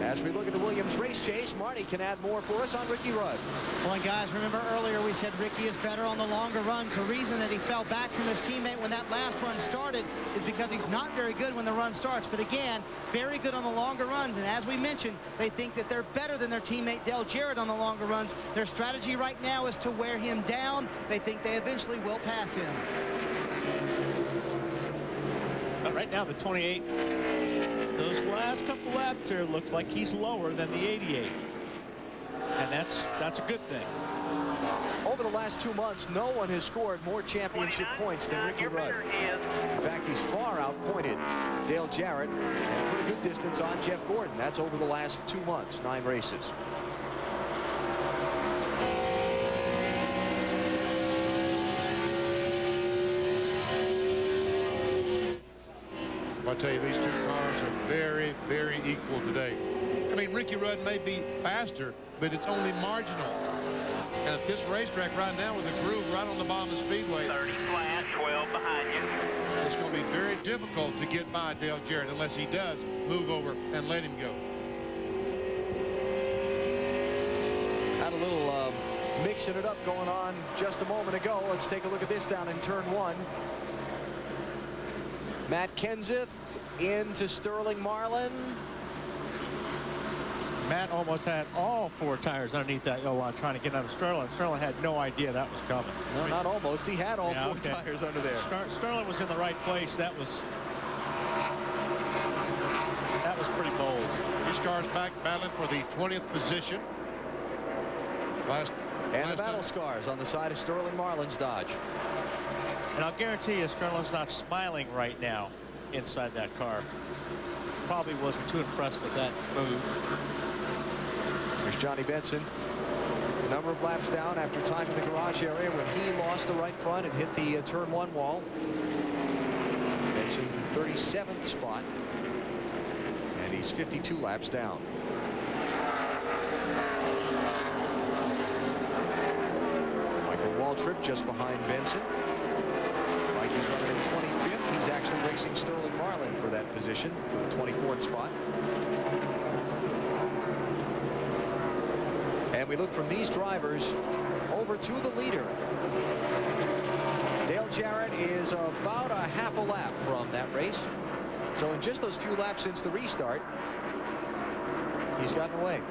As we look at the Williams race chase, Marty can add more for us on Ricky Rudd. Well, and guys, remember earlier we said Ricky is better on the longer runs. The reason that he fell back from his teammate when that last run started is because he's not very good when the run starts. But again, very good on the longer runs. And as we mentioned, they think that they're better than their teammate Dale Jarrett on the longer runs. Their strategy right now is to wear him down. They think they eventually will pass him. But right now, the 28, those last couple laps there looks like he's lower than the 88. And that's a good thing. Over the last 2 months, no one has scored more championship points than Ricky Rudd. In fact, he's far outpointed Dale Jarrett and put a good distance on Jeff Gordon. That's over the last 2 months, 9 races. I tell you, these 2 cars are very, very equal today. I mean, Ricky Rudd may be faster, but it's only marginal. And at this racetrack right now with a groove right on the bottom of the Speedway, 30 flat, 12 behind you. It's going to be very difficult to get by Dale Jarrett unless he does move over and let him go. Had a little mixing it up going on just a moment ago. Let's take a look at this down in turn 1. Matt Kenseth into Sterling Marlin. Matt almost had all 4 tires underneath that yellow line trying to get out of Sterling. Sterling had no idea that was coming. No, not almost. He had all 4 tires under there. Sterling was in the right place. That was pretty bold. These cars back battling for the 20th position. And the battle scars on the side of Sterling Marlin's Dodge. And I'll guarantee you Sterling's not smiling right now inside that car. Probably wasn't too impressed with that move. There's Johnny Benson. A number of laps down after time in the garage area when he lost the right front and hit the turn 1 wall. Benson 37th spot. And he's 52 laps down. Michael Waltrip just behind Benson. He's running in 25th. He's actually racing Sterling Marlin for that position for the 24th spot. And we look from these drivers over to the leader. Dale Jarrett is about a half a lap from that race. So in just those few laps since the restart, he's gotten away.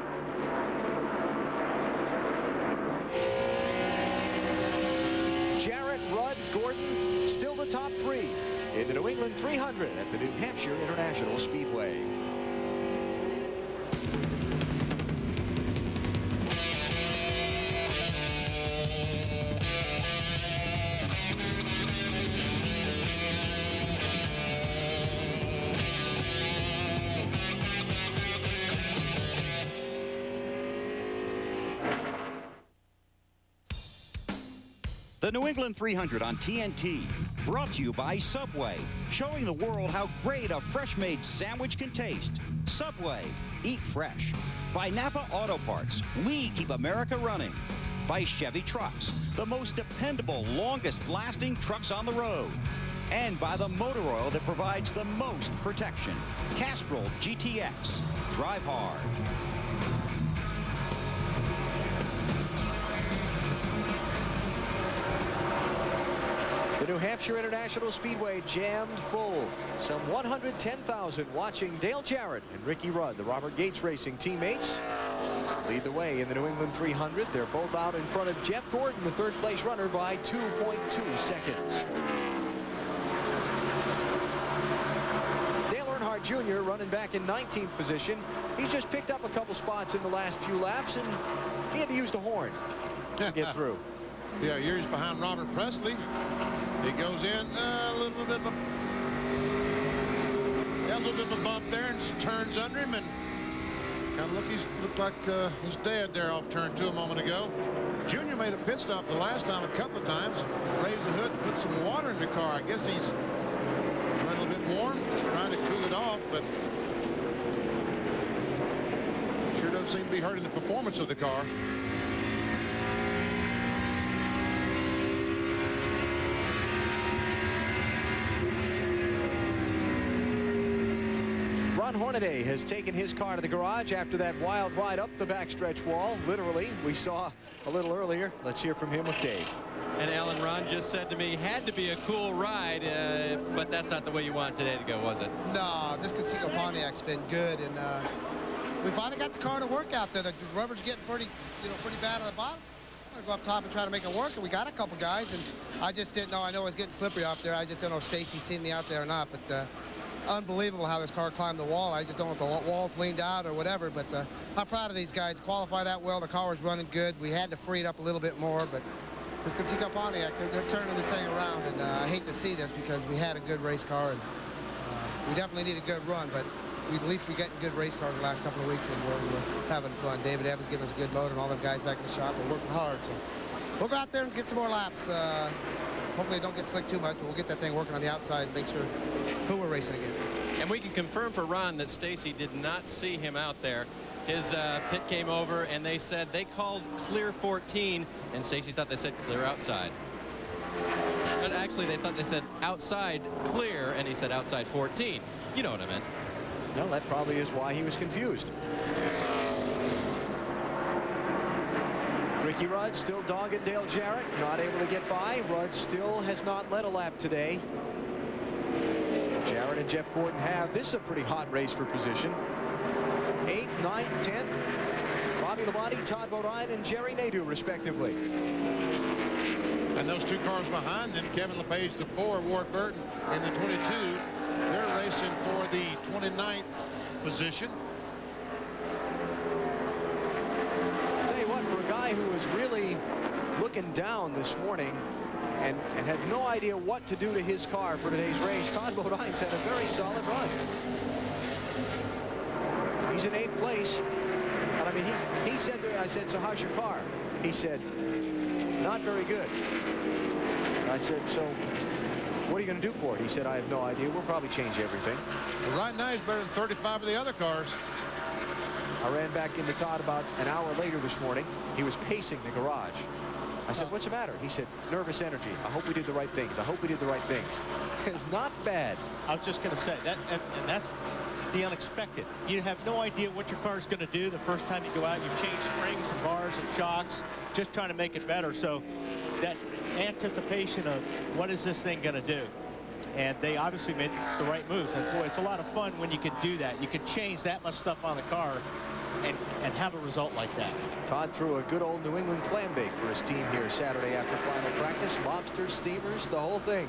Jarrett, Rudd, Gordon, still the top 3 in the New England 300 at the New Hampshire International Speedway. The New England 300 on TNT, brought to you by Subway, showing the world how great a fresh-made sandwich can taste. Subway, eat fresh. By Napa Auto Parts, we keep America running. By Chevy Trucks, the most dependable, longest-lasting trucks on the road. And by the motor oil that provides the most protection. Castrol GTX. Drive hard. The New Hampshire International Speedway jammed full. Some 110,000 watching Dale Jarrett and Ricky Rudd, the Robert Gates Racing teammates, lead the way in the New England 300. They're both out in front of Jeff Gordon, the third-place runner, by 2.2 seconds. Dale Earnhardt Jr. running back in 19th position. He's just picked up a couple spots in the last few laps, and he had to use the horn to get through. Yeah, years behind Robert Presley. He goes in a little bit of a bump there and turns under him, and kind of looked like he's dead there off turn 2 a moment ago. Junior made a pit stop the last time a couple of times, raised the hood, put some water in the car. I guess he's running a little bit warm, trying to cool it off, but sure doesn't seem to be hurting the performance of the car. Ron Hornaday has taken his car to the garage after that wild ride up the backstretch wall. Literally, we saw a little earlier. Let's hear from him with Dave. And Alan, Ron just said to me, had to be a cool ride, but that's not the way you want today to go, was it? No, this Conseco Pontiac's been good, and we finally got the car to work out there. The rubber's getting pretty bad on the bottom. I'm gonna go up top and try to make it work, and we got a couple guys, and I just didn't know. I know it was getting slippery out there. I just don't know if Stacy's seen me out there or not, but unbelievable how this car climbed the wall. I just don't know if the walls leaned out or whatever, but I'm proud of these guys. Qualify that well. The car was running good. We had to free it up a little bit more, but this Conseco Pontiac, they're turning this thing around, and I hate to see this because we had a good race car, and we definitely need a good run, but at least we're getting good race cars the last couple of weeks, and we're having fun. David Evans giving us a good motor, and all them guys back in the shop are working hard, so we'll go out there and get some more laps. Hopefully it don't get slick too much, but we'll get that thing working on the outside and make sure who we're racing against. And we can confirm for Ron that Stacy did not see him out there. His pit came over, and they said they called clear 14, and Stacy thought they said clear outside. But actually, they thought they said outside clear, and he said outside 14. You know what I meant. No, that probably is why he was confused. Ricky Rudd still dogging Dale Jarrett, not able to get by. Rudd still has not led a lap today. Jarrett and Jeff Gordon have. This is a pretty hot race for position. 8th, 9th, 10th. Bobby Labonte, Todd Bodine, and Jerry Nadeau, respectively. And those two cars behind them, Kevin LePage, the 4, Ward Burton in the 22. They're racing for the 29th position. For a guy who was really looking down this morning and had no idea what to do to his car for today's race, Todd Bodine's had a very solid run. He's in 8th place. And I mean, he said to me, I said, so how's your car? He said, not very good. And I said, so what are you going to do for it? He said, I have no idea. We'll probably change everything. Well, right now he's better than 35 of the other cars. I ran back into Todd about an hour later this morning. He was pacing the garage. I said, what's the matter? He said, nervous energy. I hope we did the right things. I hope we did the right things. It's not bad. I was just going to say that, and that's the unexpected. You have no idea what your car is going to do the first time you go out. You've changed springs and bars and shocks, just trying to make it better. So that anticipation of what is this thing going to do? And they obviously made the right moves. And boy, it's a lot of fun when you can do that. You can change that much stuff on the car and have a result like that. Todd threw a good old New England clam bake for his team here Saturday after final practice. Lobsters, steamers, the whole thing.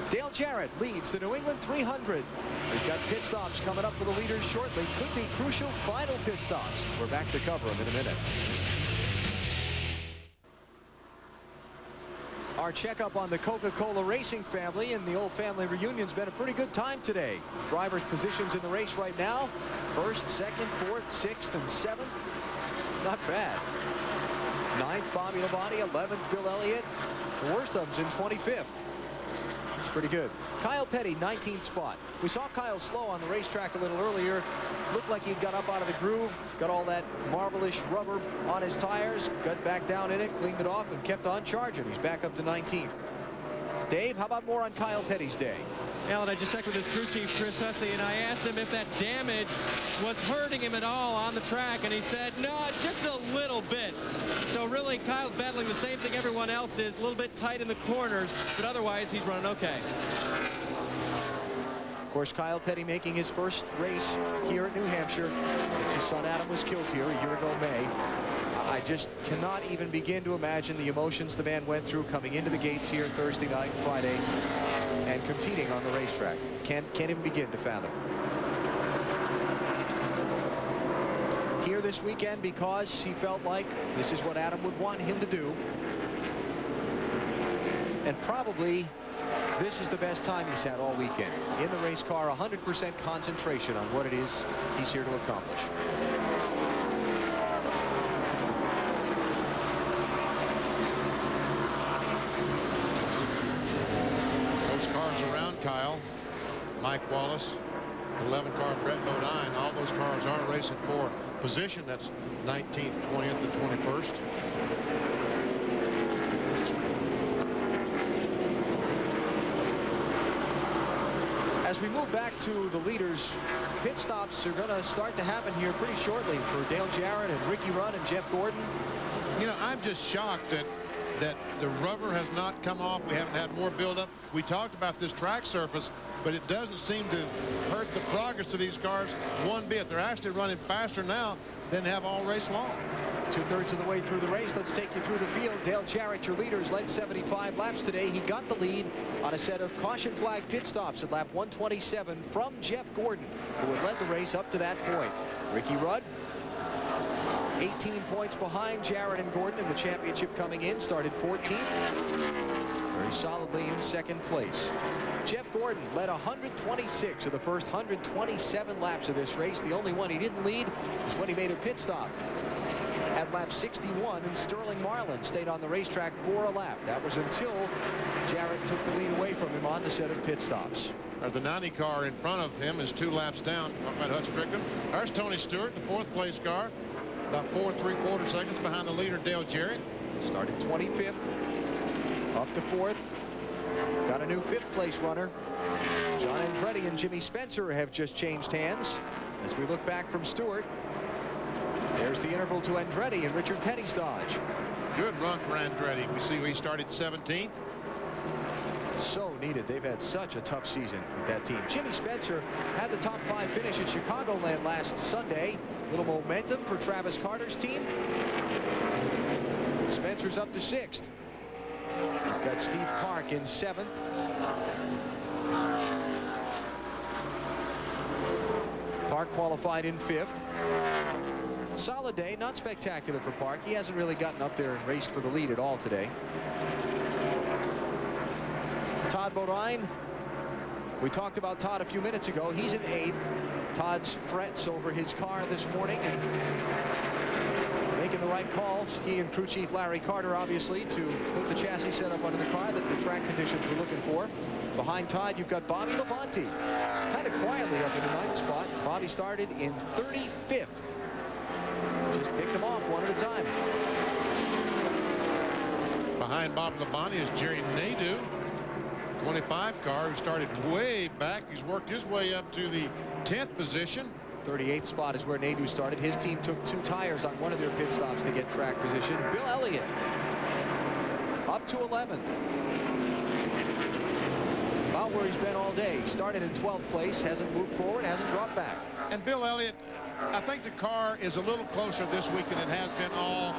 Dale Jarrett leads the New England 300. We've got pit stops coming up for the leaders shortly. Could be crucial final pit stops. We're back to cover them in a minute. Our checkup on the Coca-Cola Racing family and the old family reunion's been a pretty good time today. Drivers' positions in the race right now: 1st, 2nd, 4th, 6th, and 7th. Not bad. 9th, Bobby Labonte. 11th, Bill Elliott. The worst of them's in 25th. It's pretty good. Kyle Petty, 19th spot. We saw Kyle slow on the racetrack a little earlier. Looked like he'd got up out of the groove, got all that marble-ish rubber on his tires, got back down in it, cleaned it off, and kept on charging. He's back up to 19th. Dave, how about more on Kyle Petty's day? Alan, I just checked with his crew chief, Chris Hussey, and I asked him if that damage was hurting him at all on the track, and he said, no, just a little bit. So really, Kyle's battling the same thing everyone else is, a little bit tight in the corners, but otherwise, he's running okay. Of course, Kyle Petty making his first race here at New Hampshire since his son Adam was killed here a year ago May. I just cannot even begin to imagine the emotions the man went through coming into the gates here Thursday night, Friday, and competing on the racetrack. Can't even begin to fathom. Here this weekend because he felt like this is what Adam would want him to do. And probably this is the best time he's had all weekend. In the race car, 100% concentration on what it is he's here to accomplish. Kyle, Mike Wallace, 11 car Brett Bodine, all those cars are racing for position. That's 19th, 20th, and 21st. As we move back to the leaders, pit stops are going to start to happen here pretty shortly for Dale Jarrett and Ricky Rudd and Jeff Gordon. You know, I'm just shocked that the rubber has not come off. We haven't had more buildup. We talked about this track surface, but it doesn't seem to hurt the progress of these cars one bit. They're actually running faster now than they have all race long. 2/3 of the way through the race. Let's take you through the field. Dale Jarrett, your leaders, led 75 laps today. He got the lead on a set of caution flag pit stops at lap 127 from Jeff Gordon, who had led the race up to that point. Ricky Rudd, 18 points behind Jarrett and Gordon in the championship coming in, started 14th. Very solidly in second place. Jeff Gordon led 126 of the first 127 laps of this race. The only one he didn't lead was when he made a pit stop at lap 61, and Sterling Marlin stayed on the racetrack for a lap. That was until Jarrett took the lead away from him on the set of pit stops. The 90 car in front of him is 2 laps down. Talking about Hut Strickland. There's Tony Stewart, the 4th place car. About 4 3/4 seconds behind the leader, Dale Jarrett. Started 25th, up to 4th. Got a new 5th place runner. John Andretti and Jimmy Spencer have just changed hands. As we look back from Stewart, there's the interval to Andretti and Richard Petty's Dodge. Good run for Andretti. We see he started 17th. So needed. They've had such a tough season with that team. Jimmy Spencer had the top 5 finish at Chicagoland last Sunday. Little momentum for Travis Carter's team. Spencer's up to 6th. We've got Steve Park in 7th. Park qualified in 5th. Solid day, not spectacular for Park. He hasn't really gotten up there and raced for the lead at all today. Todd Bodine, we talked about Todd a few minutes ago. He's in 8th. Todd's frets over his car this morning and making the right calls. He and crew chief Larry Carter, obviously, to put the chassis set up under the car that the track conditions were looking for. Behind Todd, you've got Bobby Labonte, kind of quietly up in the 9th spot. Bobby started in 35th. Just picked them off one at a time. Behind Bob Labonte is Jerry Nadeau, 25 car, who started way back. He's worked his way up to the 10th position. 38th spot is where Nadeau started. His team took 2 tires on one of their pit stops to get track position. Bill Elliott up to 11th. About where he's been all day. Started in 12th place, hasn't moved forward, hasn't dropped back. And Bill Elliott, I think the car is a little closer this week than it has been all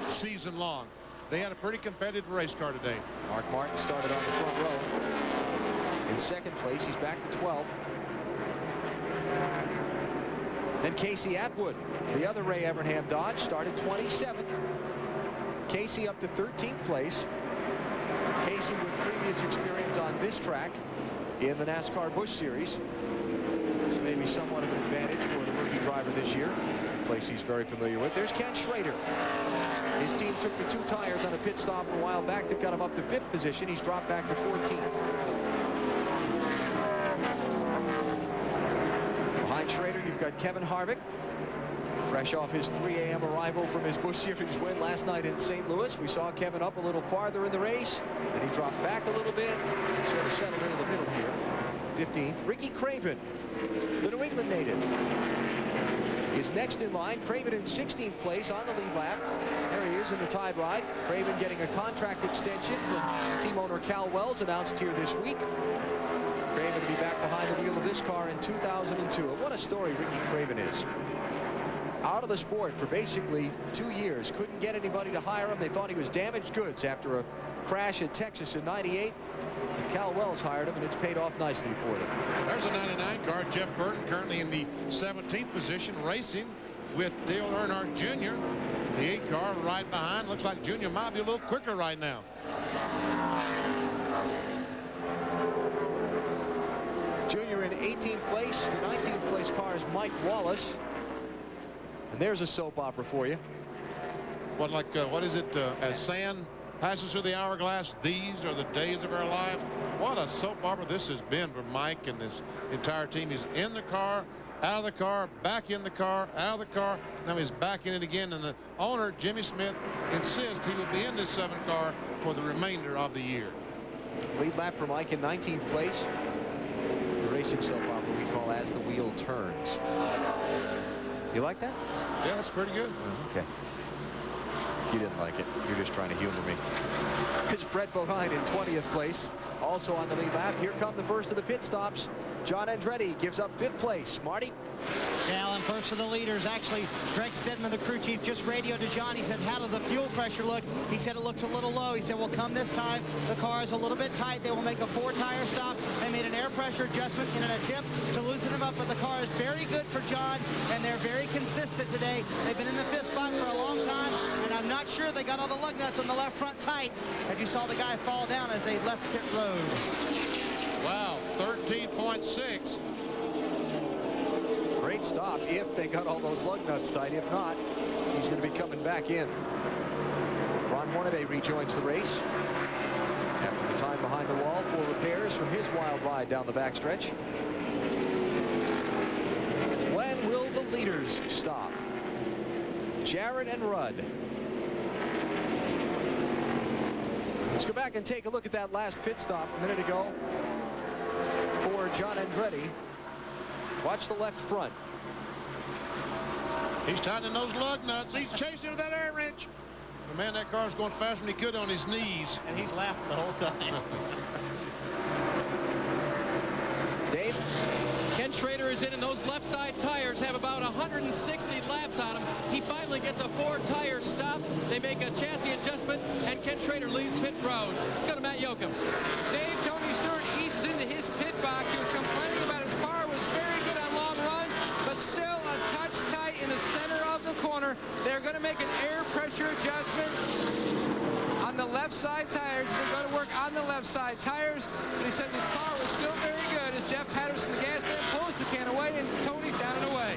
season long. They had a pretty competitive race car today. Mark Martin started on the front row. In 2nd place, he's back to 12th. Then Casey Atwood, the other Ray Evernham Dodge, started 27th. Casey up to 13th place. Casey with previous experience on this track in the NASCAR Busch Series. So maybe somewhat of an advantage for the rookie driver this year. Place race he's very familiar with. There's Ken Schrader. His team took the 2 tires on a pit stop a while back that got him up to 5th position. He's dropped back to 14th. Behind Schrader, you've got Kevin Harvick, fresh off his 3 a.m. arrival from his Busch Series win last night in St. Louis. We saw Kevin up a little farther in the race, and he dropped back a little bit, sort of settled into the middle here. 15th. Ricky Craven, the New England native, is next in line. Craven in 16th place on the lead lap. There he is in the Tide Ride. Craven getting a contract extension from team owner Cal Wells, announced here this week. Craven to be back behind the wheel of this car in 2002. And what a story Ricky Craven is. Out of the sport for basically 2 years. Couldn't get anybody to hire him. They thought he was damaged goods after a crash at Texas in '98. Cal Wells hired him, and it's paid off nicely for them. There's a 99 car. Jeff Burton currently in the 17th position, racing with Dale Earnhardt Jr. The 8 car right behind. Looks like Jr. might be a little quicker right now. Junior in 18th place. The 19th place car is Mike Wallace. And there's a soap opera for you. What is it? As sand passes through the hourglass, these are the days of our lives. What a soap opera this has been for Mike and this entire team. He's in the car, out of the car, back in the car, out of the car. Now he's back in it again. And the owner, Jimmy Smith, insists he will be in this 7 car for the remainder of the year. Lead lap for Mike in 19th place. The racing soap opera we call As the Wheel Turns. You like that? Yeah, that's pretty good. Oh, okay. You didn't like it. You're just trying to humor me. It's Brett Bohine in 20th place. Also on the lead lap. Here come the first of the pit stops. John Andretti gives up 5th place. Marty? Alan, first of the leaders. Actually, Greg Stedman, the crew chief, just radioed to John. He said, how does the fuel pressure look? He said, it looks a little low. He said, well, come this time, the car is a little bit tight. They will make a 4-tire stop. They made an air pressure adjustment in an attempt to loosen him up, but the car is very good for John, and they're very consistent today. They've been in the 5th spot for a long time, and I'm not sure they got all the lug nuts on the left front tight, as you saw the guy fall down as they left pit road. Wow, 13.6. Great stop if they got all those lug nuts tight. If not, he's going to be coming back in. Ron Hornaday rejoins the race after the time behind the wall for repairs from his wild ride down the backstretch. When will the leaders stop? Jarrett and Rudd. Let's go back and take a look at that last pit stop a minute ago for John Andretti. Watch the left front. He's tightening those lug nuts. He's chasing with that air wrench. But man, that car's going faster than he could on his knees. And he's laughing the whole time. Dave? Ken Schrader is in, and those left side tires have about 160 laps on them. He finally gets a 4-tire stop. They make a chassis adjustment, and Ken Schrader leaves pit road. Let's go to Matt Yoakum. Dave, Tony Stewart eases into his pit box. He was complaining about his car was very good on long runs, but still a touch tight in the center of the corner. They're going to make an air pressure adjustment on the left side tires. They're going to work on the left side tires. But he said his car was still very good as Jeff Patterson, the gas man, pulls the can away, and Tony's down and away.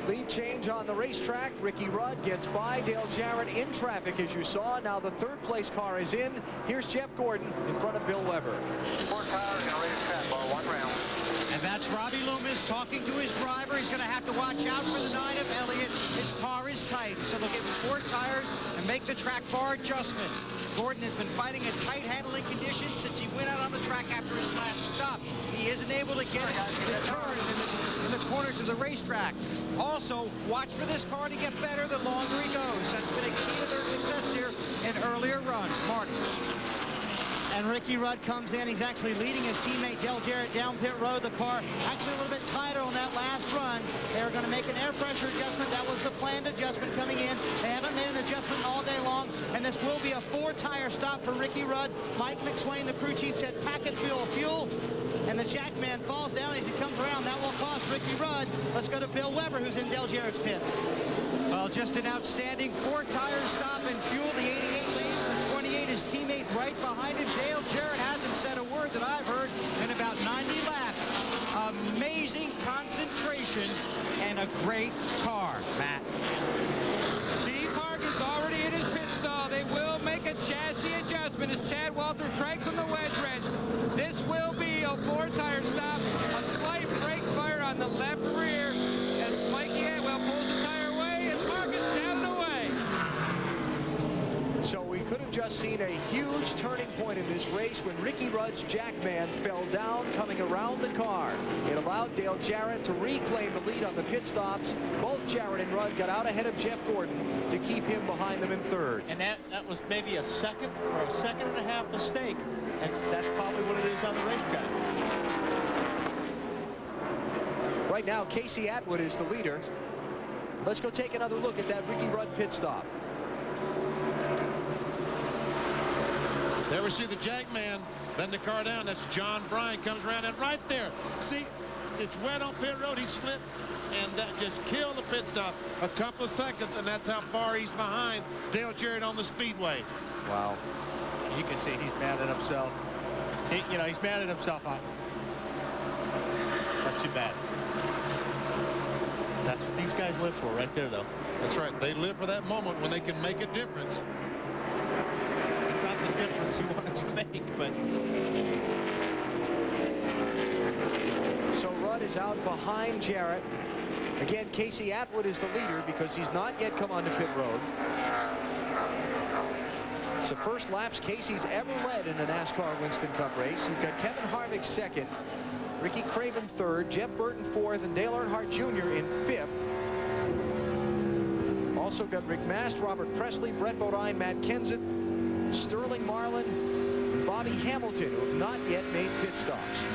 Lead change on the racetrack. Ricky Rudd gets by Dale Jarrett in traffic, as you saw. Now the 3rd place car is in. Here's Jeff Gordon in front of Bill Weber. 4 tires in a racetrack bar, 1 round. And that's Robbie Loomis talking to his driver. He's going to have to watch out for the 9 of Elliott. His car is tight, so they'll give him 4 tires and make the track bar adjustment. Gordon has been fighting a tight handling condition since he went out on the track after his last stop. He isn't able to get the turns in the corners of the racetrack. Also, watch for this car to get better the longer he goes. That's been a key to their success here in earlier runs. Marty. And Ricky Rudd comes in. He's actually leading his teammate Dale Jarrett down pit road. The car actually a little bit tighter on that last run. They were going to make an air pressure adjustment. That was the planned adjustment coming in. They haven't made an adjustment all day long, and this will be a 4-tire stop for Ricky Rudd. Mike McSwain, the crew chief, said packet fuel, and the jackman falls down as he comes around. That will cost Ricky Rudd. Let's go to Bill Weber, who's in Dale Jarrett's pits. Well, just an outstanding 4-tire stop and fuel. The 88 lane for 28. His teammate right behind him. Dale Jarrett hasn't said a word that I've heard in about 90 laps. Amazing concentration and a great car, Matt. just seen a huge turning point in this race when Ricky Rudd's Jackman fell down coming around the car. It allowed Dale Jarrett to reclaim the lead on the pit stops. Both Jarrett and Rudd got out ahead of Jeff Gordon to keep him behind them in third. And that was maybe a second or a second and a half mistake, and that's probably what it is on the racetrack. Right now, Casey Atwood is the leader. Let's go take another look at that Ricky Rudd pit stop. There we see the Jackman bend the car down. That's John Bryan comes around, and right there, see, it's wet on pit road. He slipped, and that just killed the pit stop. A couple of seconds, and that's how far he's behind Dale Jarrett on the speedway. Wow. You can see he's mad at himself. He's mad at himself. That's too bad. That's what these guys live for right there, though. That's right. They live for that moment when they can make a difference. Not the difference he wanted to make, but... So Rudd is out behind Jarrett. Again, Casey Atwood is the leader because he's not yet come onto pit road. It's the first laps Casey's ever led in a NASCAR Winston Cup race. You've got Kevin Harvick second, Ricky Craven third, Jeff Burton fourth, and Dale Earnhardt Jr. in fifth. Also got Rick Mast, Robert Presley, Brett Bodine, Matt Kenseth, Sterling Marlin, and Bobby Hamilton, who have not yet made pit stops.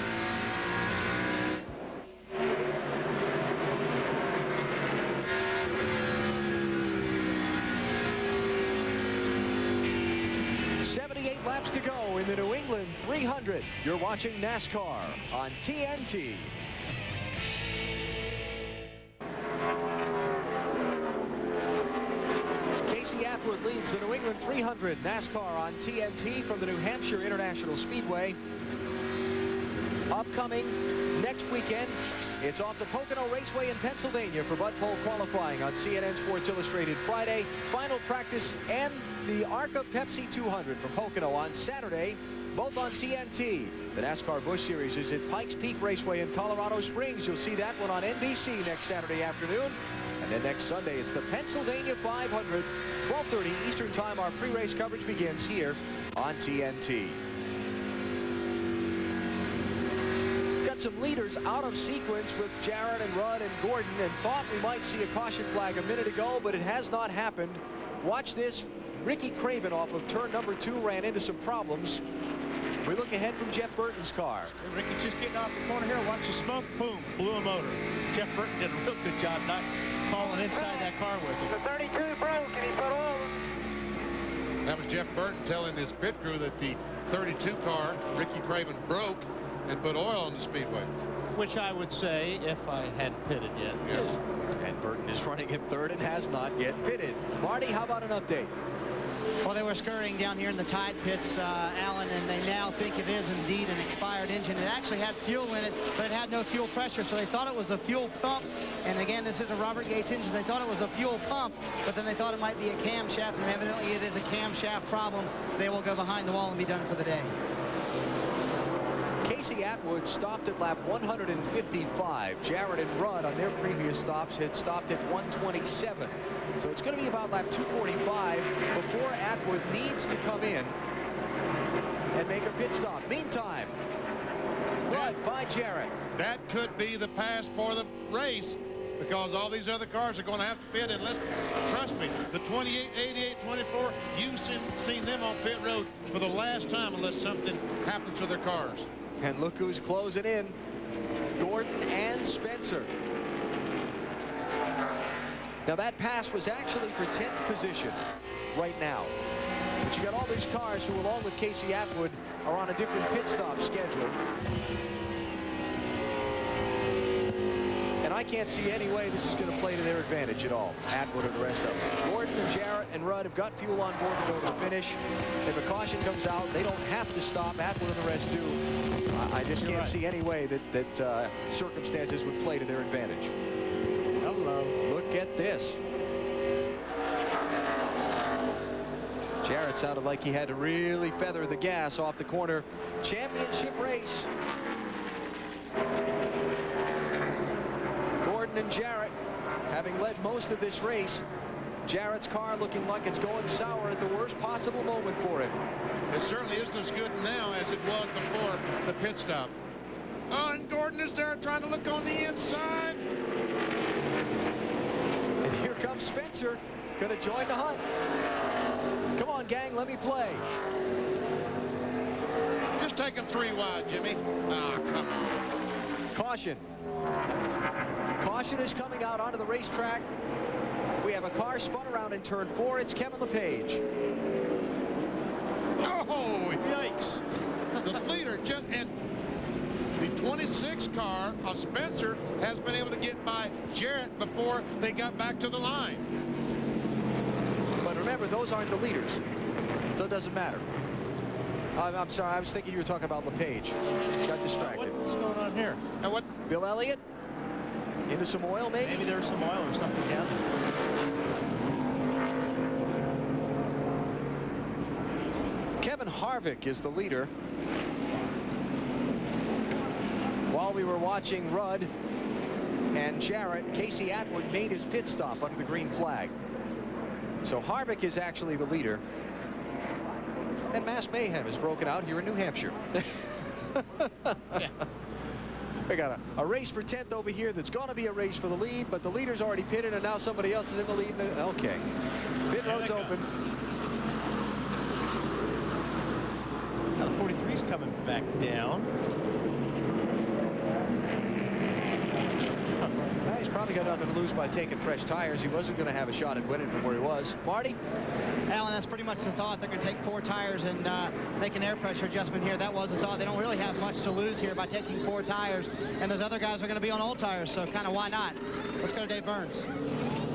Laps to go in the New England 300. You're watching NASCAR on TNT. Casey Atwood leads the New England 300 NASCAR on TNT from the New Hampshire International Speedway. Upcoming next weekend, it's off to Pocono Raceway in Pennsylvania for Bud Pole qualifying on CNN Sports Illustrated Friday. Final practice and the ARCA Pepsi 200 from Pocono on Saturday, both on TNT. The NASCAR Busch Series is at Pikes Peak Raceway in Colorado Springs. You'll see that one on NBC next Saturday afternoon. And then next Sunday, it's the Pennsylvania 500, 12:30 Eastern Time. Our pre-race coverage begins here on TNT. Got some leaders out of sequence with Jarrett and Rudd and Gordon, and thought we might see a caution flag a minute ago, but it has not happened. Watch this. Ricky Craven off of turn number 2 ran into some problems. We look ahead from Jeff Burton's car. Hey, Ricky's just getting off the corner here. Watch the smoke. Boom. Blew a motor. Jeff Burton did a real good job not falling inside that car with him. The 32 broke and he put oil. That was Jeff Burton telling his pit crew that the 32 car, Ricky Craven, broke and put oil on the speedway. Which I would say if I hadn't pitted yet. Yes. And Burton is running in third and has not yet pitted. Marty, how about an update? Well, they were scurrying down here in the Tide pits, Alan, and they now think it is indeed an expired engine. It actually had fuel in it, but it had no fuel pressure, so they thought it was a fuel pump. And again, this is a Robert Gates engine. They thought it was a fuel pump, but then they thought it might be a camshaft, and evidently it is a camshaft problem. They will go behind the wall and be done for the day. Casey Atwood stopped at lap 155. Jarrett and Rudd on their previous stops had stopped at 127. So it's going to be about lap 245 before Atwood needs to come in and make a pit stop. Meantime, Rudd by Jarrett. That could be the pass for the race because all these other cars are going to have to pit unless, trust me, the 28, 88, 24, you've seen them on pit road for the last time unless something happens to their cars. And look who's closing in. Gordon and Spencer. Now that pass was actually for 10th position right now. But you got all these cars who, along with Casey Atwood, are on a different pit stop schedule. And I can't see any way this is going to play to their advantage at all, Atwood and the rest of them. Gordon and Jarrett and Rudd have got fuel on board to go to the finish. If a caution comes out, they don't have to stop. Atwood and the rest do. I just can't see any way that circumstances would play to their advantage. Hello. Look at this. Jarrett sounded like he had to really feather the gas off the corner. Championship race. Gordon and Jarrett, having led most of this race, Jarrett's car looking like it's going sour at the worst possible moment for him. It certainly isn't as good now as it was before the pit stop. Oh, and Gordon is there trying to look on the inside. And here comes Spencer, going to join the hunt. Come on, gang, let me play. Just take him 3 wide, Jimmy. Ah, come on. Caution. Caution is coming out onto the racetrack. We have a car spun around in turn 4. It's Kevin LePage. Oh, yikes. The leader just, and the 26 car of Spencer has been able to get by Jarrett before they got back to the line. But remember, those aren't the leaders, so it doesn't matter. I'm sorry, I was thinking you were talking about LePage. Got distracted. What's going on here? And what? Bill Elliott? Into some oil, maybe? Maybe there's some oil or something down there. Kevin Harvick is the leader. While we were watching Rudd and Jarrett, Casey Atwood made his pit stop under the green flag. So Harvick is actually the leader. And mass mayhem is broken out here in New Hampshire. We got a race for 10th over here that's going to be a race for the lead, but the leader's already pitted, and now somebody else is in the lead. Okay. Pit road's open. Now the 43's coming back down. He's probably got nothing to lose by taking fresh tires. He wasn't going to have a shot at winning from where he was. Marty? Alan, that's pretty much the thought. They're going to take 4 tires and make an air pressure adjustment here. That was the thought. They don't really have much to lose here by taking 4 tires. And those other guys are going to be on old tires, so kind of why not? Let's go to Dave Burns.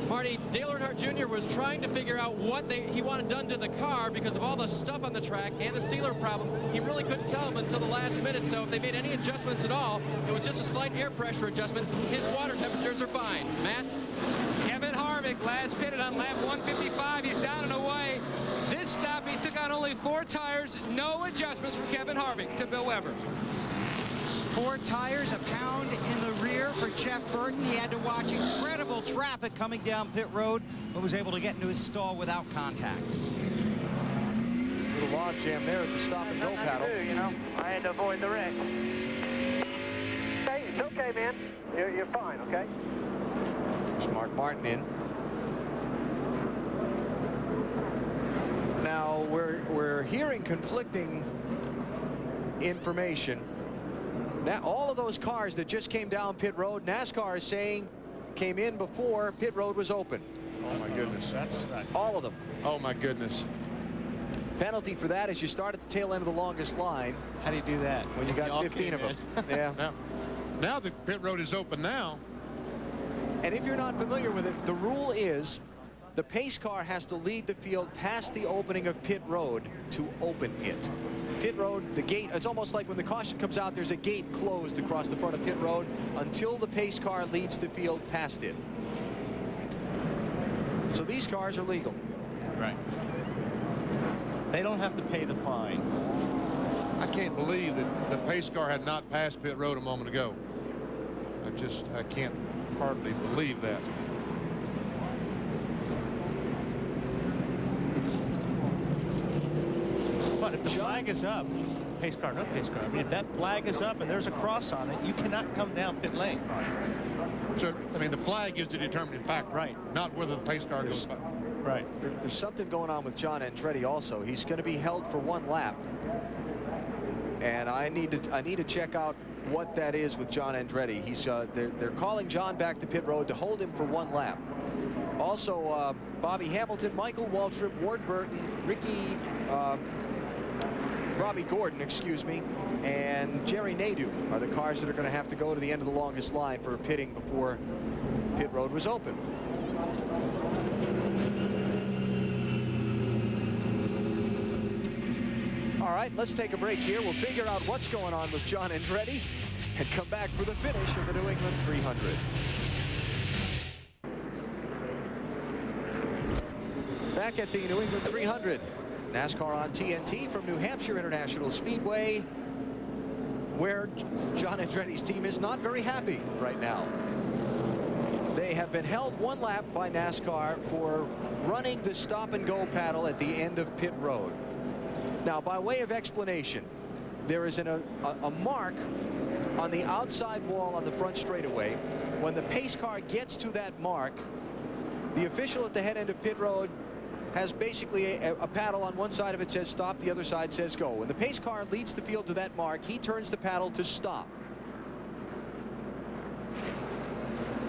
Marty, Dale Earnhardt Jr. was trying to figure out what he wanted done to the car because of all the stuff on the track and the sealer problem. He really couldn't tell him until the last minute, so if they made any adjustments at all, it was just a slight air pressure adjustment. His water temperatures are fine. Matt? Kevin Harvick last pitted on lap 155. He's down and away. This stop, he took on only 4 tires. No adjustments for Kevin Harvick to Bill Weber. 4 tires, a pound in the rear for Jeff Burton. He had to watch incredible traffic coming down pit road, but was able to get into his stall without contact. Little log jam there at the stop and go paddle. You know, I had to avoid the wreck. Hey, it's okay, man. You're fine, okay? There's Mark Martin in. Now we're hearing conflicting information. Now, all of those cars that just came down pit road, NASCAR is saying came in before pit road was open. Oh, my goodness. That's not... All of them. Oh, my goodness. Penalty for that is you start at the tail end of the longest line. How do you do that? When you got 15 of them. Yeah. Now the pit road is open now. And if you're not familiar with it, the rule is the pace car has to lead the field past the opening of pit road to open it. Pit road, the gate, it's almost like when the caution comes out, there's a gate closed across the front of pit road until the pace car leads the field past it. So these cars are legal. Right. They don't have to pay the fine. I can't believe that the pace car had not passed pit road a moment ago. I can't hardly believe that. But if the flag is up, pace car, no pace car. I mean, if that flag is up and there's a cross on it, you cannot come down pit lane. So, I mean, the flag is the determining factor. Right. Not whether the pace car goes by. Right. There's something going on with John Andretti also. He's going to be held for 1 lap. And I need to check out what that is with John Andretti. He's they're calling John back to pit road to hold him for 1 lap. Also, Bobby Hamilton, Michael Waltrip, Ward Burton, Robbie Gordon, excuse me, and Jerry Nadeau are the cars that are going to have to go to the end of the longest line for pitting before pit road was open. All right, let's take a break here. We'll figure out what's going on with John Andretti and come back for the finish of the New England 300. Back at the New England 300. NASCAR on TNT from New Hampshire International Speedway, where John Andretti's team is not very happy right now. They have been held 1 lap by NASCAR for running the stop-and-go paddle at the end of pit road. Now, by way of explanation, there is a mark on the outside wall on the front straightaway. When the pace car gets to that mark, the official at the head end of pit road has basically a paddle. On one side of it says stop, the other side says go. When the pace car leads the field to that mark, he turns the paddle to stop.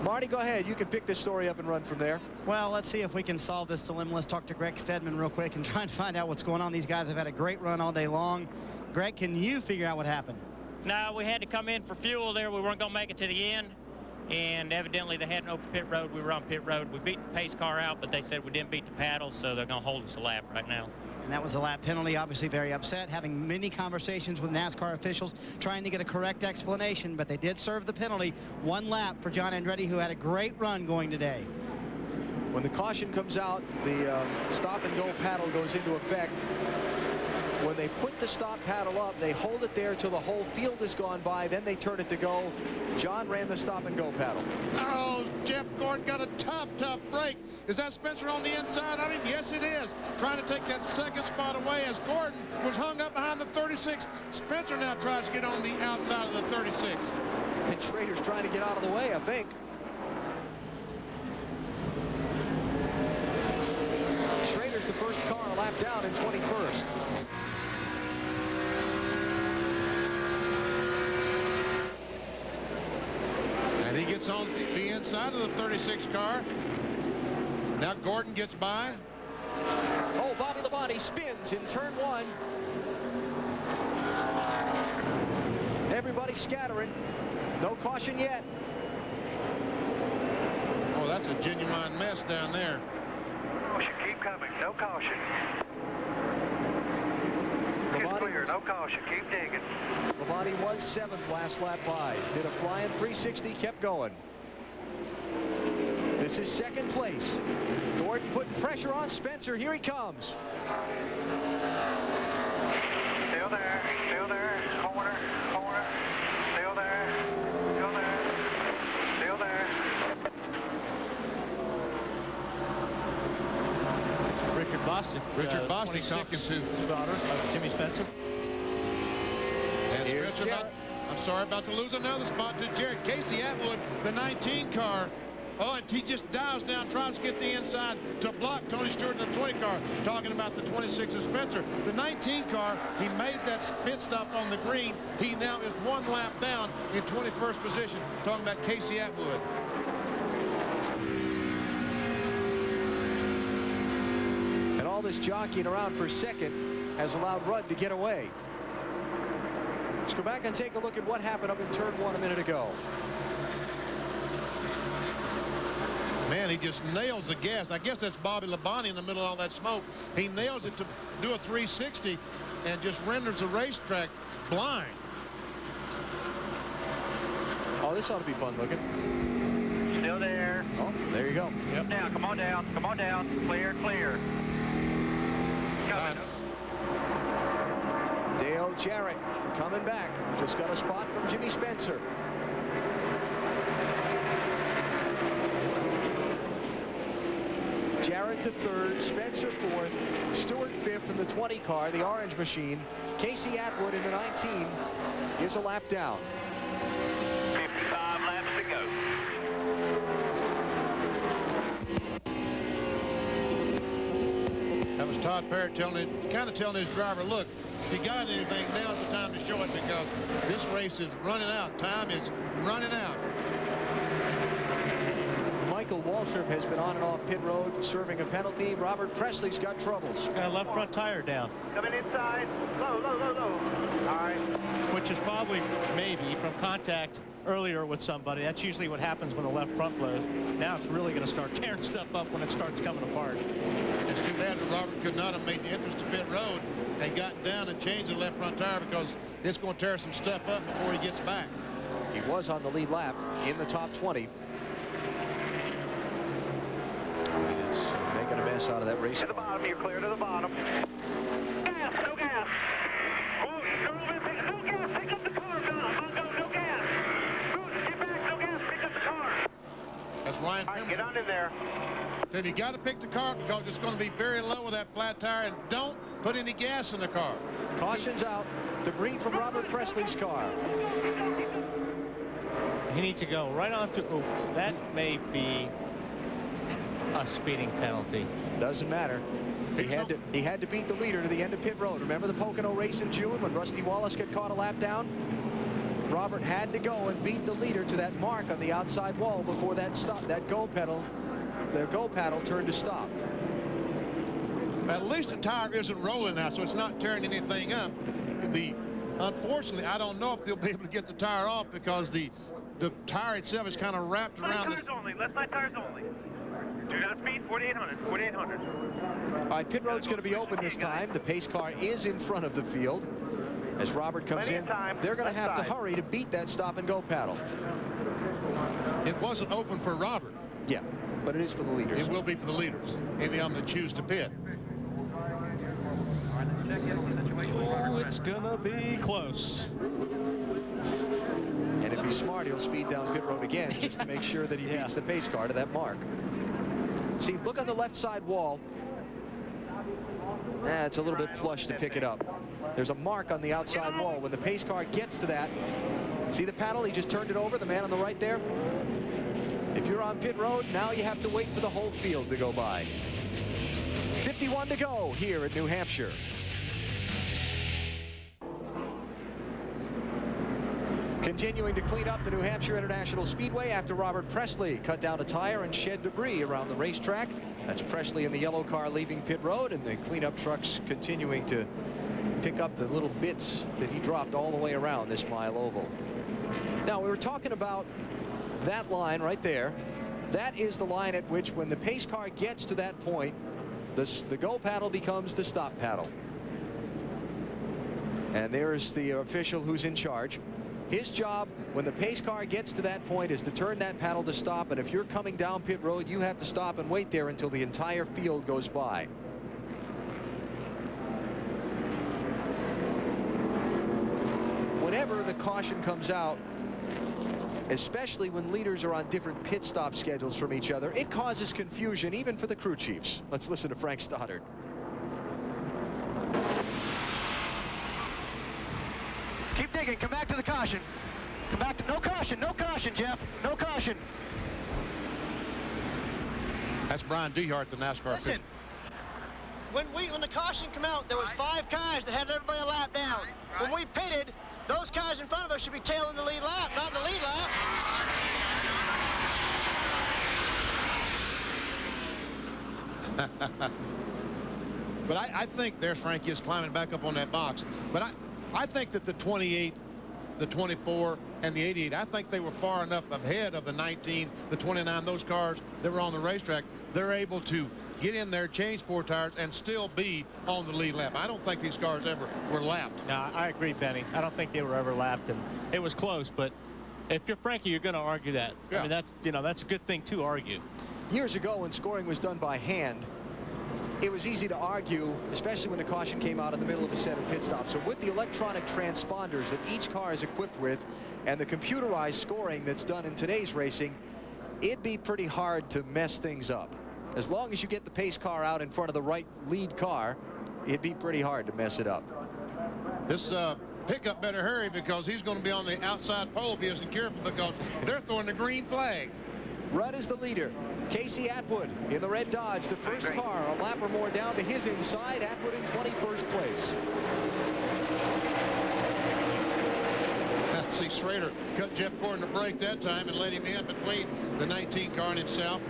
Marty, go ahead. You can pick this story up and run from there. Well, let's see if we can solve this dilemma. Let's talk to Greg Stedman real quick and try and find out what's going on. These guys have had a great run all day long. Greg, can you figure out what happened? No, we had to come in for fuel there. We weren't going to make it to the end. And evidently they hadn't opened pit road. We were on pit road. We beat the pace car out, but they said we didn't beat the paddle, so they're going to hold us a lap right now. And that was a lap penalty. Obviously very upset, having many conversations with NASCAR officials trying to get a correct explanation, but they did serve the penalty. 1 lap for John Andretti, who had a great run going today. When the caution comes out, the stop-and-go paddle goes into effect. When they put the stop paddle up, they hold it there till the whole field has gone by. Then they turn it to go. John ran the stop-and-go paddle. Oh, Jeff Gordon got a tough break. Is that Spencer on the inside of him? Yes, it is. Trying to take that second spot away as Gordon was hung up behind the 36. Spencer now tries to get on the outside of the 36. And Schrader's trying to get out of the way, I think. Schrader's the first car a lap down in 21st. And he gets on the inside of the 36 car. Now Gordon gets by. Oh, Bobby Labonte spins in turn 1. Everybody scattering. No caution yet. Oh, that's a genuine mess down there. Caution, keep coming. No caution. It's clear. No caution. Keep digging. Labonte was 7th last lap by. Did a flying 360, kept going. This is 2nd place. Gordon putting pressure on Spencer. Here he comes. Still there. Still there. Corner. Corner. Still there. Still there. Still there. Richard Boston. Richard Boston talking to daughter of Jimmy Spencer. And Spencer I'm sorry about to lose another spot to Jared. Casey Atwood, the 19 car. Oh, and he just dives down, tries to get the inside to block Tony Stewart in the 20 car. Talking about the 26 of Spencer. The 19 car, he made that pit stop on the green. He now is 1 lap down in 21st position. Talking about Casey Atwood. And all this jockeying around for 2nd has allowed Rudd to get away. Let's go back and take a look at what happened up in turn 1 a minute ago. Man, he just nails the gas. I guess that's Bobby Labonte in the middle of all that smoke. He nails it to do a 360 and just renders the racetrack blind. Oh, this ought to be fun looking. Still there. Oh, there you go. Yep. Down. Come on down. Come on down. Clear. Clear. Coming. Dale Jarrett coming back. Just got a spot from Jimmy Spencer. Jarrett to 3rd, Spencer 4th, Stewart 5th in the 20 car, the orange machine. Casey Atwood in the 19 is a lap down. 55 laps to go. That was Todd Parrott kind of telling his driver, look, if you got anything, now's the time to show it because this race is running out. Time is running out. Michael Waltrip has been on and off pit road serving a penalty. Robert Presley's got troubles. Got a left front tire down. Coming inside. Low, low, low, low. All right. Which is probably, maybe, from contact earlier with somebody. That's usually what happens when the left front blows. Now it's really going to start tearing stuff up when it starts coming apart. It's too bad that Robert could not have made the entrance to pit road and got down and changed the left front tire because it's going to tear some stuff up before he gets back. He was on the lead lap in the top 20. And it's making a mess out of that race. To the bottom, you're clear to the bottom. Gas, no gas. Oh, no gas, pick up the car, John. No gas. Get back, no gas, pick up the car. That's Ryan down in there. Then you got to pick the car because it's going to be very low with that flat tire, and don't put any gas in the car. Caution's out. Debris from Robert Presley's car. He needs to go right on to. Oh, that may be a speeding penalty. Doesn't matter. He had to beat the leader to the end of pit road. Remember the Pocono race in June when Rusty Wallace got caught a lap down? Robert had to go and beat the leader to that mark on the outside wall before that stop. That go paddle turned to stop. At least the tire isn't rolling now, so it's not tearing anything up. Unfortunately, I don't know if they'll be able to get the tire off because the tire itself is kind of wrapped around this. Left side tires only. Do not speed, 4,800, 4,800. All right, pit road's going to be open this time. The pace car is in front of the field. As Robert comes in, they're going to have to hurry to beat that stop-and-go paddle. It wasn't open for Robert. Yeah, but it is for the leaders. It will be for the leaders, any of them that choose to pit. Oh, it's going to be close. And if he's smart, he'll speed down pit road again just to make sure that he beats the pace car to that mark. See, look on the left side wall. It's a little bit flush to pick it up. There's a mark on the outside wall. When the pace car gets to that, see the paddle? He just turned it over, the man on the right there. If you're on pit road, now you have to wait for the whole field to go by. 51 to go here at New Hampshire. Continuing to clean up the New Hampshire International Speedway after Robert Presley cut down a tire and shed debris around the racetrack. That's Presley in the yellow car leaving pit road, and the cleanup trucks continuing to pick up the little bits that he dropped all the way around this mile oval. Now, we were talking about that line right there. That is the line at which, when the pace car gets to that point, the go paddle becomes the stop paddle. And there's the official who's in charge. His job, when the pace car gets to that point, is to turn that paddle to stop. And if you're coming down pit road, you have to stop and wait there until the entire field goes by. Whenever the caution comes out, especially when leaders are on different pit stop schedules from each other, it causes confusion even for the crew chiefs. Let's listen to Frank Stoddard. Keep digging. Come back to the caution. Come back to no caution. No caution, Jeff. No caution. That's Brian Dehart, the NASCAR Listen, official. when the caution came out, there was 5 cars that had everybody a lap down. When we pitted, those cars in front of us should be tailing the lead lap, not the lead lap. But I think there's Frankie is climbing back up on that box. But I think that the 28, the 24, and the 88, I think they were far enough ahead of the 19, the 29, those cars that were on the racetrack. They're able to get in there, change 4 tires, and still be on the lead lap. I don't think these cars ever were lapped. No, I agree, Benny. I don't think they were ever lapped, and it was close. But if you're Frankie, you're going to argue that. Yeah. I mean, that's a good thing to argue. Years ago, when scoring was done by hand, it was easy to argue, especially when the caution came out in the middle of a set of pit stops. So with the electronic transponders that each car is equipped with and the computerized scoring that's done in today's racing, it'd be pretty hard to mess things up. As long as you get the pace car out in front of the right lead car, it'd be pretty hard to mess it up. This pickup better hurry because he's going to be on the outside pole if he isn't careful because they're throwing the green flag. Rudd is the leader. Casey Atwood in the red Dodge, the first car, a lap or more down to his inside. Atwood in 21st place. See, Schrader cut Jeff Gordon a break that time and let him in between the 19 car and himself.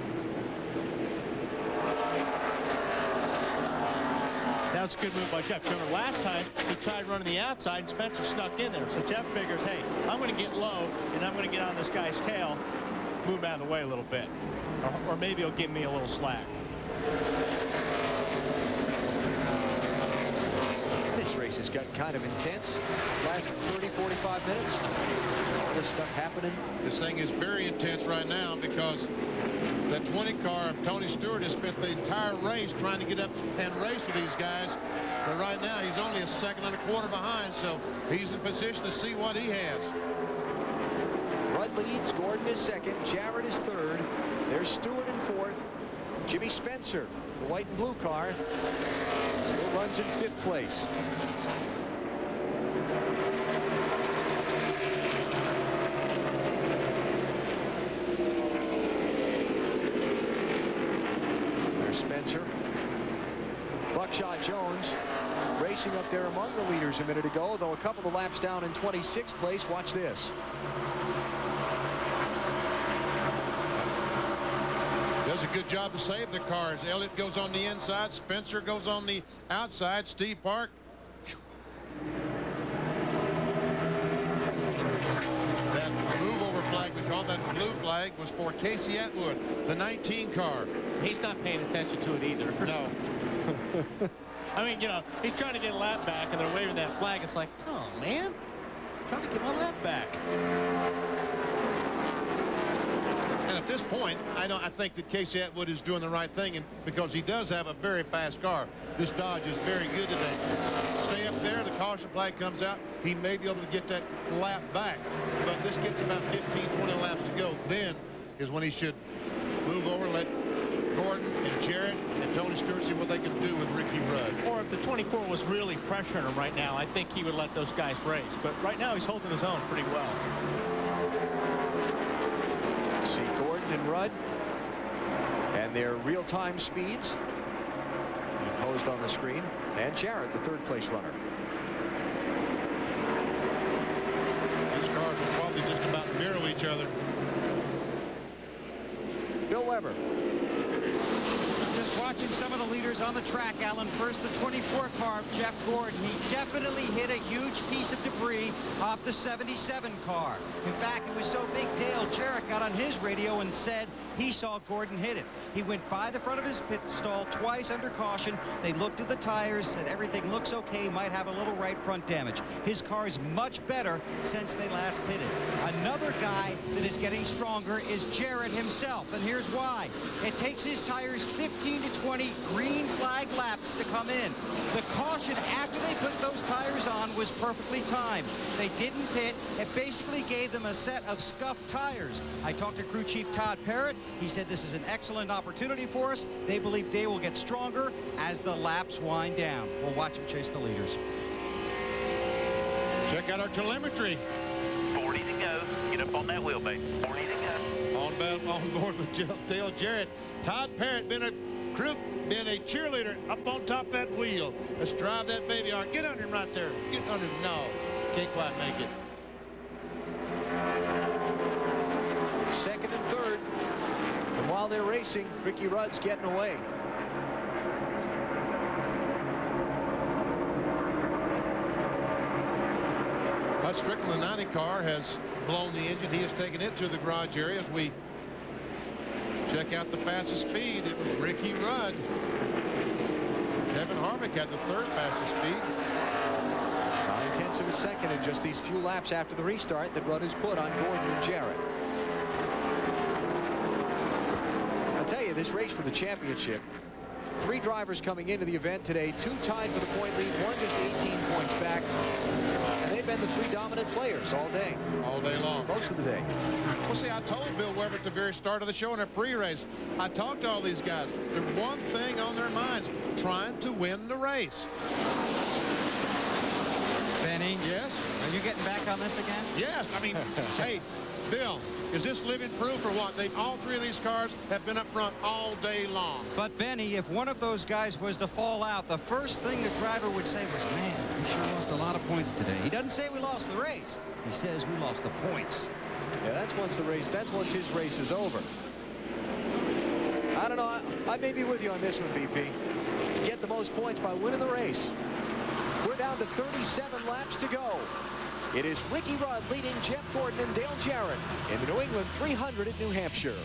That was a good move by Jeff. Remember, last time he tried running the outside and Spencer snuck in there. So Jeff figures, hey, I'm going to get low and I'm going to get on this guy's tail, move out of the way a little bit. Or maybe he'll give me a little slack. This race has gotten kind of intense. Last 30, 45 minutes. All this stuff happening. This thing is very intense right now because that 20 car of Tony Stewart has spent the entire race trying to get up and race with these guys. But right now he's only a second and a quarter behind, so he's in position to see what he has. Rudd leads, Gordon is second, Jarrett is third. There's Stewart and fourth. Jimmy Spencer, the white and blue car, still runs in 5th place. There's Spencer. Buckshot Jones racing up there among the leaders a minute ago, though a couple of laps down in 26th place. Watch this. Does a good job to save the cars. Elliott goes on the inside. Spencer goes on the outside. Steve Park. That move over flag, we call that blue flag, was for Casey Atwood, the 19 car. He's not paying attention to it either. No. I mean, you know, he's trying to get a lap back, and they're waving that flag. It's like, come on, man. I'm trying to get my lap back. And at this point, I think that Casey Atwood is doing the right thing, and because he does have a very fast car. This Dodge is very good today. Stay up there. The caution flag comes out. He may be able to get that lap back, but this gets about 15, 20 laps to go. Then is when he should move over, let Gordon and Jarrett and Tony Stewart see what they can do with Ricky Rudd. Or if the 24 was really pressuring him right now, I think he would let those guys race. But right now, he's holding his own pretty well. See Gordon and Rudd and their real-time speeds imposed on the screen, and Jarrett, the 3rd place runner. These cars will probably just about mirror each other. Bill Weber. Just watching some of the leaders on the track, Alan. First, the 24 car, Jeff Gordon. He definitely hit a huge piece of debris off the 77 car. In fact, it was so big, Dale Jarrett got on his radio and said he saw Gordon hit it. He went by the front of his pit stall twice under caution. They looked at the tires, said everything looks okay, might have a little right front damage. His car is much better since they last pitted. Another guy that is getting stronger is Jarrett himself, and here's why. It takes his tires 15 to 20 green flag laps to come in. The caution after they put those tires on was perfectly timed. They didn't pit. It basically gave them a set of scuffed tires. I talked to crew chief Todd Parrott. He said this is an excellent opportunity for us. They believe they will get stronger as the laps wind down. We'll watch them chase the leaders. Check out our telemetry. 40 to go. Get up on that wheelbase. 40 to go. On board with Dale Jarrett. Todd Parrott been a cheerleader up on top of that wheel. Let's drive that baby on. Get under him right there. Get under him. No, can't quite make it. 2nd and 3rd. And while they're racing, Ricky Rudd's getting away. Hud Strickland, the 90 car, has blown the engine. He has taken it to the garage area as we check out the fastest speed. It was Ricky Rudd. Kevin Harvick had the 3rd fastest speed. 9/10 of a second in just these few laps after the restart that Rudd has put on Gordon and Jarrett. I'll tell you, this race for the championship, 3 drivers coming into the event today, 2 tied for the point lead, 1 just 18 points back. And they've been the 3 dominant players all day. All day long. Most of the day. Well, see, I told Bill Weber at the very start of the show in a pre-race, I talked to all these guys. There's one thing on their minds, trying to win the race. Benny? Yes? Are you getting back on this again? Yes. I mean, hey, Bill, is this living proof or what? All 3 of these cars have been up front all day long. But Benny, if one of those guys was to fall out, the first thing the driver would say was, man, we sure lost a lot of points today. He doesn't say we lost the race. He says we lost the points. Yeah, that's once his race is over. I don't know. I may be with you on this one, BP. Get the most points by winning the race. We're down to 37 laps to go. It is Ricky Rudd leading Jeff Gordon and Dale Jarrett in the New England 300 at New Hampshire.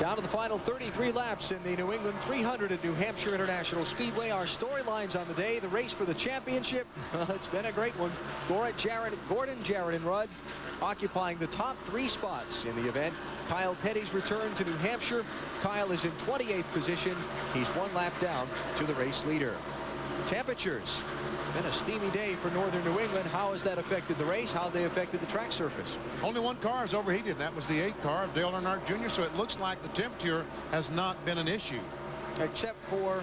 Down to the final 33 laps in the New England 300 at New Hampshire International Speedway. Our storylines on the day, the race for the championship. It's been a great one. Gordon, Jarrett, and Rudd occupying the top 3 spots in the event. Kyle Petty's return to New Hampshire. Kyle is in 28th position. He's 1 lap down to the race leader. Temperatures. Been a steamy day for northern New England. How has that affected the race? How have they affected the track surface? Only one car is overheated, and that was the 8 car of Dale Earnhardt Jr., so it looks like the temperature has not been an issue. Except for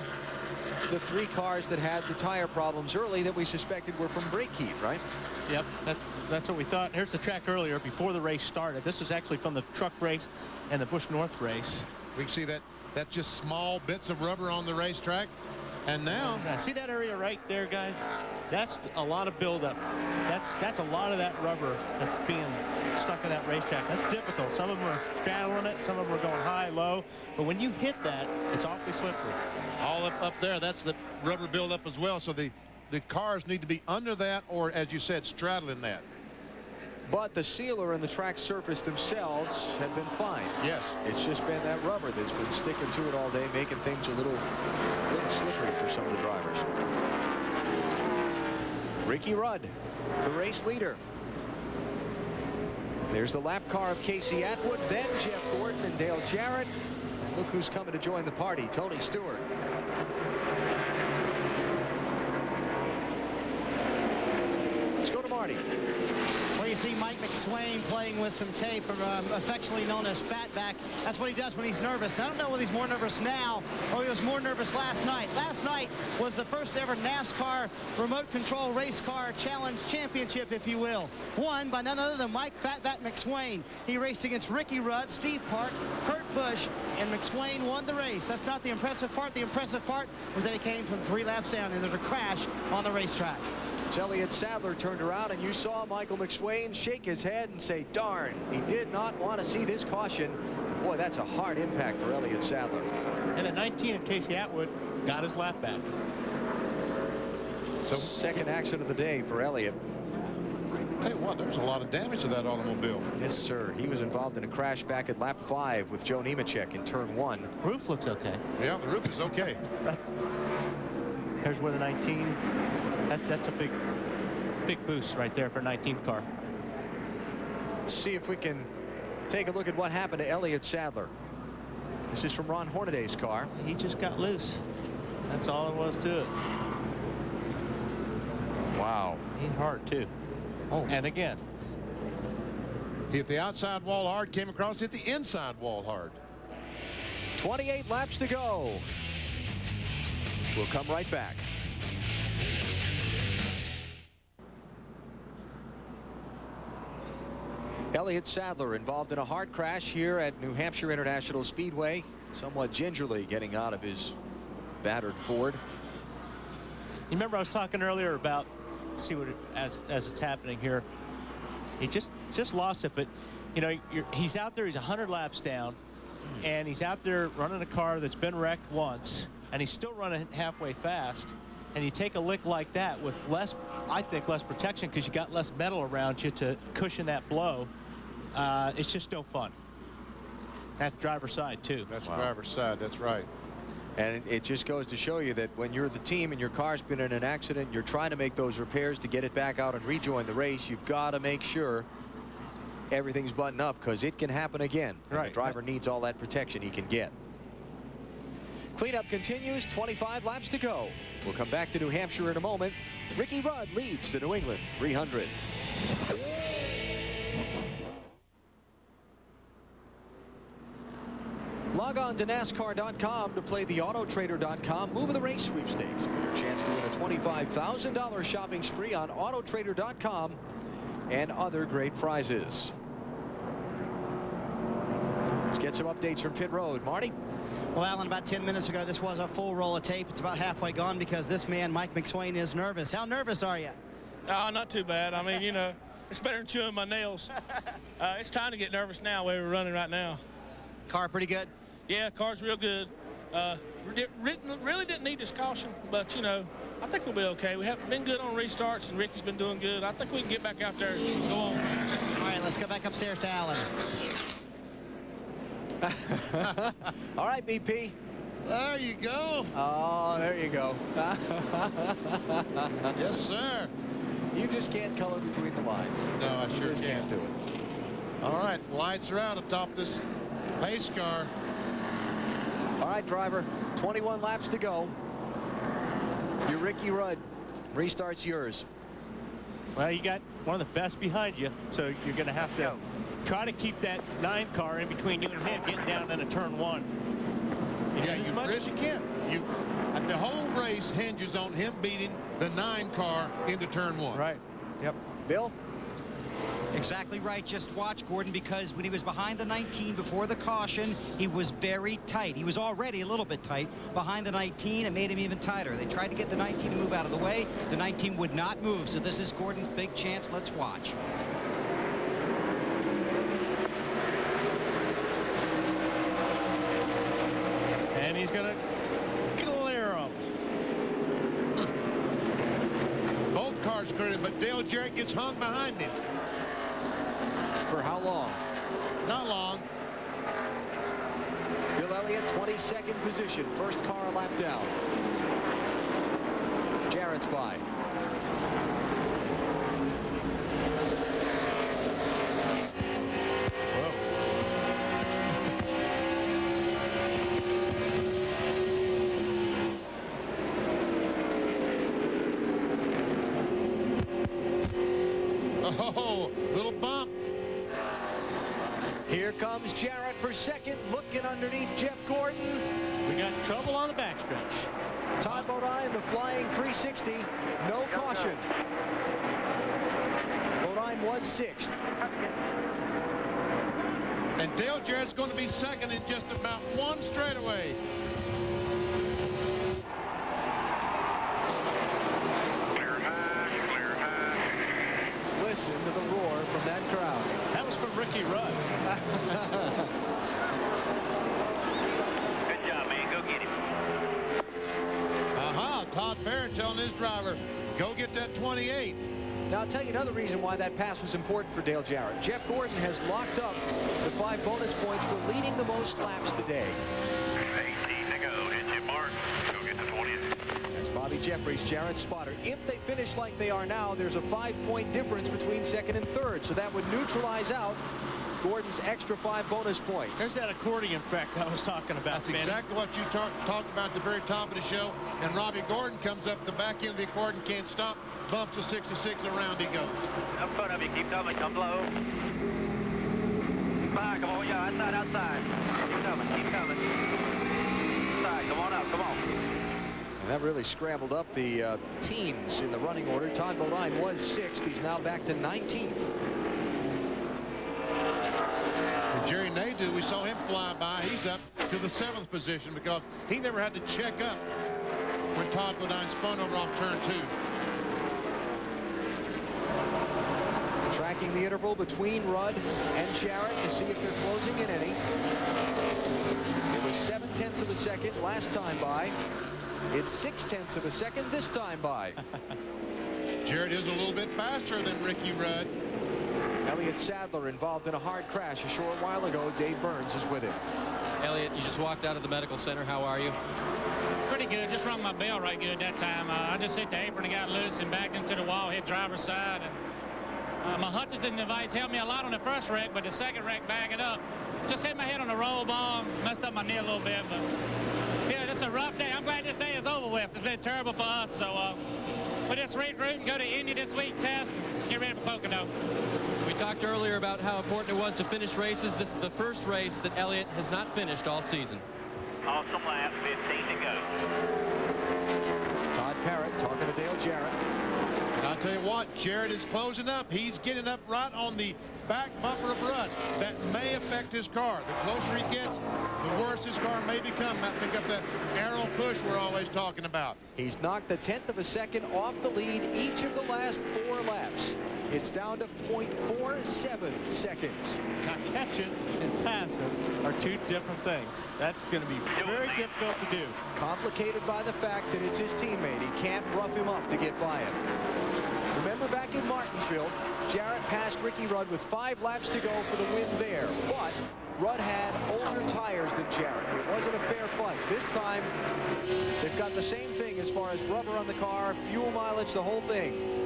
the 3 cars that had the tire problems early that we suspected were from brake heat, right? Yep, that's what we thought. Here's the track earlier before the race started. This is actually from the truck race and the Busch North race. We can see that that's just small bits of rubber on the racetrack. And now, see that area right there, guys? That's a lot of buildup. That's a lot of that rubber that's being stuck in that racetrack. That's difficult. Some of them are straddling it. Some of them are going high, low. But when you hit that, it's awfully slippery. all up there, that's the rubber buildup as well. So the cars need to be under that, or as you said, straddling that. But the sealer and the track surface themselves have been fine. Yes. It's just been that rubber that's been sticking to it all day, making things a little slippery for some of the drivers. Ricky Rudd, the race leader. There's the lap car of Casey Atwood, then Jeff Gordon and Dale Jarrett. And look who's coming to join the party, Tony Stewart. Let's go to Marty. Well, you see Mike McSwain playing with some tape, affectionately known as Fatback. That's what he does when he's nervous. I don't know whether he's more nervous now or he was more nervous last night. Last night was the first ever NASCAR remote control race car challenge championship, if you will, won by none other than Mike Fatback McSwain. He raced against Ricky Rudd, Steve Park, Kurt Busch, and McSwain won the race. That's not the impressive part. The impressive part was that he came from 3 laps down and there's a crash on the racetrack. Elliott Sadler turned around, and you saw Michael McSwain shake his head and say, darn, he did not want to see this caution. Boy, that's a hard impact for Elliott Sadler. And at 19, and Casey Atwood got his lap back. So second accident of the day for Elliott. Tell you what, there's a lot of damage to that automobile. Yes, sir. He was involved in a crash back at lap 5 with Joe Nemechek in turn 1. Roof looks okay. Yeah, the roof is okay. Here's where the 19, that's a big boost right there for a 19 car. Let's see if we can take a look at what happened to Elliott Sadler. This is from Ron Hornaday's car. He just got loose. That's all there was to it. Wow. He hit hard too. Oh, and again. He hit the outside wall hard, came across, hit the inside wall hard. 28 laps to go. We'll come right back. Elliott Sadler involved in a hard crash here at New Hampshire International Speedway, somewhat gingerly getting out of his battered Ford. You remember I was talking earlier about, see what as it's happening here. He just lost it, but you know, he's out there, he's 100 laps down, and he's out there running a car that's been wrecked once, and he's still running halfway fast. And you take a lick like that with less, I think, less protection because you got less metal around you to cushion that blow. It's just no fun. That's driver's side, too. That's the driver's side, that's right. And it just goes to show you that when you're the team and your car's been in an accident, you're trying to make those repairs to get it back out and rejoin the race, you've got to make sure everything's buttoned up because it can happen again. Right. The driver needs all that protection he can get. Cleanup continues, 25 laps to go. We'll come back to New Hampshire in a moment. Ricky Rudd leads the New England 300. Log on to NASCAR.com to play the Autotrader.com Move of the Race sweepstakes for your chance to win a $25,000 shopping spree on Autotrader.com and other great prizes. Let's get some updates from pit road. Marty? Well, Alan, about 10 minutes ago, this was a full roll of tape. It's about halfway gone because this man, Mike McSwain, is nervous. How nervous are you? Not too bad. I mean, you know, it's better than chewing my nails. It's time to get nervous now where we're running right now. Car pretty good? Yeah, car's real good. Really didn't need this caution, but, you know, I think we'll be okay. We have been good on restarts, and Ricky's been doing good. I think we can get back out there and go on. All right, let's go back upstairs to Alan. All right, BP. There you go. Oh, there you go. Yes, sir. You just can't color between the lines. No, I sure just can't do it. All right, lights are out atop this pace car. All right, driver, 21 laps to go. Your Ricky Rudd. Restart's yours. Well, you got one of the best behind you, so you're going to have to try to keep that 9 car in between you and him getting down into turn 1. Yeah, as much as you can. The whole race hinges on him beating the 9 car into turn 1. Right. Yep. Bill? Exactly right. Just watch Gordon, because when he was behind the 19 before the caution, he was very tight. He was already a little bit tight behind the 19. It made him even tighter. They tried to get the 19 to move out of the way. The 19 would not move. So this is Gordon's big chance. Let's watch. And he's going to clear him. Both cars cleared him, but Dale Jarrett gets hung behind him. For how long? Not long. Bill Elliott, 22nd position. First car a lap down. Jarrett's by. Oh, little bump. Here comes Jarrett for second, looking underneath Jeff Gordon. We got trouble on the backstretch. Todd Bodine, the flying 360, no caution. Bodine was 6th. And Dale Jarrett's going to be second in just about 1 straightaway. Listen to the roar from that crowd. That was from Ricky Rudd. Good job, man. Go get him. Todd Barrett telling his driver, go get that 28. Now, I'll tell you another reason why that pass was important for Dale Jarrett. Jeff Gordon has locked up the 5 bonus points for leading the most laps today. 18 to go. Hit you, Mark. Go get the 20th. That's Bobby Jeffries, Jarrett's spotter. If they finish like they are now, there's a 5-point difference between second and third. So that would neutralize out Gordon's extra 5 bonus points. There's that accordion effect I was talking about. That's exactly what you talked about at the very top of the show. And Robbie Gordon comes up the back end of the accordion, can't stop, bumps to 66, around he goes. Up front of you. Keep coming. Come low. Back. Come on. Yeah, outside, outside. Keep coming. Keep coming. Inside. Come on up. Come on. And that really scrambled up the teams in the running order. Todd Bodine was 6th. He's now back to 19th. Jerry Nadeau, we saw him fly by. He's up to the 7th position because he never had to check up when Todd Bodine spun over off turn 2. Tracking the interval between Rudd and Jarrett to see if they're closing in any. It was 0.7 of a second last time by. It's 0.6 of a second this time by. Jarrett is a little bit faster than Ricky Rudd. Elliott Sadler involved in a hard crash a short while ago. Dave Burns is with him. Elliott, you just walked out of the medical center. How are you? Pretty good. Just rung my bell right good that time. I just hit the apron and got loose and backed into the wall, hit driver's side. And my Hutchinson device helped me a lot on the first wreck, but the second wreck backing up, just hit my head on the roll bar, messed up my knee a little bit. But yeah, just a rough day. I'm glad this day is over with. It's been terrible for us. So we'll just regroup and go to Indy this week, test, and get ready for Pocono. We talked earlier about how important it was to finish races. This is the first race that Elliott has not finished all season. Awesome lap. 15 to go. Todd Parrott talking to Dale Jarrett. And I'll tell you what, Jarrett is closing up. He's getting up right on the back bumper of Rudd. That may affect his car. The closer he gets, the worse his car may become. Might pick up that arrow push we're always talking about. He's knocked the 1/10 of a second off the lead each of the last 4 laps. It's down to 0.47 seconds. Now, catching and passing are 2 different things. That's going to be very difficult to do. Complicated by the fact that it's his teammate. He can't rough him up to get by him. Remember back in Martinsville, Jarrett passed Ricky Rudd with 5 laps to go for the win there. But Rudd had older tires than Jarrett. It wasn't a fair fight. This time, they've got the same thing as far as rubber on the car, fuel mileage, the whole thing.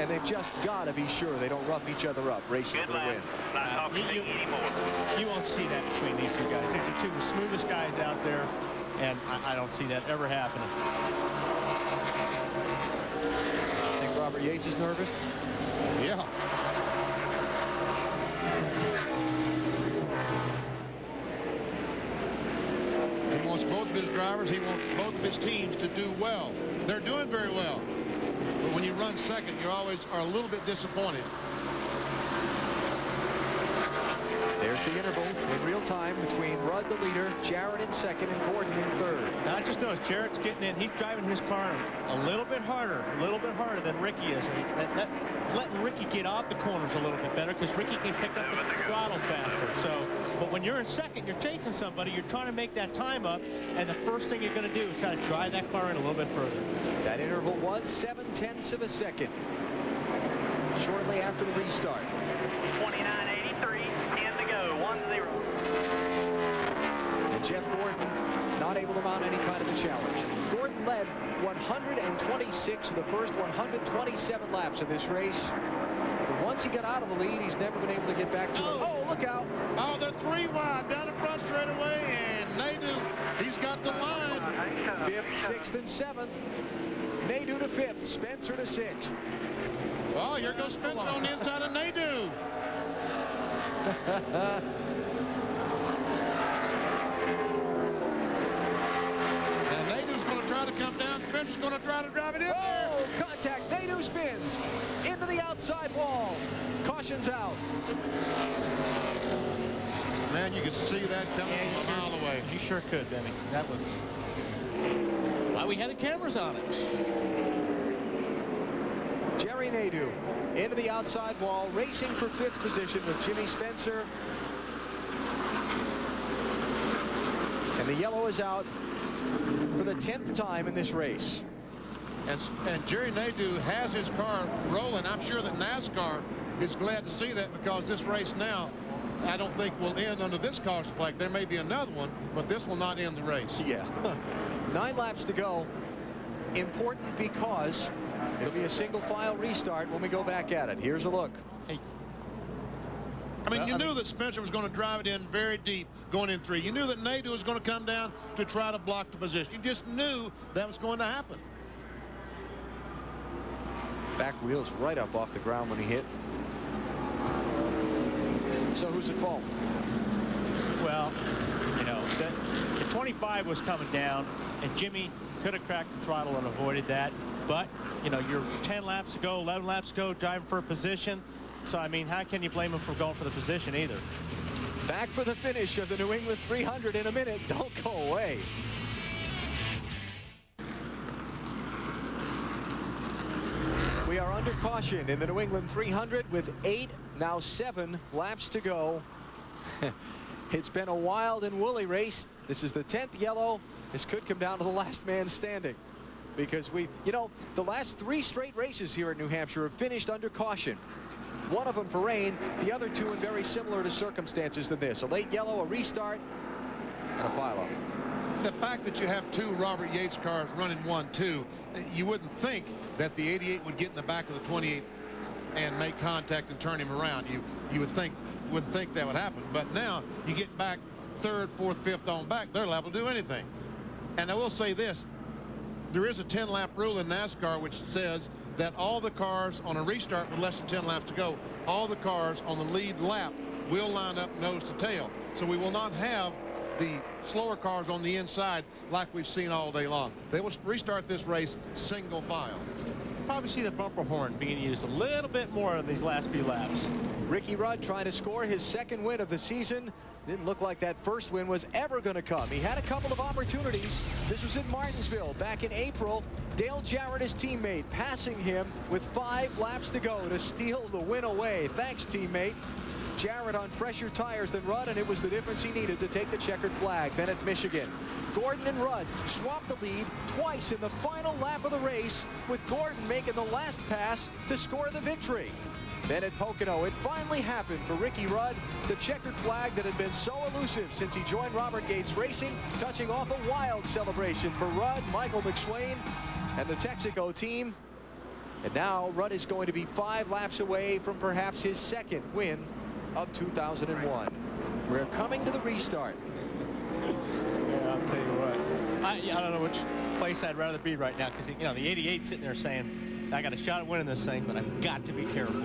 and they've just got to be sure they don't rough each other up racing for the win. You won't see that between these two guys. These are two of the smoothest guys out there, and I don't see that ever happening. I think Robert Yates is nervous. Yeah. He wants both of his drivers, he wants both of his teams to do well. They're doing very well. But when you run second, you always are a little bit disappointed. There's the interval in real time between Rudd, the leader, Jarrett in second, and Gordon in third. Now I just noticed Jarrett's getting in. He's driving his car a little bit harder than Ricky is. That letting Ricky get off the corners a little bit better because Ricky can pick up the throttle faster. So, but when you're in second, you're chasing somebody, you're trying to make that time up, and the first thing you're going to do is try to drive that car in a little bit further. That interval was 0.7 of a second. Shortly after the restart. 29.83, 10 to go, 1-0. And Jeff Gordon not able to mount any kind of a challenge. Gordon led 126 of the first 127 laps of this race. But once he got out of the lead, he's never been able to get back to it. Oh, look out. Oh, they're 3 wide down in front straight away, and Nadeau, he's got the line. 5th, 6th, and 7th. Nadeau to 5th, Spencer to 6th. Oh, here goes Spencer on the inside of Nadeau. And Nadeau's going to try to come down. Spencer's going to try to drive it in. Oh, contact. Nadeau spins into the outside wall. Caution's out. Man, you can see that coming a mile away. You sure could, Benny. That was why we had the cameras on it. Jerry Nadeau into the outside wall, racing for 5th position with Jimmy Spencer. And the yellow is out for the 10th time in this race. And Jerry Nadeau has his car rolling. I'm sure that NASCAR is glad to see that because this race now, I don't think will end under this caution flag. There may be another one, but this will not end the race. Yeah. 9 laps to go. Important because it'll be a single file restart when we go back at it. Here's a look. Hey. I mean, you knew that Spencer was going to drive it in very deep going in 3. You knew that Nadeau was going to come down to try to block the position. You just knew that was going to happen. Back wheels right up off the ground when he hit. So who's at fault? Well, you know, the 25 was coming down, and Jimmy could have cracked the throttle and avoided that. But, you know, you're 10 laps to go, 11 laps to go, driving for a position. So, I mean, how can you blame him for going for the position either? Back for the finish of the New England 300 in a minute. Don't go away. We are under caution in the New England 300 with 8, now 7 laps to go. It's been a wild and woolly race. This is the 10th yellow. This could come down to the last man standing. Because you know, the last 3 straight races here in New Hampshire have finished under caution. One of them for rain, the other 2 in very similar to circumstances than this. A late yellow, a restart, and a pileup. The fact that you have 2 Robert Yates cars running 1-2, you wouldn't think that the 88 would get in the back of the 28 and make contact and turn him around. You wouldn't think that would happen. But now you get back 3rd, 4th, 5th on back, they're liable to do anything. And I will say this, there is a 10-lap rule in NASCAR which says that all the cars on a restart with less than 10 laps to go, all the cars on the lead lap will line up nose to tail. So we will not have the slower cars on the inside like we've seen all day long. They will restart this race single file. Probably see the bumper horn being used a little bit more in these last few laps. Ricky Rudd trying to score his 2nd win of the season. Didn't look like that first win was ever going to come. He had a couple of opportunities. This was in Martinsville back in April. Dale Jarrett, his teammate, passing him with 5 laps to go to steal the win away. Thanks, teammate. Jarrett on fresher tires than Rudd, and it was the difference he needed to take the checkered flag. Then at Michigan, Gordon and Rudd swapped the lead twice in the final lap of the race, with Gordon making the last pass to score the victory. Then at Pocono, it finally happened for Ricky Rudd, the checkered flag that had been so elusive since he joined Robert Gates Racing, touching off a wild celebration for Rudd, Michael McSwain, and the Texaco team. And now Rudd is going to be 5 laps away from perhaps his second win of 2001. We're coming to the restart. Yeah, I'll tell you what. I don't know which place I'd rather be right now, because, you know, the 88 sitting there saying, I got a shot at winning this thing, but I've got to be careful.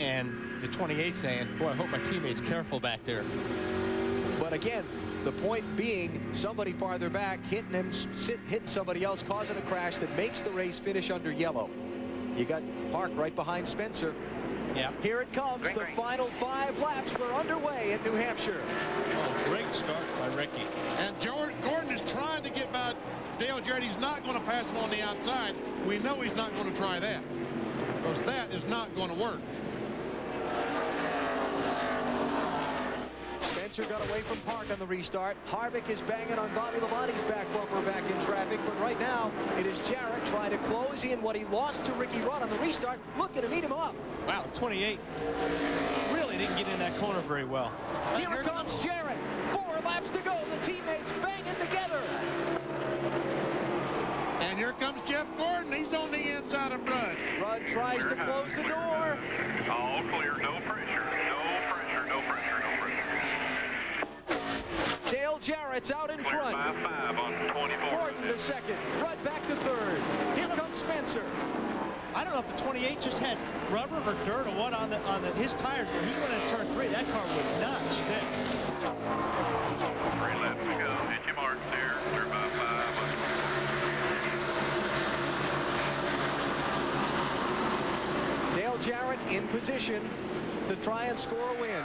And the 28 saying, boy, I hope my teammate's careful back there. But again, the point being, somebody farther back hitting him, hitting somebody else, causing a crash that makes the race finish under yellow. You got Park right behind Spencer. Yeah. Here it comes. The final 5 laps were underway in New Hampshire. Oh, great start by Ricky. And Gordon is trying to get by Dale Jarrett. He's not going to pass him on the outside. We know he's not going to try that, because that is not going to work. Spencer got away from Park on the restart. Harvick is banging on Bobby Labonte's back bumper back in traffic, but right now it is Jarrett trying to close in what he lost to Ricky Rudd on the restart. Looking to meet him up. Wow, 28 really didn't get in that corner very well. Here comes Jarrett. 4 laps to go. The teammates banging together. And here comes Jeff Gordon. He's on the inside of Rudd. Rudd tries to close the door. All clear, no pressure, no pressure, no pressure, no pressure. Dale Jarrett's out in front. By 5 on 24. Gordon to second. Rudd back to third. Here comes Spencer. I don't know if the 28 just had rubber or dirt or what on his tires. When he went into turn 3, that car would not stick. 3 laps to go. Hit your marks there. Clear by 5. Dale Jarrett in position to try and score a win.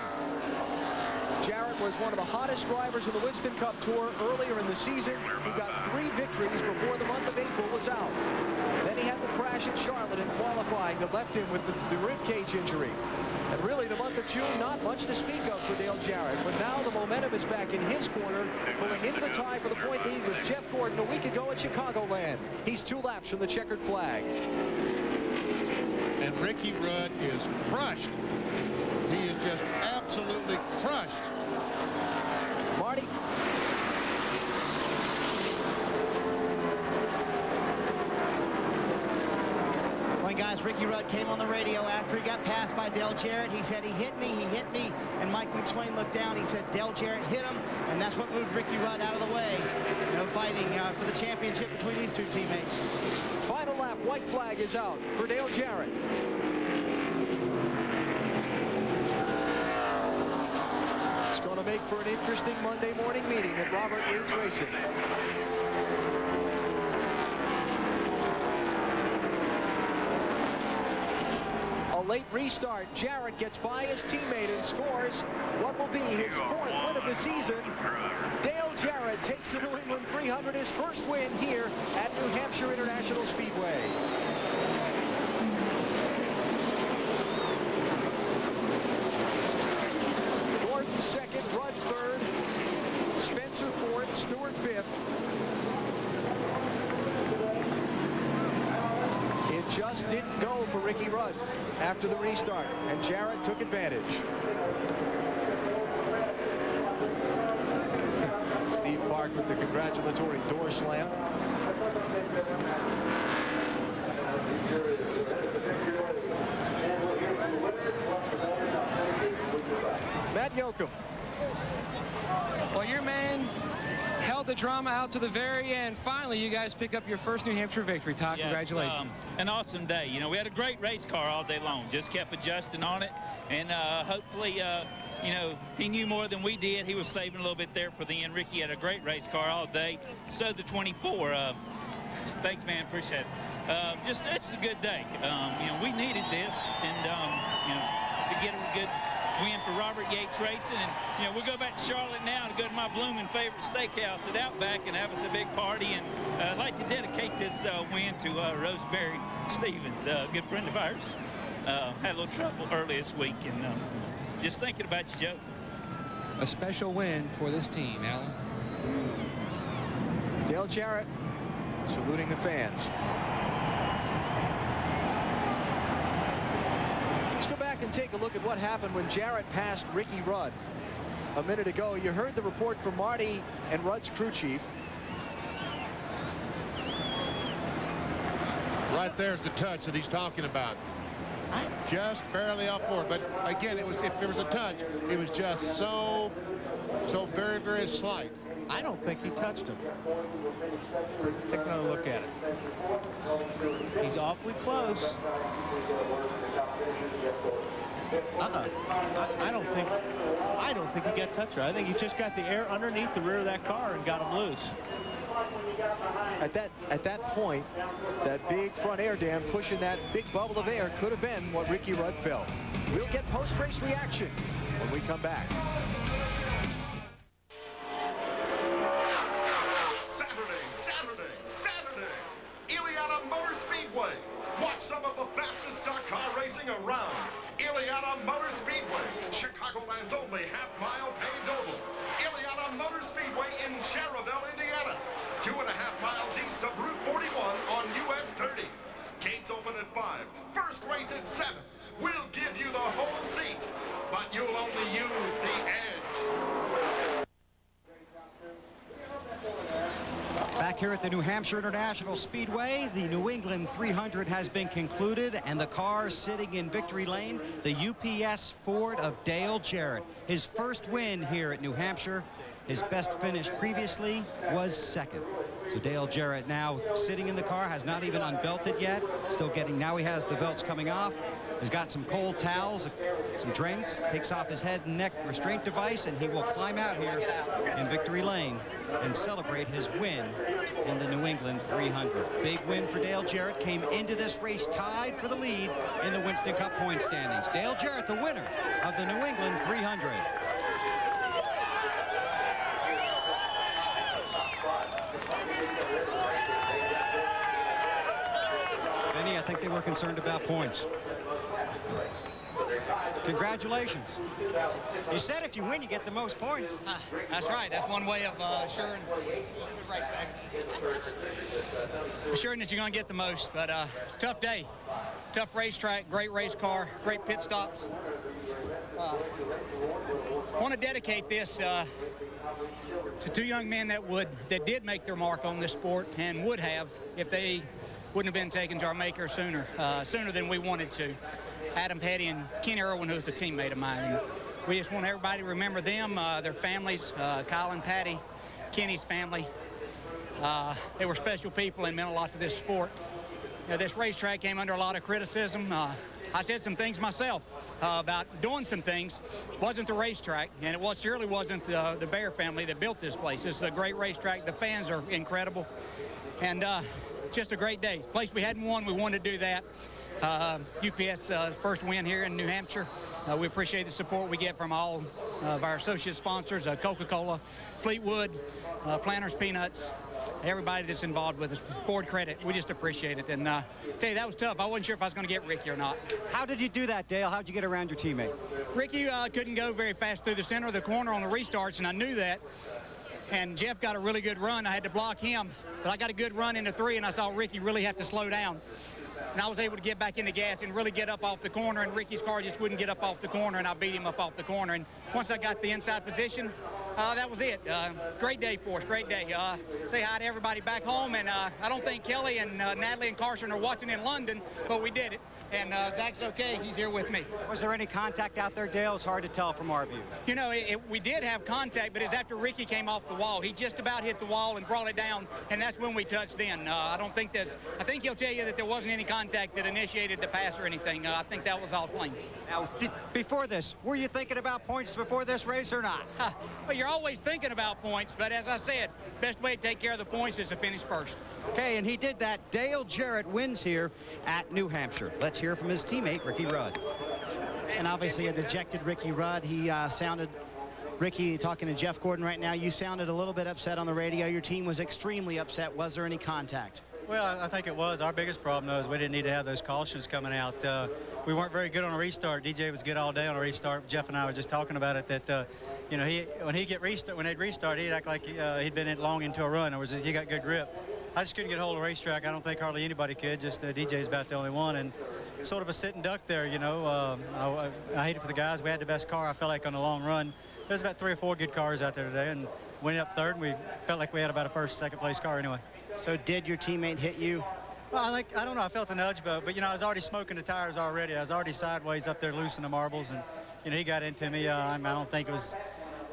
Jarrett was one of the hottest drivers in the Winston Cup Tour earlier in the season. He got 3 victories before the month of April was out. Then he had the crash at Charlotte in qualifying that left him with the rib cage injury. And really, the month of June, not much to speak of for Dale Jarrett. But now the momentum is back in his corner, pulling into the tie for the point lead with Jeff Gordon a week ago at Chicagoland. He's 2 laps from the checkered flag. And Ricky Rudd is crushed. He is just absolutely crushed. Marty. Well, guys, Ricky Rudd came on the radio after he got passed by Dale Jarrett. He said, he hit me. And Mike McSwain looked down. He said, Dale Jarrett hit him, and that's what moved Ricky Rudd out of the way. No fighting for the championship between these 2 teammates. Final lap, white flag is out for Dale Jarrett. It's going to make for an interesting Monday morning meeting at Robert Yates Racing. A late restart. Jarrett gets by his teammate and scores what will be his 4th win of the season. Dale Jarrett takes the New England 300, his first win here at New Hampshire International Speedway. Gordon second, Rudd third, Spencer fourth, Stewart fifth. It just didn't go for Ricky Rudd after the restart, and Jarrett took advantage. Steve Park with the congratulatory door slam. Matt Yoakum. Well, your man held the drama out to the very end. Finally, you guys pick up your first New Hampshire victory. Todd, yeah, congratulations. An awesome day. You know, we had a great race car all day long. Just kept adjusting on it, and hopefully, you know, he knew more than we did. He was saving a little bit there for the end. Ricky had a great race car all day. So the 24. Thanks, man. Appreciate it. Just it's a good day. You know, we needed this, and you know, to get a good win for Robert Yates Racing. And you know, we'll go back to Charlotte now to go to my blooming favorite steakhouse at Outback and have us a big party. And I'd like to dedicate this win to Roseberry Stevens, a good friend of ours. Had a little trouble early this week, and just thinking about you, Joe. A special win for this team, Alan. Dale Jarrett saluting the fans. Let's go back and take a look at what happened when Jarrett passed Ricky Rudd a minute ago. You heard the report from Marty and Rudd's crew chief. Right there's the touch that he's talking about. Just barely off forward. But again, it was, if there was a touch, it was just so very, very slight. I don't think he touched him. Take another look at it. He's awfully close. I don't think he got touched. I think he just got the air underneath the rear of that car and got him loose. At that point, that big front air dam pushing that big bubble of air could have been what Ricky Rudd felt. We'll get post-race reaction when we come back. Saturday, Ileana Motor Speedway. Watch some of the fastest stock car racing around. Ileana Motor Speedway, Chicagoland's only half-mile paved oval. Ileana Motor Speedway in Cherryville, Indiana, 2.5 miles east of Route 41 on US 30. Gates open at 5. First race at 7. We'll give you the whole seat, but you'll only use the edge. Back here at the New Hampshire International Speedway, the New England 300 has been concluded, and the car sitting in victory lane, the UPS Ford of Dale Jarrett. His first win here at New Hampshire. His best finish previously was second. So Dale Jarrett now sitting in the car, has not even unbelted yet. Still getting, now he has the belts coming off. He's got some cold towels, some drinks, takes off his head and neck restraint device, and he will climb out here in victory lane and celebrate his win in the New England 300. Big win for Dale Jarrett. Came into this race tied for the lead in the Winston Cup point standings. Dale Jarrett, the winner of the New England 300. Benny, I think they were concerned about points. Congratulations. You said if you win, you get the most points. That's right. That's one way of assuring that you're going to get the most. But tough day. Tough racetrack, great race car, great pit stops. I want to dedicate this to two young men that did make their mark on this sport and would have if they wouldn't have been taken to our maker sooner than we wanted to. Adam Petty and Kenny Irwin, who's a teammate of mine. And we just want everybody to remember them, their families, Kyle and Patty, Kenny's family. They were special people and meant a lot to this sport. This racetrack came under a lot of criticism. I said some things myself about doing some things. It wasn't the racetrack, and it surely wasn't the Bear family that built this place. This is a great racetrack. The fans are incredible, and just a great day. Place we hadn't won, we wanted to do that. UPS first win here in New Hampshire. We appreciate the support we get from all of our associate sponsors, Coca-Cola, Fleetwood, Planters Peanuts, everybody that's involved with us. Ford Credit, we just appreciate it. And tell you, that was tough. I wasn't sure if I was going to get Ricky or not. How did you do that, Dale? How'd you get around your teammate? Ricky couldn't go very fast through the center of the corner on the restarts, and I knew that. And Jeff got a really good run. I had to block him, but I got a good run into 3, and I saw Ricky really have to slow down. And I was able to get back in the gas and really get up off the corner, and Ricky's car just wouldn't get up off the corner, and I beat him up off the corner. And once I got the inside position, that was it. Great day for us, great day. Say hi to everybody back home, and I don't think Kelly and Natalie and Carson are watching in London, but we did it. And Zach's okay, he's here with me. Was there any contact out there, Dale? It's hard to tell from our view. You know, we did have contact, but it's after Ricky came off the wall. He just about hit the wall and brought it down, and that's when we touched in. I think he'll tell you that there wasn't any contact that initiated the pass or anything. I think that was all plain. Now, before this, were you thinking about points before this race or not? Well, you're always thinking about points, but as I said, best way to take care of the points is to finish first. Okay, and he did that. Dale Jarrett wins here at New Hampshire. Let's hear from his teammate, Ricky Rudd. And obviously a dejected Ricky Rudd. He sounded, Ricky, talking to Jeff Gordon right now, you sounded a little bit upset on the radio. Your team was extremely upset. Was there any contact? Well, I think it was. Our biggest problem, though, is we didn't need to have those cautions coming out. We weren't very good on a restart. DJ was good all day on a restart. Jeff and I were just talking about it that, you know, when they'd restart, he'd act like he'd been long into a run. Or he got good grip. I just couldn't get a hold of the racetrack. I don't think hardly anybody could. Just DJ's about the only one. And sort of a sit and duck there, you know. I hate it for the guys. We had the best car, I felt like, on the long run. There's about 3 or 4 good cars out there today. And went up third, and we felt like we had about a first, second place car anyway. So did your teammate hit you Well, I don't know. I felt the nudge, but you know, I was already smoking the tires already. I was already sideways up there loosening the marbles, and you know, he got into me. I don't think it was.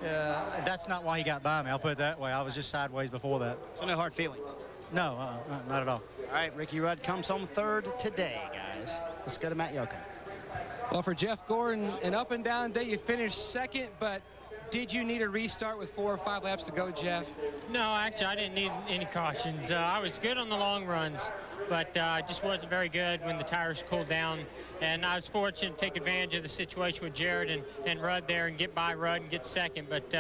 That's not why he got by me. I'll put it that way. I was just sideways before that. So no hard feelings? No, not at all. All right, Ricky Rudd comes home third today, guys. Let's go to Matt Yoakum. Well, for Jeff Gordon, an up and down day. You finished second, but did you need a restart with 4 or 5 laps to go, Jeff? No, actually, I didn't need any cautions. I was good on the long runs, but just wasn't very good when the tires cooled down. And I was fortunate to take advantage of the situation with Jared and Rudd there and get by Rudd and get second. But,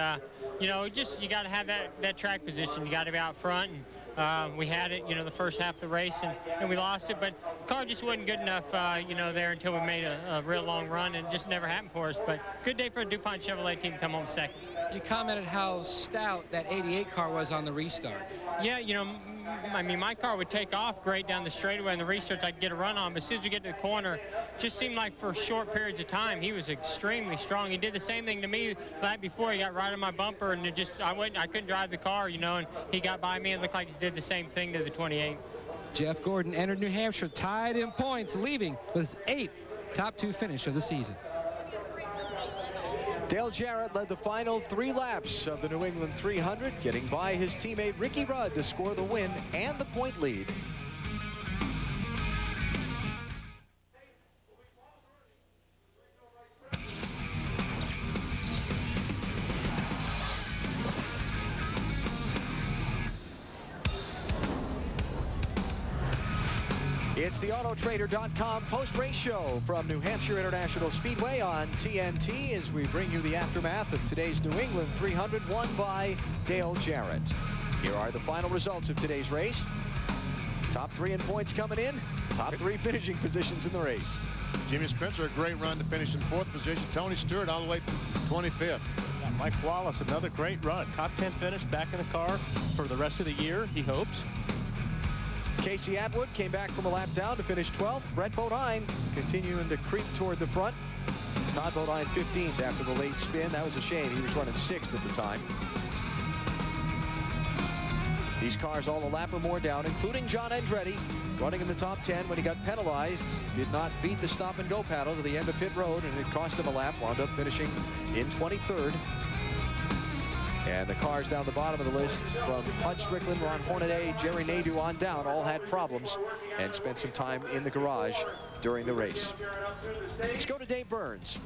you know, you got to have that track position. You got to be out front. And we had it, you know, the first half of the race, and we lost it. But the car just wasn't good enough, you know, there until we made a real long run, and it just never happened for us. But good day for the DuPont Chevrolet team to come home second. You commented how stout that 88 car was on the restart. Yeah, you know, I mean, my car would take off great down the straightaway, and the restarts I'd get a run on. But as soon as we get to the corner, it just seemed like for short periods of time, he was extremely strong. He did the same thing to me the night before. He got right on my bumper, and I couldn't drive the car, you know, and he got by me and looked like he did the same thing to the 28. Jeff Gordon entered New Hampshire tied in points, leaving with his 8th top 2 finish of the season. Dale Jarrett led the final 3 laps of the New England 300, getting by his teammate Ricky Rudd to score the win and the point lead. It's the Autotrader.com post-race show from New Hampshire International Speedway on TNT as we bring you the aftermath of today's New England 300 won by Dale Jarrett. Here are the final results of today's race. Top 3 in points coming in, top 3 finishing positions in the race. Jimmy Spencer, a great run to finish in 4th position. Tony Stewart all the way from 25th. Yeah, Mike Wallace, another great run. Top 10 finish, back in the car for the rest of the year, he hopes. Casey Atwood came back from a lap down to finish 12th. Brett Bodine continuing to creep toward the front. Todd Bodine 15th after the late spin. That was a shame. He was running 6th at the time. These cars all a lap or more down, including John Andretti, running in the top 10 when he got penalized. Did not beat the stop-and-go paddle to the end of pit road, and it cost him a lap. Wound up finishing in 23rd. And the cars down the bottom of the list from Bud Strickland, Ron Hornaday, Jerry Nadeau on down all had problems and spent some time in the garage during the race. Let's go to Dave Burns.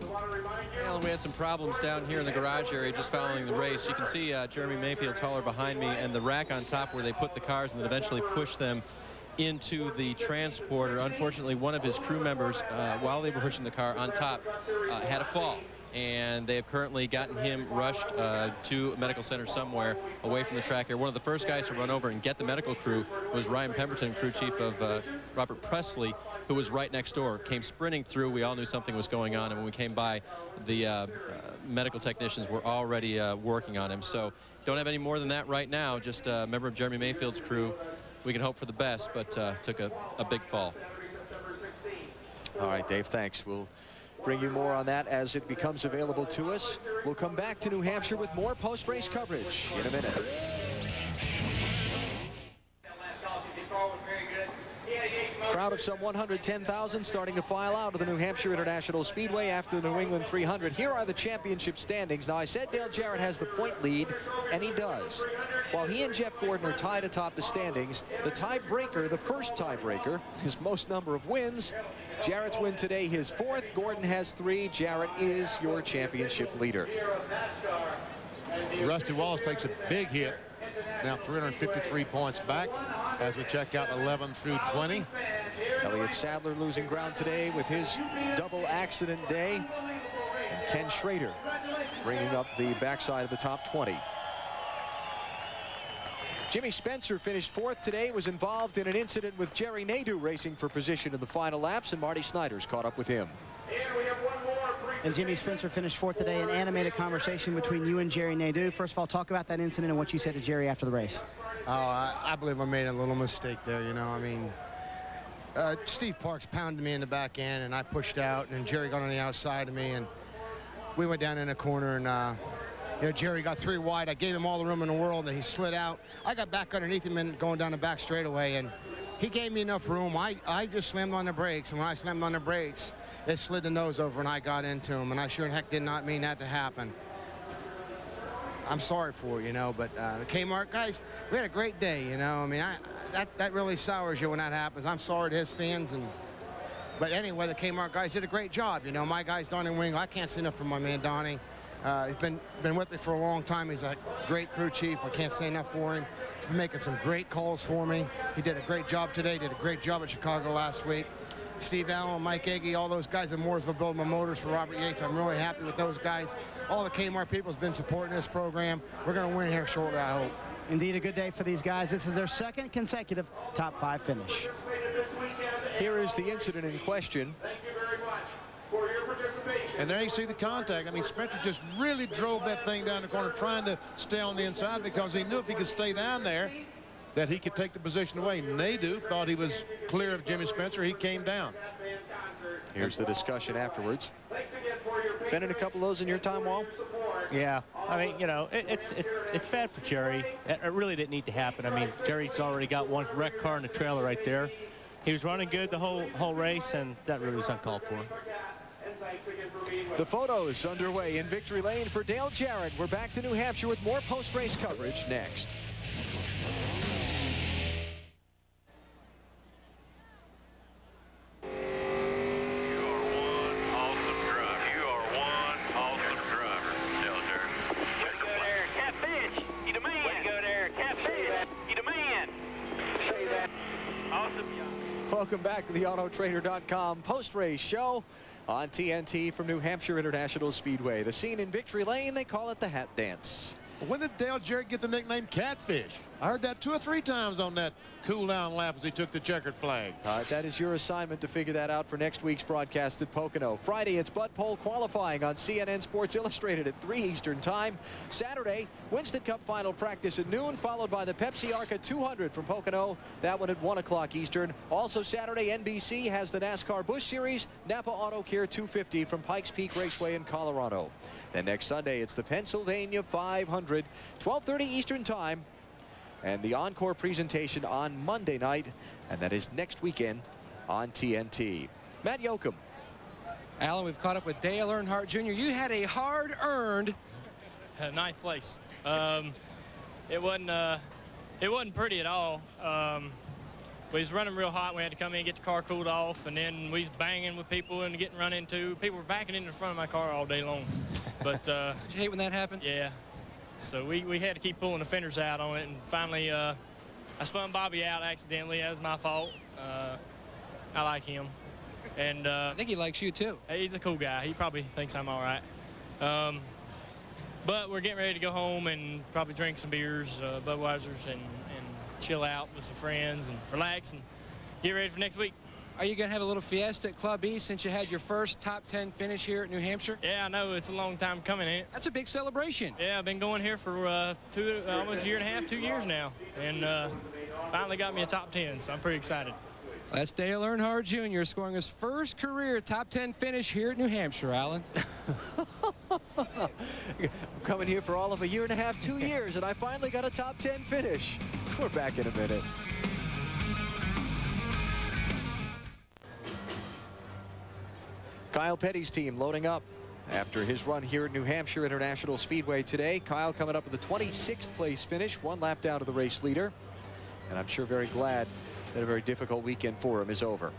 Alan, we had some problems down here in the garage area just following the race. You can see Jeremy Mayfield's hauler behind me and the rack on top where they put the cars and then eventually push them into the transporter. Unfortunately, one of his crew members, while they were pushing the car on top, had a fall. And they have currently gotten him rushed to a medical center somewhere away from the track here. One of the first guys to run over and get the medical crew was Ryan Pemberton, crew chief of Robert Presley, who was right next door, came sprinting through. We all knew something was going on, and when we came by, the medical technicians were already working on him. So don't have any more than that right now, just a member of Jeremy Mayfield's crew. We can hope for the best, but took a big fall. All right, Dave, thanks. We'll bring you more on that as it becomes available to us. We'll come back to New Hampshire with more post-race coverage in a minute. Crowd of some 110,000 starting to file out of the New Hampshire International Speedway after the New England 300. Here are the championship standings. Now, I said Dale Jarrett has the point lead, and he does. While he and Jeff Gordon are tied atop the standings, the tiebreaker, the first tiebreaker, his most number of wins. Jarrett's win today, his 4th. Gordon has 3. Jarrett is your championship leader. Rusty Wallace takes a big hit. Now 353 points back as we check out 11 through 20. Elliott Sadler losing ground today with his double accident day. And Ken Schrader bringing up the backside of the top 20. Jimmy Spencer finished 4th today, was involved in an incident with Jerry Nadeau racing for position in the final laps, and Marty Snider's caught up with him. And Jimmy Spencer finished 4th today. An animated conversation between you and Jerry Nadeau. First of all, talk about that incident and what you said to Jerry after the race. Oh, I believe I made a little mistake there, you know. I mean, Steve Parks pounded me in the back end, and I pushed out, and Jerry got on the outside of me, and we went down in a corner, and you know, Jerry got 3 wide. I gave him all the room in the world, and he slid out. I got back underneath him and going down the back straightaway, and he gave me enough room. I just slammed on the brakes, and when I slammed on the brakes, it slid the nose over, and I got into him, and I sure in heck did not mean that to happen. I'm sorry for it, you know, but the Kmart guys, we had a great day, you know. I mean, that really sours you when that happens. I'm sorry to his fans, but anyway, the Kmart guys did a great job, you know. My guy's Donnie Wing. I can't say enough for my man Donnie. He's been with me for a long time. He's a great crew chief. I can't say enough for him. He's been making some great calls for me. He did a great job today. Did a great job at Chicago last week. Steve Allen, Mike Egge, all those guys at Mooresville building my motors for Robert Yates. I'm really happy with those guys. All the Kmart people has been supporting this program. We're going to win here shortly, I hope. Indeed, a good day for these guys. This is their second consecutive top 5 finish. Here is the incident in question. And there you see the contact. I mean, Spencer just really drove that thing down the corner, trying to stay on the inside because he knew if he could stay down there, that he could take the position away. Nadu thought he was clear of Jimmy Spencer. He came down. Here's the discussion afterwards. Been in a couple of those in your time, Wall? Yeah, I mean, you know, it's bad for Jerry. It really didn't need to happen. I mean, Jerry's already got one wrecked car in the trailer right there. He was running good the whole race, and that really was uncalled for. The photos underway in Victory Lane for Dale Jarrett. We're back to New Hampshire with more post-race coverage next. Welcome back to the Autotrader.com post-race show on TNT from New Hampshire International Speedway. The scene in Victory Lane, they call it the hat dance. When did Dale Jarrett get the nickname Catfish? I heard that 2 or 3 times on that cool-down lap as he took the checkered flag. All right, that is your assignment to figure that out for next week's broadcast at Pocono. Friday, it's Bud Pole qualifying on CNN Sports Illustrated at 3 Eastern Time. Saturday, Winston Cup final practice at noon, followed by the Pepsi Arca 200 from Pocono. That one at 1 o'clock Eastern. Also Saturday, NBC has the NASCAR Busch Series, Napa Auto Care 250 from Pikes Peak Raceway in Colorado. Then next Sunday, it's the Pennsylvania 500, 12:30 Eastern Time. And the encore presentation on Monday night, and that is next weekend on TNT. Matt Yoakum. Alan, we've caught up with Dale Earnhardt Jr. You had a hard-earned 9th place. It wasn't pretty at all. We was running real hot. We had to come in and get the car cooled off, and then we was banging with people and getting run into. People were backing into the front of my car all day long. But don't you hate when that happens? Yeah. So we had to keep pulling the fenders out on it, and finally I spun Bobby out accidentally. That was my fault. I like him. And I think he likes you too. He's a cool guy. He probably thinks I'm all right. But we're getting ready to go home and probably drink some beers, Budweiser's, and chill out with some friends and relax and get ready for next week. Are you going to have a little fiesta at Club E since you had your first top 10 finish here at New Hampshire? Yeah, I know. It's a long time coming, ain't it? That's a big celebration. Yeah, I've been going here for almost a year and a half, 2 years now. And finally got me a top 10, so I'm pretty excited. That's Dale Earnhardt Jr. scoring his first career top 10 finish here at New Hampshire, Alan. I'm coming here for all of a year and a half, 2 years, and I finally got a top 10 finish. We're back in a minute. Kyle Petty's team loading up after his run here at New Hampshire International Speedway today. Kyle coming up with a 26th place finish, 1 lap down to the race leader. And I'm sure very glad that a very difficult weekend for him is over.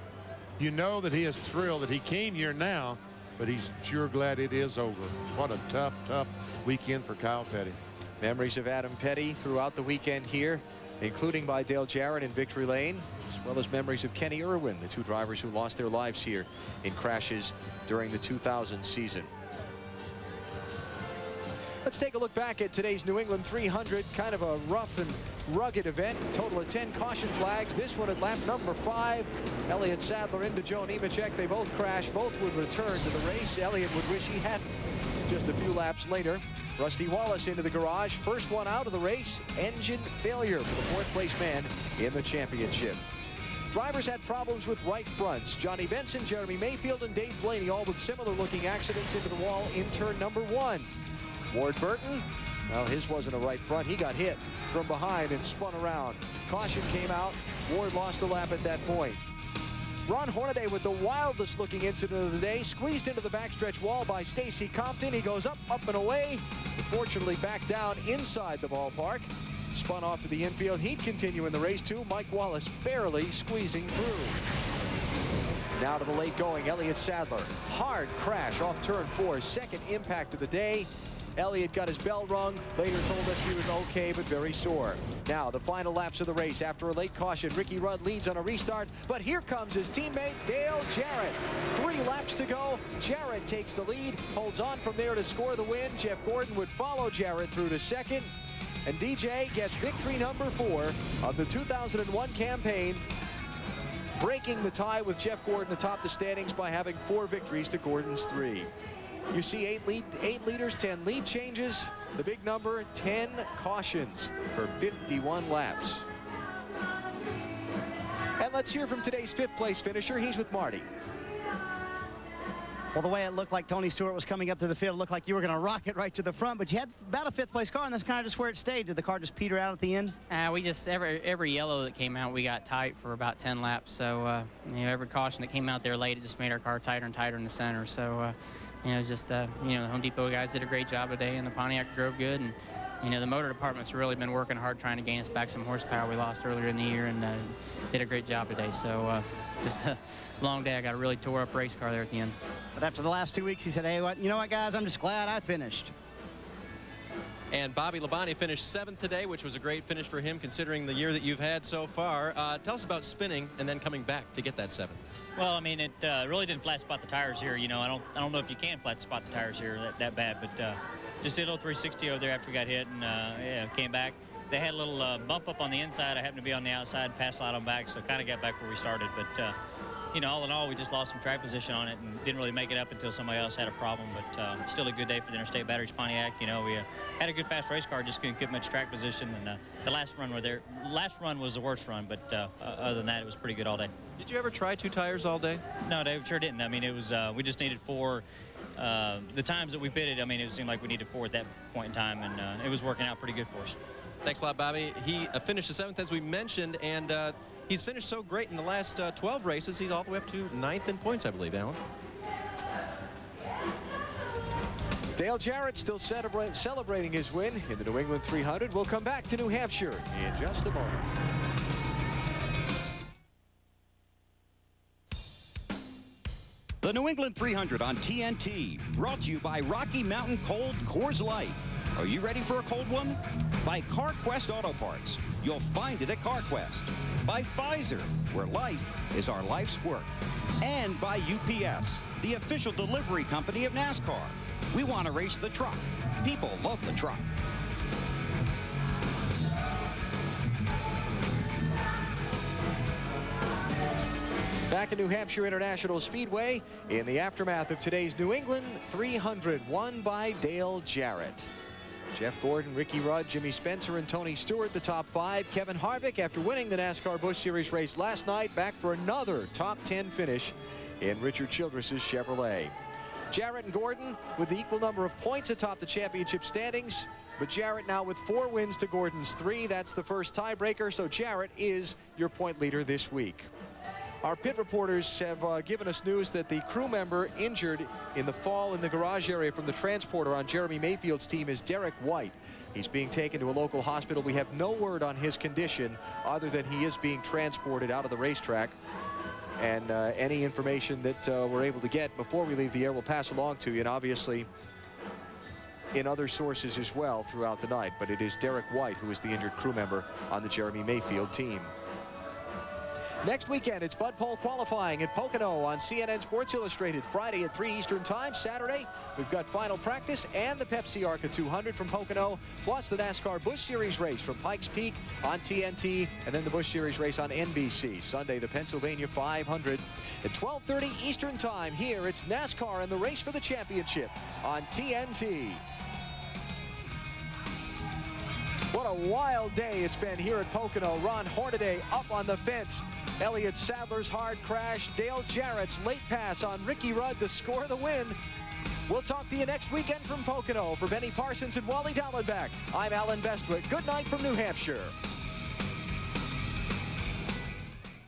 You know that he is thrilled that he came here now, but he's sure glad it is over. What a tough, tough weekend for Kyle Petty. Memories of Adam Petty throughout the weekend here, including by Dale Jarrett in Victory Lane, as well as memories of Kenny Irwin, the 2 drivers who lost their lives here in crashes during the 2000 season. Let's take a look back at today's New England 300, kind of a rough and rugged event. Total of 10 caution flags. This one at lap number 5. Elliott Sadler into Joe Nemechek. They both crashed. Both would return to the race. Elliott would wish he hadn't. Just a few laps later, Rusty Wallace into the garage. First one out of the race. Engine failure for the 4th place man in the championship. Drivers had problems with right fronts. Johnny Benson, Jeremy Mayfield, and Dave Blaney all with similar looking accidents into the wall in turn number 1. Ward Burton Well, his wasn't a right front. He got hit from behind and spun around. Caution came out. Ward lost a lap at that point. Ron Hornaday with the wildest looking incident of the day, squeezed into the backstretch wall by Stacy Compton. He goes up and away, fortunately back down inside the ballpark. Spun off to the infield. He'd continue in the race too. Mike Wallace barely squeezing through. Now to the late going, Elliott Sadler. Hard crash off turn 4, second impact of the day. Elliott got his bell rung. Later told us he was okay, but very sore. Now, the final laps of the race. After a late caution, Ricky Rudd leads on a restart, but here comes his teammate, Dale Jarrett. 3 laps to go. Jarrett takes the lead, holds on from there to score the win. Jeff Gordon would follow Jarrett through to second, and DJ gets victory number 4 of the 2001 campaign, breaking the tie with Jeff Gordon atop the standings by having 4 victories to Gordon's 3. You see 8 leaders, 10 lead changes. The big number, 10 cautions for 51 laps. And let's hear from today's 5th place finisher. He's with Marty. Well, the way it looked like Tony Stewart was coming up to the field, it looked like you were going to rocket right to the front, but you had about a 5th place car, and that's kind of just where it stayed. Did the car just peter out at the end? We just, every yellow that came out, we got tight for about 10 laps. So, you know, every caution that came out there late, it just made our car tighter and tighter in the center. So, you know, just, you know, the Home Depot guys did a great job today, and the Pontiac drove good. And, you know, the motor department's really been working hard trying to gain us back some horsepower we lost earlier in the year, and did a great job today. So, just a long day. I got a really tore up race car there at the end. But after the last 2 weeks, he said, hey, you know what, guys, I'm just glad I finished. And Bobby Labonte finished 7th today, which was a great finish for him considering the year that you've had so far. Tell us about spinning and then coming back to get that 7th. Well, I mean, it really didn't flat spot the tires here. You know, I don't know if you can flat spot the tires here that bad, but just did a little 360 over there after we got hit, and yeah, came back. They had a little bump up on the inside. I happened to be on the outside, passed a lot on back, so kind of got back where we started. But you know, all in all, we just lost some track position on it and didn't really make it up until somebody else had a problem. But still a good day for the Interstate Batteries Pontiac. You know, we had a good fast race car, just couldn't get much track position. And the last run was the worst run, but other than that, it was pretty good all day. Did you ever try 2 tires all day? No, they sure didn't. I mean, it was we just needed 4. The times that we pitted, I mean, it seemed like we needed 4 at that point in time, and it was working out pretty good for us. Thanks a lot, Bobby. He finished the 7th, as we mentioned, and he's finished so great in the last 12 races. He's all the way up to 9th in points, I believe, Alan. Dale Jarrett still celebrating his win in the New England 300. We'll come back to New Hampshire in just a moment. The New England 300 on TNT, brought to you by Rocky Mountain Cold Coors Light. Are you ready for a cold one? By CarQuest Auto Parts. You'll find it at CarQuest. By Pfizer, where life is our life's work. And by UPS, the official delivery company of NASCAR. We want to race the truck. People love the truck. Back at New Hampshire International Speedway in the aftermath of today's New England 300, won by Dale Jarrett. Jeff Gordon, Ricky Rudd, Jimmy Spencer, and Tony Stewart, the top 5. Kevin Harvick, after winning the NASCAR Busch Series race last night, back for another top 10 finish in Richard Childress's Chevrolet. Jarrett and Gordon with the equal number of points atop the championship standings, but Jarrett now with 4 wins to Gordon's 3. That's the first tiebreaker, so Jarrett is your point leader this week. Our pit reporters have given us news that the crew member injured in the fall in the garage area from the transporter on Jeremy Mayfield's team is Derek White. He's being taken to a local hospital. We have no word on his condition other than he is being transported out of the racetrack. And any information that we're able to get before we leave the air, we'll pass along to you, and obviously in other sources as well throughout the night. But it is Derek White who is the injured crew member on the Jeremy Mayfield team. Next weekend, it's Bud Pole qualifying at Pocono on CNN Sports Illustrated. Friday at 3 Eastern Time. Saturday, we've got final practice and the Pepsi Arca 200 from Pocono, plus the NASCAR Busch Series race from Pikes Peak on TNT, and then the Busch Series race on NBC. Sunday, the Pennsylvania 500 at 12:30 Eastern Time. Here, it's NASCAR and the race for the championship on TNT. What a wild day it's been here at Pocono. Ron Hornaday up on the fence. Elliott Sadler's hard crash. Dale Jarrett's late pass on Ricky Rudd to score the win. We'll talk to you next weekend from Pocono. For Benny Parsons and Wally Dallenbach, I'm Alan Bestwick. Good night from New Hampshire.